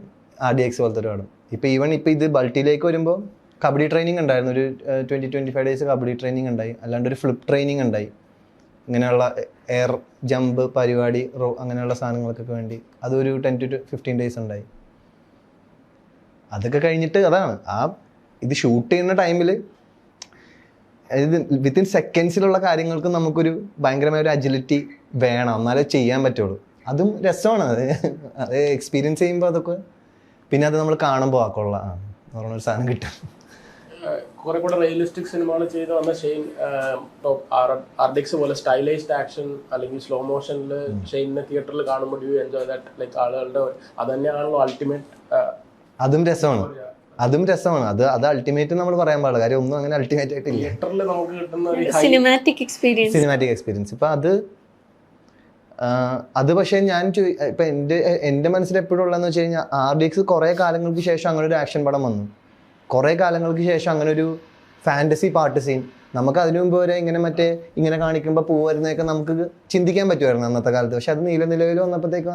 RDX പോലത്തെ ഒരു പടം. ഇപ്പോൾ ഇത് ബൾട്ടിയിലേക്ക് വരുമ്പോൾ കബഡി ട്രെയിനിങ് ഉണ്ടായിരുന്നു, ഒരു 20-25 ഡേയ്സ് കബഡി ട്രെയിനിങ് ഉണ്ടായി. അല്ലാണ്ട് ഒരു ഫ്ലിപ്പ് ട്രെയിനിങ് ഉണ്ടായി, ഇങ്ങനെയുള്ള എയർ ജമ്പ് പരിപാടി അങ്ങനെയുള്ള സാധനങ്ങൾക്കൊക്കെ വേണ്ടി അതൊരു 10 to 15 ഡേയ്സ് ഉണ്ടായി. അതൊക്കെ കഴിഞ്ഞിട്ട് അതാണ് ഇത് ഷൂട്ട് ചെയ്യുന്ന ടൈമിൽ അതായത് വിത്തിൻ സെക്കൻഡ്സിലുള്ള കാര്യങ്ങൾക്ക് നമുക്കൊരു ഭയങ്കരമായ ഒരു അജിലിറ്റി വേണം, എന്നാലേ ചെയ്യാൻ പറ്റുള്ളൂ. അതും രസമാണ്. അത് എക്സ്പീരിയൻസ് ചെയ്യുമ്പോൾ അതൊക്കെ പിന്നെ അത് നമ്മൾ കാണുമ്പോൾ എന്ന് പറഞ്ഞൊരു സാധനം കിട്ടും. കുറെ കൂടെ റിയലിസ്റ്റിക് സിനിമകൾ ചെയ്ത് വന്ന ഷെയ്ൻ RDX പോലെ സ്റ്റൈലൈസ്ഡ് ആക്ഷൻ അല്ലെങ്കിൽ സ്ലോ മോഷനിൽ ഷെയ്നിനെ തിയേറ്ററിൽ കാണുമ്പോൾ ഡു എൻജോയ് ദാറ്റ്? ലൈക്ക് ആളുകളുടെ അത് തന്നെയാണല്ലോ അൾട്ടിമേറ്റ്. അതും രസമാണ്. അത് അൾട്ടിമേറ്റ് നമ്മൾ പറയാൻ പാടില്ല, കാര്യം ഒന്നും അങ്ങനെ അൾട്ടിമേറ്റ് ആയിട്ടില്ല. തിയേറ്ററിൽ നമുക്ക് കിട്ടുന്ന സിനിമാറ്റിക് എക്സ്പീരിയൻസ് ഇപ്പം അത് പക്ഷേ ഞാൻ ഇപ്പം എൻ്റെ മനസ്സിൽ എപ്പോഴും ഉള്ളതെന്ന് വെച്ച് കഴിഞ്ഞാൽ RDX കുറേ കാലങ്ങൾക്ക് ശേഷം അങ്ങനെ ഒരു ആക്ഷൻ പടം വന്നു. കുറേ കാലങ്ങൾക്ക് ശേഷം അങ്ങനെ ഒരു ഫാൻറ്റസി പാർട്ട് സീൻ നമുക്ക് അതിനു മുമ്പ് വരെ ഇങ്ങനെ കാണിക്കുമ്പോൾ വരുന്നതൊക്കെ നമുക്ക് ചിന്തിക്കാൻ പറ്റുമായിരുന്നു അന്നത്തെ കാലത്ത്. പക്ഷെ അത് നിലവിൽ വന്നപ്പോഴത്തേക്കും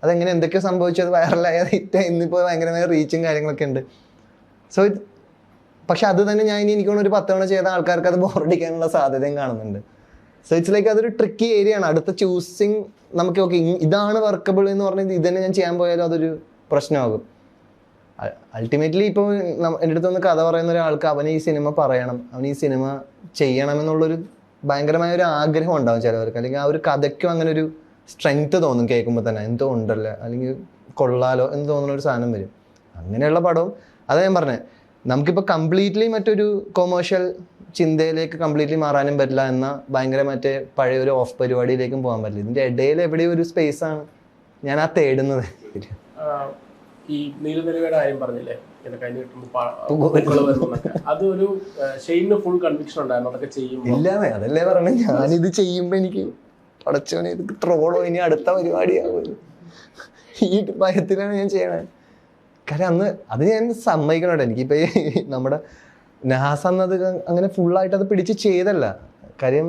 അതെങ്ങനെ എന്തൊക്കെയോ സംഭവിച്ചത് വൈറലായ ഹിറ്റ് ഇന്നിപ്പോൾ ഭയങ്കരമായ റീച്ചും കാര്യങ്ങളൊക്കെ ഉണ്ട്. സോ പക്ഷെ അത് തന്നെ ഞാൻ എനിക്കൊന്ന് ഒരു 10 തവണ ചെയ്ത ആൾക്കാർക്ക് അത് ബോറടിക്കാനുള്ള സാധ്യതയും കാണുന്നുണ്ട്. സോ ഇറ്റ്സ് ലൈക്ക് അതൊരു ട്രിക്കി ഏരിയ ആണ്. അടുത്ത ചൂസിങ് നമുക്ക് ഓക്കെ ഇതാണ് വർക്കബിൾ എന്ന് പറഞ്ഞത് ഇത് തന്നെ ഞാൻ ചെയ്യാൻ പോയാലും അതൊരു പ്രശ്നമാകും. അൾട്ടിമേറ്റ്ലി ഇപ്പോൾ എൻ്റെ അടുത്ത് വന്ന് കഥ പറയുന്ന ഒരാൾക്ക് അവന് ഈ സിനിമ പറയണം, അവന് ഈ സിനിമ ചെയ്യണമെന്നുള്ളൊരു ഭയങ്കരമായ ഒരു ആഗ്രഹം ഉണ്ടാവും ചിലവർക്ക്. അല്ലെങ്കിൽ ആ ഒരു കഥയ്ക്കും അങ്ങനെ ഒരു സ്ട്രെങ്ത് തോന്നും കേൾക്കുമ്പോൾ തന്നെ, എന്തോ ഉണ്ടല്ലോ അല്ലെങ്കിൽ കൊള്ളാലോ എന്ന് തോന്നുന്ന ഒരു സാധനം വരും. അങ്ങനെയുള്ള പടവും അതാ ഞാൻ പറഞ്ഞത്, നമുക്കിപ്പോൾ കംപ്ലീറ്റ്ലി മറ്റൊരു കൊമേഴ്ഷ്യൽ ചിന്തയിലേക്ക് കംപ്ലീറ്റ്ലി മാറാനും പറ്റില്ല, എന്നാൽ ഭയങ്കര മറ്റേ പഴയ ഒരു ഓഫ് പരിപാടിയിലേക്കും പോകാൻ പറ്റില്ല. ഇതിൻ്റെ ഇടയിൽ എവിടെയും ഒരു സ്പേസാണ് ഞാൻ ആ തേടുന്നത്. ഈ നീലനിലയുടെ കാര്യം പറഞ്ഞില്ലേ, ഇങ്ങനെ കഴിഞ്ഞ് കിട്ടുമ്പോൾ അതൊരു ഷെയ്നിന് ഫുൾ കൺവിക്ഷൻ ഉണ്ടായിരുന്നു അതൊക്കെ ചെയ്യുമ്പോൾ? ഇല്ലാതെ അതല്ലേ പറഞ്ഞത്, ഞാനിത് ചെയ്യുമ്പോൾ എനിക്ക് പടച്ചോനെ ഇത് ട്രോളോ ഇനി അടുത്ത പരിപാടിയാകും ഈ ഭയത്തിലാണ് ഞാൻ ചെയ്യണത്. കാര്യം അന്ന് അത് ഞാൻ സമ്മതിക്കണോട്ടെ, എനിക്കിപ്പോൾ ഈ നമ്മുടെ നഹാസ് അന്നത് അങ്ങനെ ഫുള്ളായിട്ട് അത് പിടിച്ച് ചെയ്തല്ല. കാര്യം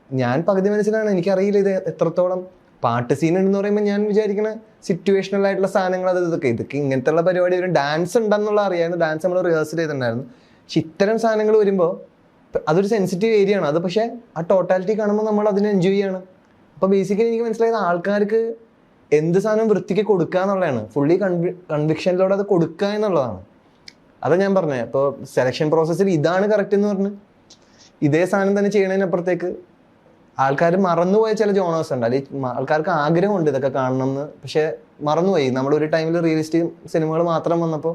ഞാൻ പകുതി മനസ്സിലാണ്, എനിക്കറിയില്ല ഇത് എത്രത്തോളം പാട്ട് സീൻ ഉണ്ടെന്ന് പറയുമ്പോൾ ഞാൻ വിചാരിക്കണ സിറ്റുവേഷണൽ ആയിട്ടുള്ള സാധനങ്ങൾ അത് ഇതൊക്കെ ഇങ്ങനത്തെ ഉള്ള പരിപാടി ഒരു ഡാൻസ് ഉണ്ടെന്നുള്ള അറിയാമായിരുന്നു, ഡാൻസ് നമ്മൾ റിഹേഴ്സൽ ചെയ്തിട്ടുണ്ടായിരുന്നു. പക്ഷെ ഇത്തരം സാധനങ്ങൾ വരുമ്പോൾ അതൊരു സെൻസിറ്റീവ് ഏരിയ ആണ്. അത് പക്ഷേ ആ ടോട്ടാലിറ്റി കാണുമ്പോൾ നമ്മൾ അതിനെ എൻജോയ് ചെയ്യണം. അപ്പോൾ ബേസിക്കലി എനിക്ക് മനസ്സിലായത് ആൾക്കാർക്ക് എന്ത് സാധനം വൃത്തിക്ക് കൊടുക്കുക എന്നുള്ളതാണ്, ഫുള്ളി കൺവിക്ഷനിലൂടെ അത് കൊടുക്കുക എന്നുള്ളതാണ്. അതാ ഞാൻ പറഞ്ഞത്. ഇപ്പോൾ സെലക്ഷൻ പ്രോസസ്സിൽ ഇതാണ് കറക്റ്റ് എന്ന് പറഞ്ഞ് ഇതേ സാധനം തന്നെ ചെയ്യണതിനപ്പുറത്തേക്ക് ആൾക്കാർ മറന്നുപോയ ചില ജോണേഴ്സ് ഉണ്ട്, അല്ലെങ്കിൽ ആൾക്കാർക്ക് ആഗ്രഹമുണ്ട് ഇതൊക്കെ കാണണം എന്ന്, പക്ഷെ മറന്നുപോയി. നമ്മളൊരു ടൈമിൽ റിയലിസ്റ്റിക് സിനിമകൾ മാത്രം വന്നപ്പോൾ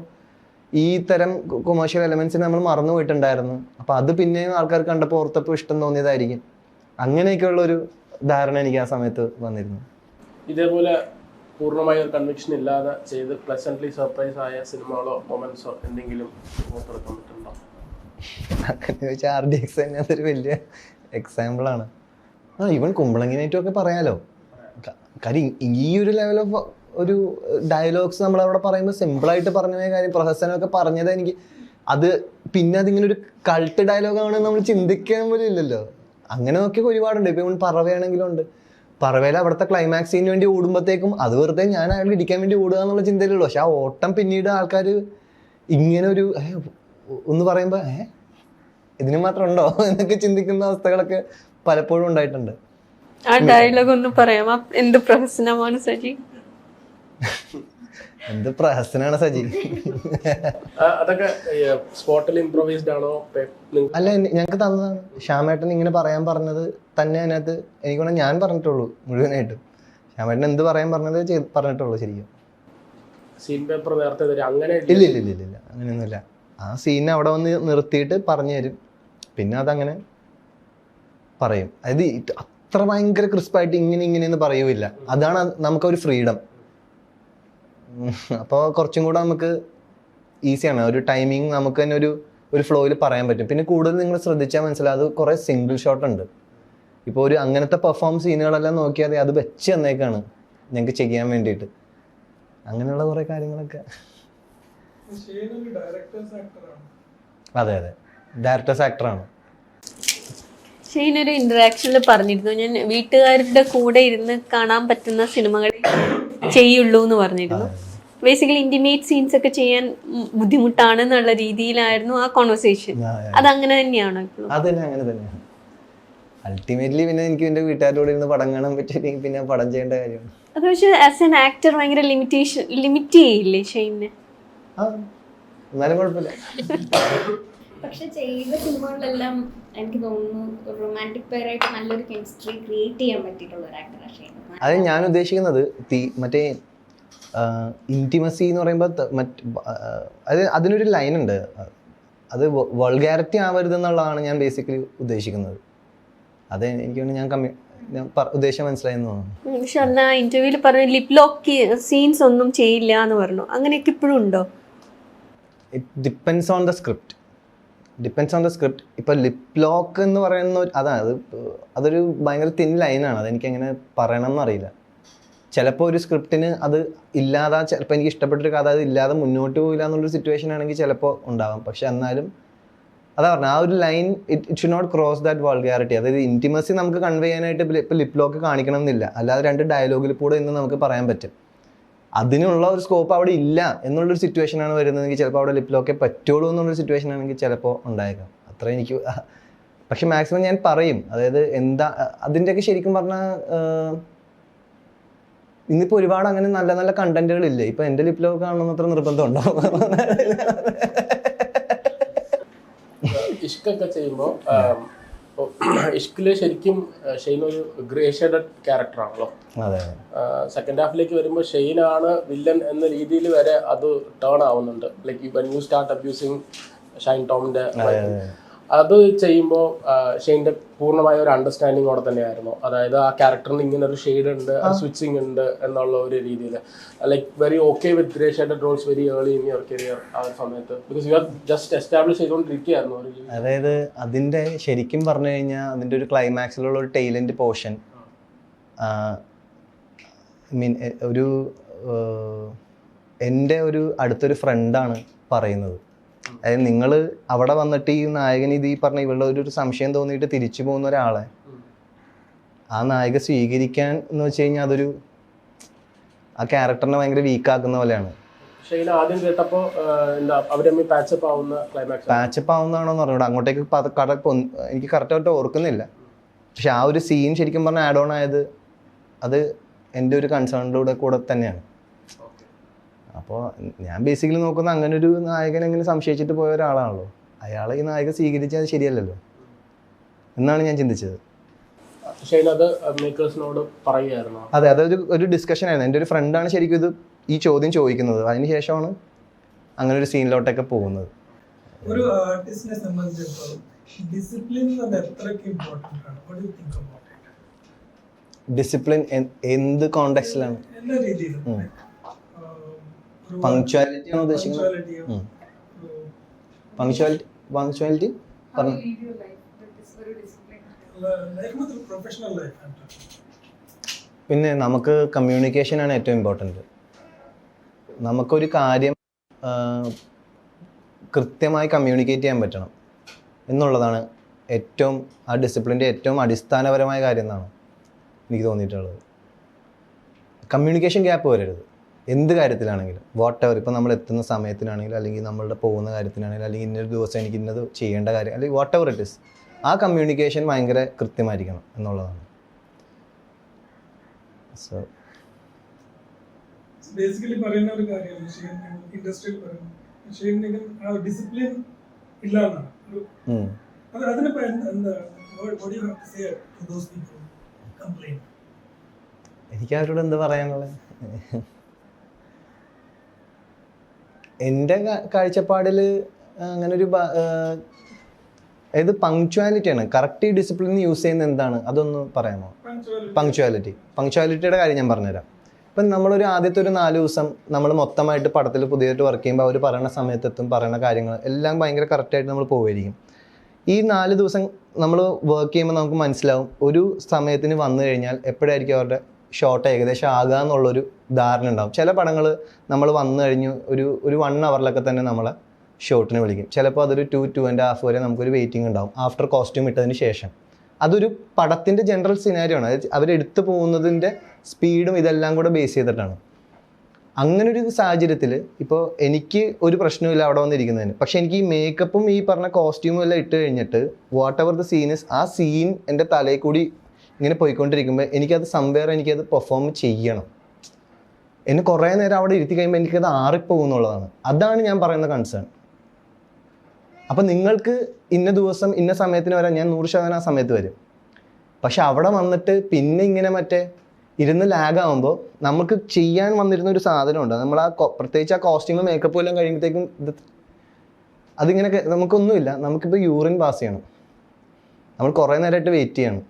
ഈ തരം കൊമേഴ്ഷ്യൽ എലമെന്റ്സിന് നമ്മൾ മറന്നു പോയിട്ടുണ്ടായിരുന്നു. അപ്പോൾ അത് പിന്നെയും ആൾക്കാർ കണ്ടപ്പോൾ ഓർത്തപ്പോൾ ഇഷ്ടം തോന്നിയതായിരിക്കും. അങ്ങനെയൊക്കെയുള്ളൊരു ധാരണ എനിക്ക് ആ സമയത്ത് വന്നിരുന്നു. ഇതേപോലെ പൂർണ്ണമായ ഒരു കൺവിക്ഷൻ ഇല്ലാതെ ചെയ്ത് പ്ലസന്റ്ലി സർപ്രൈസ് ആയ സിനിമകളോ മൊമെന്റ്സോ എന്തെങ്കിലും ഓർത്തെടുക്കാൻ പറ്റുന്നുണ്ടോ? അങ്ങനെ ചോദിച്ചാൽ RDX തന്നെ അതൊരു വലിയ എക്സാമ്പിളാണ്. ഈവൻ കുമ്പളങ്ങിനേറ്റും ഒക്കെ പറയാലോ. കാര്യം ഈ ഒരു ലെവൽ ഓഫ് ഒരു ഡയലോഗ്സ് നമ്മളവിടെ പറയുമ്പോൾ സിമ്പിളായിട്ട് പറഞ്ഞ കാര്യം പ്രഹസനമൊക്കെ പറഞ്ഞത് എനിക്ക് അത് പിന്നെ അതിങ്ങനെ ഒരു കൾട്ട് ഡയലോഗാണെന്ന് നമ്മൾ ചിന്തിക്കാൻ പോലും ഇല്ലല്ലോ. അങ്ങനെ നോക്കിയൊക്കെ ഒരുപാടുണ്ട്. ഇപ്പം പറവയാണെങ്കിലും ഉണ്ട്. പറവയിൽ അവിടുത്തെ ക്ലൈമാക്സ് സീന് വേണ്ടി ഓടുമ്പോഴത്തേക്കും അത് വെറുതെ ഞാൻ അയാൾ ഇടിക്കാൻ വേണ്ടി ഓടുക എന്നുള്ള ചിന്തയിലുള്ളൂ. പക്ഷെ ആ ഓട്ടം പിന്നീട് ആൾക്കാർ ഇങ്ങനെ ഒരു ഒന്ന് പറയുമ്പോൾ ഇതിന് മാത്രം ഉണ്ടോ എന്നൊക്കെ ചിന്തിക്കുന്ന അവസ്ഥകളൊക്കെ പലപ്പോഴും ഉണ്ടായിട്ടുണ്ട്. ആ ഡയലോഗ് ഒന്ന് പറയാമോ? എന്ത് പ്രഹസനമാണ് സജി? എന്ത് പ്രഹസനാണ് സജി? അതൊക്കെ സ്പോട്ടിൽ ഇംപ്രൂവൈസ്ഡ് ആണോ? അല്ല, ഞങ്ങൾക്ക് തന്നതാണ്. ശ്യാമേട്ടൻ ഇങ്ങനെ പറയാൻ പറഞ്ഞത് തന്നെ അതിനകത്ത് എനിക്ക് ഞാൻ പറഞ്ഞിട്ടുള്ളൂ മുഴുവനായിട്ടും. ശ്യാമേട്ടൻ എന്ത് പറയാൻ പറഞ്ഞത് പറഞ്ഞിട്ടുള്ളൂ ശരിക്കും. സീൻ പേപ്പർ നേരത്തെ അങ്ങനെ ഇല്ല ഇല്ല ഇല്ല ഇല്ല അങ്ങനെയൊന്നുമില്ല. ആ സീൻ അവിടെ വന്ന് നിർത്തിയിട്ട് പറഞ്ഞു തരും, പിന്നെ അതങ്ങനെ പറയും. അതായത് അത്ര ഭയങ്കര ക്രിസ്പായിട്ട് ഇങ്ങനെയെന്ന് പറയൂല. അതാണ് നമുക്കൊരു ഫ്രീഡം. അപ്പോൾ കുറച്ചും കൂടെ നമുക്ക് ഈസിയാണ്. ഒരു ടൈമിങ് നമുക്ക് തന്നെ ഒരു ഫ്ലോയിൽ പറയാൻ പറ്റും. പിന്നെ കൂടുതൽ നിങ്ങൾ ശ്രദ്ധിച്ചാൽ മനസ്സിലാവും, അത് കുറേ സിംഗിൾ ഷോട്ട് ഉണ്ട്. ഇപ്പോൾ ഒരു അങ്ങനത്തെ പെർഫോം സീനുകളെല്ലാം നോക്കിയാൽ അത് വെച്ച് തന്നേക്കാണ് ഞങ്ങൾക്ക് ചെയ്യാൻ വേണ്ടിയിട്ട്. അങ്ങനെയുള്ള കുറേ കാര്യങ്ങളൊക്കെ. അതെ അതെ, ഡയറക്ടേഴ്സ് ആക്ടറാണ്. ഷെയ്നൊരു ഇന്ററാക്ഷനിൽ പറഞ്ഞിരുന്നു, ഞാൻ വീട്ടുകാരുടെ കൂടെ ഇരുന്ന് കാണാൻ പറ്റുന്ന സിനിമകളെ ചെയ്യുള്ളൂ എന്ന് പറഞ്ഞിരുന്നു. ബേസിക്കലി ഇന്റിമേറ്റ് സീൻസ് ഒക്കെ ചെയ്യാൻ ബുദ്ധിമുട്ടാണെന്നുള്ള രീതിയിലായിരുന്നു ആ കോൺവെർസേഷൻ. അതങ്ങനെ തന്നെയാണോ ഇപ്പോഴും? അതന്നെ, അങ്ങനെ തന്നെയാണ്. അൾട്ടിമേറ്റ്ലി പിന്നെ എനിക്ക് എൻ്റെ വീട്ടുകാരോട് ഇരുന്ന് പടം കാണാൻ പറ്റില്ലെങ്കിൽ പിന്നെ പടം ചെയ്യേണ്ട കാര്യമാണ്. അത് പക്ഷേ ആസ് എൻ ആക്ടർ ഭയങ്കര ലിമിറ്റ് ചെയ്യില്ലേ ഷെയ്നെ? എന്നാലും കുഴപ്പമില്ല. പക്ഷെ ചെയ്ത സിനിമകളിലെല്ലാം എനിക്ക് തോന്നുന്നു റൊമാൻറ്റിക് പെയറായിട്ട് നല്ലൊരു കെമിസ്ട്രി ക്രിയേറ്റ് ചെയ്യാൻ പറ്റിയിട്ടുള്ള ഒരു ആക്ടറാണ് ഷെയ്ൻ. അത് ഞാൻ ഉദ്ദേശിക്കുന്നത് മറ്റേ ഇൻറ്റിമസി എന്ന് പറയുമ്പോൾ അതിനൊരു ലൈനുണ്ട്. അത് വൾഗാരിറ്റി ആവരുതെന്നുള്ളതാണ് ഞാൻ ബേസിക്കലി ഉദ്ദേശിക്കുന്നത്. അത് എനിക്ക് ഞാൻ ഉദ്ദേശം മനസ്സിലായെന്ന് തോന്നുന്നു. പക്ഷെ അന്ന് ആ ഇന്റർവ്യൂവിൽ പറഞ്ഞു ലിപ് ലോക്ക് സീൻസ് ഒന്നും ചെയ്യില്ല എന്ന് പറഞ്ഞു. അങ്ങനെയൊക്കെ ഇപ്പോഴും ഉണ്ടോ? It depends on the script. ഇപ്പോൾ ലിപ് ലോക്ക് എന്ന് പറയുന്ന അതൊരു ഭയങ്കര തിൻ ലൈനാണ്. അതെനിക്കെങ്ങനെ പറയണം എന്നറിയില്ല. ചിലപ്പോൾ ഒരു സ്ക്രിപ്റ്റിന് അത് ഇല്ലാതെ, ചിലപ്പോൾ എനിക്ക് ഇഷ്ടപ്പെട്ടൊരു കഥ അത് ഇല്ലാതെ മുന്നോട്ട് പോയില്ല എന്നുള്ളൊരു സിറ്റുവേഷൻ ആണെങ്കിൽ ചിലപ്പോൾ ഉണ്ടാകും. പക്ഷെ എന്നാലും അതാ പറഞ്ഞത്, ആ ഒരു line it should not cross that vulgarity. അതായത് ഇൻറ്റിമസി നമുക്ക് കൺവേ ചെയ്യാനായിട്ട് ഇപ്പോൾ ലിപ് ലോക്ക് കാണിക്കണം എന്നില്ല. അല്ലാതെ 2 ഡയലോഗിൽ കൂടെ ഇന്ന് നമുക്ക് പറയാൻ പറ്റും. അതിനുള്ള ഒരു സ്കോപ്പ് അവിടെ ഇല്ല എന്നുള്ളൊരു സിറ്റുവേഷനാണ് വരുന്നതെങ്കിൽ ചിലപ്പോൾ അവിടെ ലിപ് ലോക്കേ പറ്റുള്ളൂ എന്നുള്ളൊരു സിറ്റുവേഷൻ ആണെങ്കിൽ ചിലപ്പോൾ ഉണ്ടായേക്കാം. അത്ര എനിക്ക് പക്ഷെ മാക്സിമം ഞാൻ പറയും, അതായത് എന്താ അതിൻ്റെയൊക്കെ ശരിക്കും പറഞ്ഞാൽ ഇന്നിപ്പോൾ ഒരുപാട് അങ്ങനെ നല്ല നല്ല കണ്ടന്റുകളില്ലേ. ഇപ്പൊ എൻ്റെ ലിപ്പിലൊക്കെ കാണണമെന്നത്ര നിർബന്ധമുണ്ടോ? ഇഷ്കൊക്കെ ചെയ്യുമ്പോൾ ഇഷ്കില് ശരിക്കും ഷെയ്ൻ ഒരു ഗ്രേ ഷെയ്ഡഡ് ക്യാരക്ടറാണല്ലോ. അതെ. സെക്കൻഡ് ഹാഫിലേക്ക് വരുമ്പോൾ ഷെയ്നാണ് വില്ലൻ എന്ന രീതിയിൽ വരെ അത് ടേൺ ആവുന്നുണ്ട്. Like when you start abusing Shine ടോമിന്റെ അത് ചെയ്യുമ്പോൾ ഷെയ്ൻ്റെ പൂർണ്ണമായ ഒരു അണ്ടർസ്റ്റാൻഡിങ്ങോടെ തന്നെയായിരുന്നു. അതായത് ആ ക്യാരക്ടറിന് ഇങ്ങനെ ഒരു ഷെയ്ഡ് ഉണ്ട്, സ്വിച്ചിങ് ഉണ്ട് എന്നുള്ള ഒരു രീതിയിൽ like very okay with grey shaded roles very early in your career ആ ഒരു സമയത്ത്, because you are just establish ചെയ്തുകൊണ്ടിരിക്കുകയായിരുന്നു ഒരു. അതായത് അതിൻ്റെ ശരിക്കും പറഞ്ഞു കഴിഞ്ഞാൽ അതിൻ്റെ ഒരു ക്ലൈമാക്സിലുള്ള ഒരു ടൈലൻറ്റ് പോർഷൻ മീൻ ഒരു എൻ്റെ ഒരു അടുത്തൊരു ഫ്രണ്ടാണ് പറയുന്നത്. അതായത് നിങ്ങൾ അവിടെ വന്നിട്ട് ഈ നായകൻ ഇത് ഈ പറഞ്ഞ ഇവളുടെ ഒരു സംശയം തോന്നിയിട്ട് തിരിച്ചു പോകുന്ന ഒരാളെ ആ നായിക സ്വീകരിക്കാൻ എന്ന് വെച്ച് കഴിഞ്ഞാൽ അതൊരു ആ ക്യാരക്ടറിനെ ഭയങ്കര വീക്കാക്കുന്ന പോലെയാണ്. ആദ്യം കേട്ടപ്പോൾ എന്താ അവരമ്മ പാച്ചപ്പ് ആവുന്ന ക്ലൈമാക്സ് പാച്ചപ്പ് ആവുന്നതാണോന്ന് പറഞ്ഞൂടെ, അങ്ങോട്ടേക്ക് എനിക്ക് കറക്റ്റായിട്ട് ഓർക്കുന്നില്ല. പക്ഷെ ആ ഒരു സീൻ ശരിക്കും പറഞ്ഞാൽ ആഡ് ഓൺ ആയത് അത് എൻ്റെ ഒരു കൺസേണിലൂടെ കൂടെ തന്നെയാണ്. അപ്പോൾ ഞാൻ ബേസിക്കലി നോക്കുന്ന അങ്ങനെ ഒരു നായകൻ എങ്ങനെ സംശയിച്ചിട്ട് പോയ ഒരാളാണല്ലോ, അയാളെ ഈ നായകൻ സ്വീകരിച്ചാൽ ശരിയല്ലല്ലോ എന്നാണ് ഞാൻ ചിന്തിച്ചത്. അതെ, അതൊരു ഒരു ഡിസ്കഷൻ ആയിരുന്നു. എൻ്റെ ഒരു ഫ്രണ്ടാണ് ശരിക്കും ഇത് ഈ ചോദ്യം ചോദിക്കുന്നത്. അതിനുശേഷമാണ് അങ്ങനെ ഒരു സീനിലോട്ടൊക്കെ പോകുന്നത്. ഒരു ആർട്ടിസ്റ്റിനെ സംബന്ധിച്ചിടത്തോളം ഡിസിപ്ലിൻ എത്രയ്ക്ക് ഇമ്പോർട്ടൻ്റ് ആണ്? What do you think about it? Discipline എന്ത് കോണ്ടെക്സ്റ്റിലാണ്? എല്ലാ രീതിയിലും. പങ്ക്ച്വാലിറ്റി ആണ് ഉദ്ദേശിക്കുന്നത്. പങ്ക്ച്വാലിറ്റി പിന്നെ നമുക്ക് കമ്മ്യൂണിക്കേഷനാണ് ഏറ്റവും ഇമ്പോർട്ടൻറ്റ്. നമുക്കൊരു കാര്യം കൃത്യമായി കമ്മ്യൂണിക്കേറ്റ് ചെയ്യാൻ പറ്റണം എന്നുള്ളതാണ് ഏറ്റവും ആ ഡിസിപ്ലിൻ്റെ ഏറ്റവും അടിസ്ഥാനപരമായ കാര്യം എന്നാണ് എനിക്ക് തോന്നിയിട്ടുള്ളത്. കമ്മ്യൂണിക്കേഷൻ ഗ്യാപ്പ് വരരുത് എന്ത് കാര്യത്തിലാണെങ്കിലും, വാട്ട് എവർ. ഇപ്പോൾ നമ്മൾ എത്തുന്ന സമയത്തിനാണെങ്കിലും അല്ലെങ്കിൽ നമ്മളുടെ പോകുന്ന കാര്യത്തിനാണെങ്കിലും അല്ലെങ്കിൽ ഇന്നൊരു ദിവസം എനിക്ക് ഇന്നത് ചെയ്യേണ്ട കാര്യം അല്ലെങ്കിൽ വാട്ട് എവർ ഇറ്റ് ഇസ്, ആ കമ്മ്യൂണിക്കേഷൻ ഭയങ്കര കൃത്യമായിരിക്കണം എന്നുള്ളതാണ്. സോ ബേസിക്കലി പറയുന്ന ഒരു കാര്യമാണ് ഇൻഡസ്ട്രിയിൽ പറയുന്നത് ഡിസിപ്ലിൻ ഇല്ലാന്നാണ്. അതിനിപ്പോ എന്താ എനിക്ക് അവരോട് എന്ത് പറയാനുള്ളത്? എൻ്റെ കാഴ്ചപ്പാടിൽ അങ്ങനൊരു അതായത് പങ്ക്ച്വാലിറ്റിയാണ് കറക്റ്റ്. ഡിസിപ്ലിൻ യൂസ് ചെയ്യുന്നത് എന്താണ് അതൊന്ന് പറയാമോ? പങ്ക്ച്വാലിറ്റിയുടെ കാര്യം ഞാൻ പറഞ്ഞുതരാം. ഇപ്പം നമ്മളൊരു ആദ്യത്തെ ഒരു 4 ദിവസം നമ്മൾ മൊത്തമായിട്ട് പടത്തിൽ പുതിയതായിട്ട് വർക്ക് ചെയ്യുമ്പോൾ അവർ പറയുന്ന സമയത്തെത്തും, പറയുന്ന കാര്യങ്ങൾ എല്ലാം ഭയങ്കര കറക്റ്റായിട്ട് നമ്മൾ പോവുമായിരിക്കും. ഈ 4 ദിവസം നമ്മൾ വർക്ക് ചെയ്യുമ്പോൾ നമുക്ക് മനസ്സിലാവും ഒരു സമയത്തിന് വന്നു കഴിഞ്ഞാൽ എപ്പോഴായിരിക്കും അവരുടെ ഷോട്ട് ഏകദേശം ആകുക എന്നുള്ളൊരു ധാരണ ഉണ്ടാവും. ചില പടങ്ങൾ നമ്മൾ വന്നു കഴിഞ്ഞ് ഒരു 1 hourലൊക്കെ തന്നെ നമ്മളെ ഷോട്ടിന് വിളിക്കും. ചിലപ്പോൾ അതൊരു 2.5 വരെ നമുക്കൊരു വെയിറ്റിംഗ് ഉണ്ടാവും ആഫ്റ്റർ കോസ്റ്റ്യൂം ഇട്ടതിന് ശേഷം. അതൊരു പടത്തിൻ്റെ ജനറൽ സിനാരിയോ ആണ്. അതായത് അവരെടുത്ത് പോകുന്നതിൻ്റെ സ്പീഡും ഇതെല്ലാം കൂടെ ബേസ് ചെയ്തിട്ടാണ്. അങ്ങനൊരു സാഹചര്യത്തിൽ ഇപ്പോൾ എനിക്ക് ഒരു പ്രശ്നമില്ല അവിടെ വന്നിരിക്കുന്നതിന്, പക്ഷേ എനിക്ക് ഈ മേക്കപ്പും ഈ പറഞ്ഞ കോസ്റ്റ്യൂമും എല്ലാം ഇട്ട് കഴിഞ്ഞിട്ട് വാട്ട് എവർ ദ സീൻ ആ സീൻ എൻ്റെ തലയിൽ കൂടി ഇങ്ങനെ പോയിക്കൊണ്ടിരിക്കുമ്പോൾ എനിക്കത് എനിക്കത് പെർഫോം ചെയ്യണം. എന്നെ കുറേ നേരം അവിടെ ഇരുത്തി കഴിയുമ്പോൾ എനിക്കത് ആറിപ്പോകുന്നുള്ളതാണ്. അതാണ് ഞാൻ പറയുന്ന കൺസേൺ. അപ്പം നിങ്ങൾക്ക് ഇന്ന ദിവസം ഇന്ന സമയത്തിന് വരാൻ ഞാൻ 100% ആ സമയത്ത് വരും. പക്ഷെ അവിടെ വന്നിട്ട് പിന്നെ ഇങ്ങനെ മറ്റേ ഇരുന്ന് ലാഗാകുമ്പോൾ നമുക്ക് ചെയ്യാൻ വന്നിരുന്ന ഒരു സാധനമുണ്ട്. നമ്മൾ പ്രത്യേകിച്ച് ആ കോസ്റ്റ്യൂമും മേക്കപ്പും എല്ലാം കഴിയുമ്പോഴത്തേക്കും അതിങ്ങനെ നമുക്കൊന്നുമില്ല. നമുക്കിപ്പോൾ യൂറിൻ പാസ് ചെയ്യണം, നമ്മൾ കുറേ നേരമായിട്ട് വെയിറ്റ് ചെയ്യണം.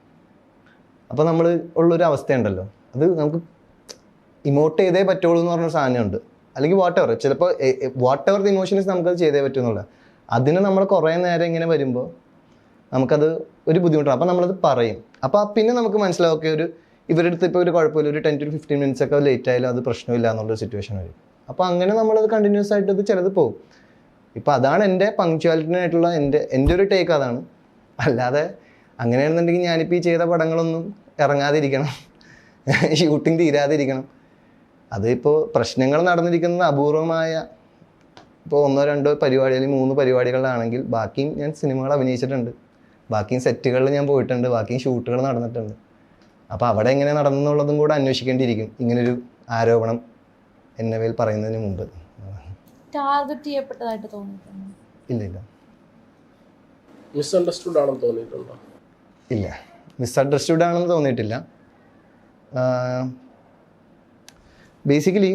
അപ്പോൾ നമ്മൾ ഉള്ളൊരു അവസ്ഥയുണ്ടല്ലോ, അത് നമുക്ക് ഇമോട്ട് ചെയ്തേ പറ്റുള്ളൂ എന്ന് പറഞ്ഞൊരു സാധനമുണ്ട്. അല്ലെങ്കിൽ വാട്ട് എവർ, ചിലപ്പോൾ വാട്ട് എവർ ദി ഇമോഷൻസ് നമുക്കത് ചെയ്തേ പറ്റുമെന്നുള്ള അതിന് നമ്മൾ കുറേ നേരം ഇങ്ങനെ വരുമ്പോൾ നമുക്കത് ഒരു ബുദ്ധിമുട്ടാണ്. അപ്പോൾ നമ്മളത് പറയും. അപ്പോൾ പിന്നെ നമുക്ക് മനസ്സിലാവും ഓക്കെ ഇവരുടെ അടുത്ത് ഇപ്പോൾ ഒരു കുഴപ്പമില്ല, ഒരു 10 to 15 minutes ഒക്കെ ലേറ്റ് ആയാലും അത് പ്രശ്നമില്ല എന്നുള്ളൊരു സിറ്റുവേഷൻ വരും. അപ്പോൾ അങ്ങനെ നമ്മളത് കണ്ടിന്യൂസ് ആയിട്ട് അത് ചിലത് പോകും. ഇപ്പോൾ അതാണ് എൻ്റെ പങ്ക്ച്വാലിറ്റിനായിട്ടുള്ള എൻ്റെ ഒരു ടേക്ക് അതാണ്. അല്ലാതെ അങ്ങനെയാണെന്നുണ്ടെങ്കിൽ ഞാനിപ്പോൾ ഈ ചെയ്ത പടങ്ങളൊന്നും ഇറങ്ങാതിരിക്കണം, ഷൂട്ടിംഗ് തീരാതിരിക്കണം. അതിപ്പോൾ പ്രശ്നങ്ങൾ നടന്നിരിക്കുന്നത് അപൂർവമായ ഇപ്പോൾ 1-2 പരിപാടി അല്ലെങ്കിൽ 3 പരിപാടികളിലാണെങ്കിൽ ബാക്കിയും ഞാൻ സിനിമകൾ അഭിനയിച്ചിട്ടുണ്ട്. ബാക്കിയും സെറ്റുകളിൽ ഞാൻ പോയിട്ടുണ്ട്, ബാക്കിയും ഷൂട്ടുകൾ നടന്നിട്ടുണ്ട്. അപ്പോൾ അവിടെ എങ്ങനെ നടന്നുള്ളതും കൂടെ അന്വേഷിക്കേണ്ടിയിരിക്കും ഇങ്ങനൊരു ആരോപണം എന്നെ മേൽ പറയുന്നതിന് മുമ്പ്. ടാർഗറ്റ് ചെയ്യപ്പെട്ടതായിട്ട് തോന്നിയിട്ടുണ്ട്? ഇല്ല മിസ്അണ്ടർസ്റ്റുഡ് ആണെന്ന് തോന്നിയിട്ടുണ്ടോ? ഇല്ല, മിസ്അണ്ടർസ്റ്റുഡ് ആണെന്ന് തോന്നിയിട്ടില്ല. ബേസിക്കലി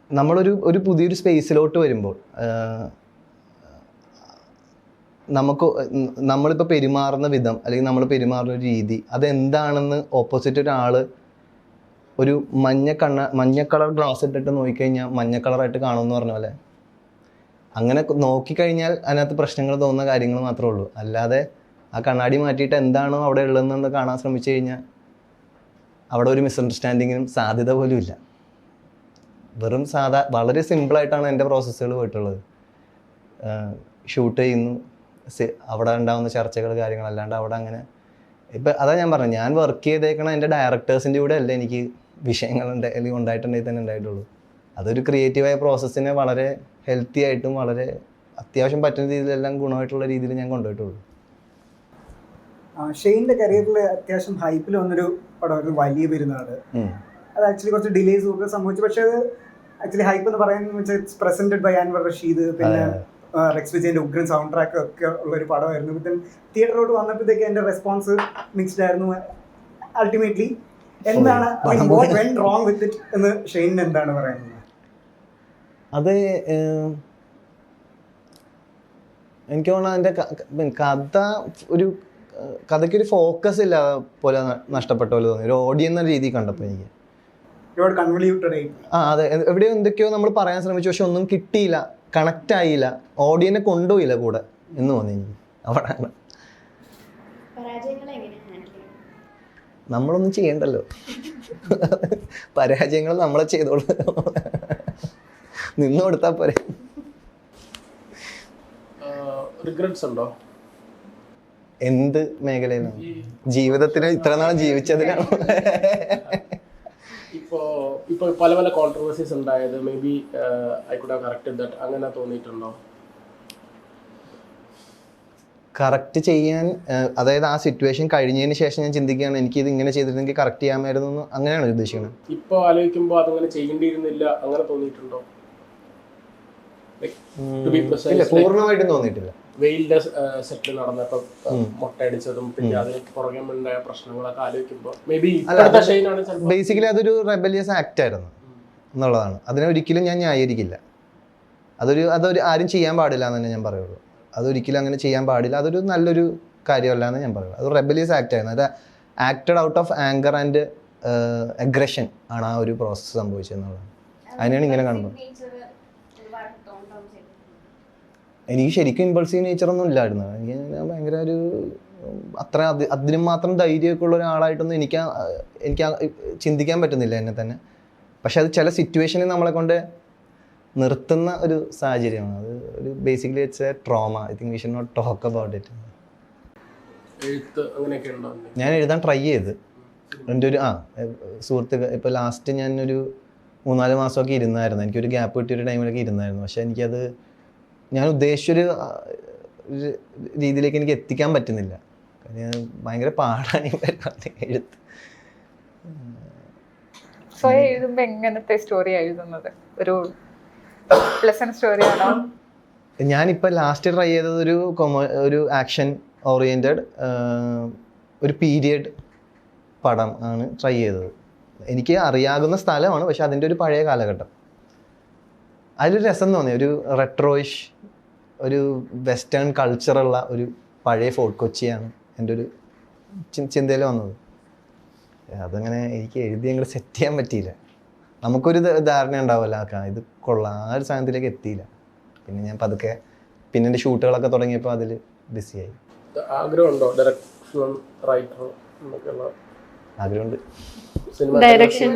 നമ്മളൊരു പുതിയൊരു സ്പേസിലോട്ട് വരുമ്പോൾ നമ്മളിപ്പോൾ പെരുമാറുന്ന വിധം അല്ലെങ്കിൽ നമ്മൾ പെരുമാറുന്ന രീതി അതെന്താണെന്ന് ഓപ്പോസിറ്റ് ഒരാൾ ഒരു മഞ്ഞ കളർ ഗ്ലാസ് ഇട്ടിട്ട് നോക്കിക്കഴിഞ്ഞാൽ മഞ്ഞ കളറായിട്ട് കാണുമെന്ന് പറഞ്ഞ പോലെ അങ്ങനെ നോക്കിക്കഴിഞ്ഞാൽ അതിനകത്ത് പ്രശ്നങ്ങൾ തോന്നുന്ന കാര്യങ്ങൾ മാത്രമേ ഉള്ളൂ. അല്ലാതെ ആ കണ്ണാടി മാറ്റിയിട്ട് എന്താണോ അവിടെ ഉള്ളതെന്ന് കാണാൻ ശ്രമിച്ചു കഴിഞ്ഞാൽ അവിടെ ഒരു മിസ്അണ്ടർസ്റ്റാൻഡിങ്ങിനും സാധ്യത പോലും ഇല്ല. വെറും വളരെ സിമ്പിളായിട്ടാണ് എൻ്റെ പ്രോസസ്സുകൾ പോയിട്ടുള്ളത്. ഷൂട്ട് ചെയ്യുന്നു, അവിടെ ഉണ്ടാകുന്ന ചർച്ചകൾ കാര്യങ്ങളല്ലാണ്ട് അവിടെ അങ്ങനെ ഇപ്പം അതാ ഞാൻ പറഞ്ഞത്, ഞാൻ വർക്ക് ചെയ്തേക്കണ എൻ്റെ ഡയറക്ടേഴ്സിൻ്റെ കൂടെ അല്ല എനിക്ക് വിഷയങ്ങളുണ്ട് അല്ലെങ്കിൽ ഉണ്ടായിട്ടുണ്ടെങ്കിൽ തന്നെ ഉണ്ടായിട്ടുള്ളൂ. അതൊരു ക്രിയേറ്റീവായ പ്രോസസ്സിനെ വളരെ ഹെൽത്തി ആയിട്ടും വളരെ അത്യാവശ്യം പറ്റുന്ന രീതിയിലെല്ലാം ഗുണമായിട്ടുള്ള രീതിയിൽ ഞാൻ കൊണ്ടുപോയിട്ടുള്ളൂ. ഷെയ്ൻ്റെ കരിയറിൽ അത്യാവശ്യം ഹൈപ്പിൽ വന്നൊരു പടമായിരുന്നു വലിയ പെരുന്നാട്. അത് ആക്ച്വലി കുറച്ച് ഡിലേസ് ഒക്കെ സംഭവിച്ചു. പക്ഷേ അത് ആക്ച്വലി ഹൈപ്പ് എന്ന് പറയാന്ന് വെച്ചാൽ it's presented by Anwar Rasheed, പിന്നെ റെക്സ് വിജയൻ്റെ ഉഗ്രൻ സൗണ്ട് ട്രാക്ക് ഒക്കെ ഉള്ളൊരു പടമായിരുന്നു. പിന്നെ തിയേറ്ററിലോട്ട് വന്നപ്പോഴത്തേക്ക് എൻ്റെ റെസ്പോൺസ് മിക്സ്ഡ് ആയിരുന്നു. അൾട്ടിമേറ്റ്ലി എന്താണ് what went wrong with it എന്ന് ഷെയ്നിന് എന്താണ് പറയുന്നത്? അത് എനിക്ക് തോന്നുന്നു അതിൻ്റെ കഥയ്ക്കൊരു ഫോക്കസ് ഇല്ല പോലെ നഷ്ടപ്പെട്ട പോലെ തോന്നി ഒരു ഓഡിയോ എന്ന രീതി കണ്ടപ്പോൾ എനിക്ക്. അതെ, എവിടെയോ എന്തൊക്കെയോ നമ്മൾ പറയാൻ ശ്രമിച്ചു, പക്ഷെ ഒന്നും കിട്ടിയില്ല, കണക്റ്റ് ആയില്ല, ഓഡിയനെ കൊണ്ടുപോയില്ല കൂടെ എന്ന് തോന്നി എനിക്ക്. അവിടെയാണ് നമ്മളൊന്നും ചെയ്യണ്ടല്ലോ, പരാജയങ്ങൾ നമ്മളെ ചെയ്തോളൂ, നിന്ന് കൊടുത്താൽ പോരെ. റിഗ്രറ്റ്സ് ഉണ്ടോ? എന്ത് മേഖലയിലാണ്? ജീവിതത്തിൽ ഇത്ര നാൾ ജീവിച്ചതിലാണ്. ഇപ്പോൾ പല പല കോൺട്രവേഴ്സീസ് ഉണ്ടായത്, may be I could have corrected that, അങ്ങനെ തോന്നിയിട്ടുണ്ടോ? കറക്റ്റ് ചെയ്യാൻ, അതായത് ആ സിറ്റുവേഷൻ കഴിഞ്ഞതിന് ശേഷം ഞാൻ ചിന്തിക്കുകയാണ് എനിക്കിത് ഇങ്ങനെ ചെയ്തിരുന്നെങ്കിൽ കറക്റ്റ് ചെയ്യാമായിരുന്നു, അങ്ങനെയാണ് ഉദ്ദേശിക്കുന്നത്. ഇപ്പോൾ ആലോചിക്കുമ്പോൾ അതങ്ങനെ ചെയ്യേണ്ടിയിരുന്നില്ല അങ്ങനെ തോന്നിയിട്ടുണ്ടോ? ഇല്ല, പൂർണ്ണമായിട്ടും തോന്നിയിട്ടില്ല. വെയിലിന്റെ സെറ്റിൽ നടന്നപ്പോൾ മുട്ടയടിച്ചതും പിന്നെ അതിന് പുറകെ ഉണ്ടായ പ്രശ്നങ്ങളൊക്കെ ആലോചിക്കുമ്പോൾ മേ ബി ബേസിക്കലി അതൊരു റെബലിയസ് ആക്ട് ആയിരുന്നു എന്നുള്ളതാണ്. അതിനെ ഒരിക്കലും ഞാൻ ന്യായീകരിക്കില്ല. അതൊരു ആരും ചെയ്യാൻ പാടില്ല എന്ന് തന്നെ ഞാൻ പറയുള്ളൂ. അതൊരിക്കലും അങ്ങനെ ചെയ്യാൻ പാടില്ല, അതൊരു നല്ലൊരു കാര്യമല്ല എന്ന് ഞാൻ പറയുള്ളൂ. അത് റെബലിയസ് ആക്ട് ആയിരുന്നു. അത് acted out of anchor and aggression ആണ് ആ ഒരു പ്രോസസ്സ് സംഭവിച്ചതെന്നുള്ളത്. അതിനാണ് ഇങ്ങനെ കാണുന്നത്. എനിക്ക് ശരിക്കും ഇമ്പൾസീവ് നേച്ചറൊന്നും ഇല്ലായിരുന്നു. എനിക്ക് ഭയങ്കര ഒരു അത്ര അതിനും മാത്രം ധൈര്യമൊക്കെ ഉള്ള ഒരാളായിട്ടൊന്നും എനിക്ക് ചിന്തിക്കാൻ പറ്റുന്നില്ല എന്നെ തന്നെ. പക്ഷെ അത് ചില സിറ്റുവേഷനിൽ നമ്മളെ കൊണ്ട് നിർത്തുന്ന ഒരു സാഹചര്യമാണ്. അത് ഒരു basically it's a trauma. I think we should not talk about it. ഞാൻ എഴുതാൻ ട്രൈ ചെയ്ത് എൻ്റെ ഒരു സുഹൃത്തുക്കൾ ഇപ്പോൾ ലാസ്റ്റ് ഞാനൊരു 3-4 മാസമൊക്കെ ഇരുന്നായിരുന്നു. എനിക്കൊരു ഗ്യാപ്പ് കിട്ടിയൊരു ടൈമിലൊക്കെ ഇരുന്നായിരുന്നു. പക്ഷെ എനിക്കത് ഞാൻ ഉദ്ദേശിച്ചൊരു രീതിയിലേക്ക് എനിക്ക് എത്തിക്കാൻ പറ്റുന്നില്ല. ഭയങ്കര പാടാണ് എഴുത്ത്. സ്വയം എഴുതുമ്പോൾ എങ്ങനത്തെ സ്റ്റോറി എഴുതുന്നത്? ഒരു പ്ലസന്റ് സ്റ്റോറിയാണോ? ഞാനിപ്പോൾ ലാസ്റ്റ് ട്രൈ ചെയ്തത് ഒരു ആക്ഷൻ ഓറിയൻറ്റഡ് ഒരു പീരിയഡ് പടം ആണ് ട്രൈ ചെയ്തത്. എനിക്ക് അറിയാവുന്ന സ്ഥലമാണ്, പക്ഷെ അതിൻ്റെ ഒരു പഴയ കാലഘട്ടം. അതിലൊരു രസം തോന്നി, ഒരു റെട്രോയിഷ് ഒരു വെസ്റ്റേൺ കൾച്ചറുള്ള ഒരു പഴയ ഫോർട്ട് കൊച്ചിയാണ് എൻ്റെ ഒരു ചിന്തയിൽ വന്നത്. അതങ്ങനെ എനിക്ക് എഴുതി അങ്ങോട്ട് സെറ്റ് ചെയ്യാൻ പറ്റിയില്ല. നമുക്കൊരു ധാരണ ഉണ്ടാവുമല്ലോ, ഇത് കൊള്ളാം, ആ ഒരു സാധനത്തിലേക്ക് എത്തിയില്ല. പിന്നെ ഞാൻ പതുക്കെ പിന്നെ എൻ്റെ ഷൂട്ടുകളൊക്കെ തുടങ്ങിയപ്പോൾ അതിൽ ബിസിയായി. ആഗ്രഹമുണ്ടോ ഡയറക്ഷൻ റൈറ്റർ? ആഗ്രഹമുണ്ട്. ഡയറക്ഷൻ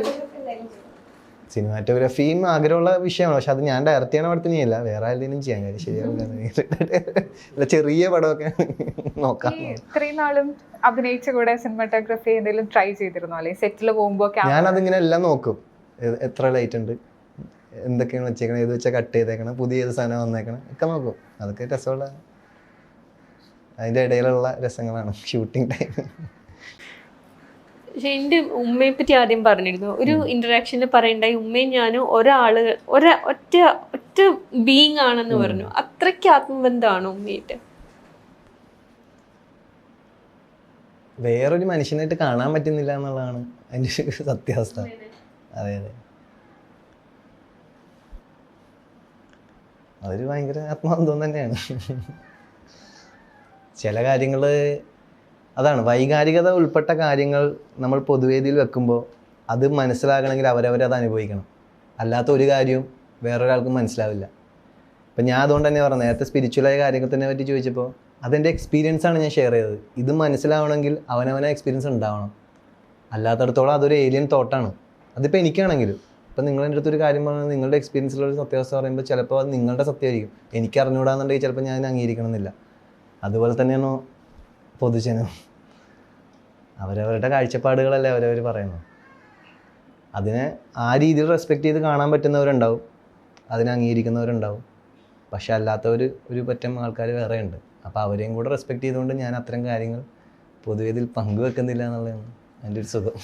സിനിമാറ്റോഗ്രാഫിയും ആഗ്രഹമുള്ള വിഷയമാണ്. പക്ഷെ അത് ഞാൻ ഡയറക്റ്റ് ചെയ്യണ പടത്തിന് ചെയ്യില്ല, വേറെ ആരുടെയും ചെയ്യാൻ കാര്യം ശരിയാവില്ല. ചെറിയ പടമൊക്കെ നോക്കാം. ഇത്രയും നാളും അഭിനയിച്ച കൂടെ സിനിമാറ്റോഗ്രാഫി എന്തെങ്കിലും ട്രൈ ചെയ്തിരുന്നോ? അല്ലെങ്കിൽ സെറ്റിൽ പോകുമ്പോൾ ഞാനതിങ്ങനെ എല്ലാം നോക്കും. എത്ര ലൈറ്റ് ഉണ്ട്, എന്തൊക്കെയാണ് വെച്ചേക്കണം, ഏത് വെച്ചാൽ കട്ട് ചെയ്തേക്കണം, പുതിയ ഏത് സാധനം വന്നേക്കണം ഒക്കെ നോക്കും. അതൊക്കെ രസമുള്ള അതിൻ്റെ ഇടയിലുള്ള രസങ്ങളാണ് ഷൂട്ടിംഗ് ടൈം. പക്ഷെ എൻ്റെ ഉമ്മയെ പറ്റി ആദ്യം പറഞ്ഞിരുന്നു, ഒരു ഇന്ററാക്ഷനിൽ പറയണ്ടായി ഉമ്മയും ഞാനും ഒറ്റ ബീങ് ആണെന്ന് പറഞ്ഞു. അത്രയ്ക്ക് ആത്മബന്ധമാണോ ഉമ്മയായിട്ട്? വേറൊരു മനുഷ്യനായിട്ട് കാണാൻ പറ്റുന്നില്ല എന്നുള്ളതാണ് അതിൻ്റെ ഒരു സത്യാവസ്ഥ. അതെ അതെ, അതൊരു ഭയങ്കര ആത്മബന്ധം തന്നെയാണ്. ചില കാര്യങ്ങൾ അതാണ്, വൈകാരികത ഉൾപ്പെട്ട കാര്യങ്ങൾ നമ്മൾ പൊതുവേദിയിൽ വെക്കുമ്പോൾ അത് മനസ്സിലാകണമെങ്കിൽ അവരവരത് അനുഭവിക്കണം. അല്ലാത്ത ഒരു കാര്യവും വേറൊരാൾക്കും മനസ്സിലാവില്ല. ഇപ്പം ഞാൻ അതുകൊണ്ട് തന്നെ പറഞ്ഞു, നേരത്തെ സ്പിരിച്വലായ കാര്യത്തിനെ പറ്റി ചോദിച്ചപ്പോൾ അതെൻ്റെ എക്സ്പീരിയൻസാണ് ഞാൻ ഷെയർ ചെയ്തത്. ഇത് മനസ്സിലാവണമെങ്കിൽ അവനവനെ എക്സ്പീരിയൻസ് ഉണ്ടാവണം. അല്ലാത്തടത്തോളം അതൊരു ഏലിയൻ തോട്ടാണ്. അതിപ്പോൾ എനിക്കാണെങ്കിലും, ഇപ്പം നിങ്ങളെൻ്റെ അടുത്തൊരു കാര്യം പറഞ്ഞാൽ നിങ്ങളുടെ എക്സ്പീരിയൻസിലുള്ള ഒരു സത്യാവസ്ഥ പറയുമ്പോൾ ചിലപ്പോൾ അത് നിങ്ങളുടെ സത്യമായിരിക്കും, എനിക്ക് അറിഞ്ഞുകൂടാന്നുണ്ടെങ്കിൽ ചിലപ്പോൾ ഞാൻ അംഗീകരിക്കണമെന്നില്ല. അതുപോലെ തന്നെയാണോ പൊതുജനം, അവരവരുടെ കാഴ്ചപ്പാടുകളല്ലേ അവരവർ പറയുന്നത്. അതിനെ ആ രീതിയിൽ റെസ്പെക്റ്റ് ചെയ്ത് കാണാൻ പറ്റുന്നവരുണ്ടാവും, അതിനെ അംഗീകരിക്കുന്നവരുണ്ടാവും. പക്ഷെ അല്ലാത്തവർ ഒരു പറ്റം ആൾക്കാർ വേറെ ഉണ്ട്. അപ്പോൾ അവരെയും കൂടെ റെസ്പെക്റ്റ് ചെയ്തുകൊണ്ട് ഞാൻ അത്തരം കാര്യങ്ങൾ പൊതുവേദിയിൽ പങ്കുവെക്കുന്നില്ല എന്നുള്ളതാണ് എൻ്റെ ഒരു സുഖം.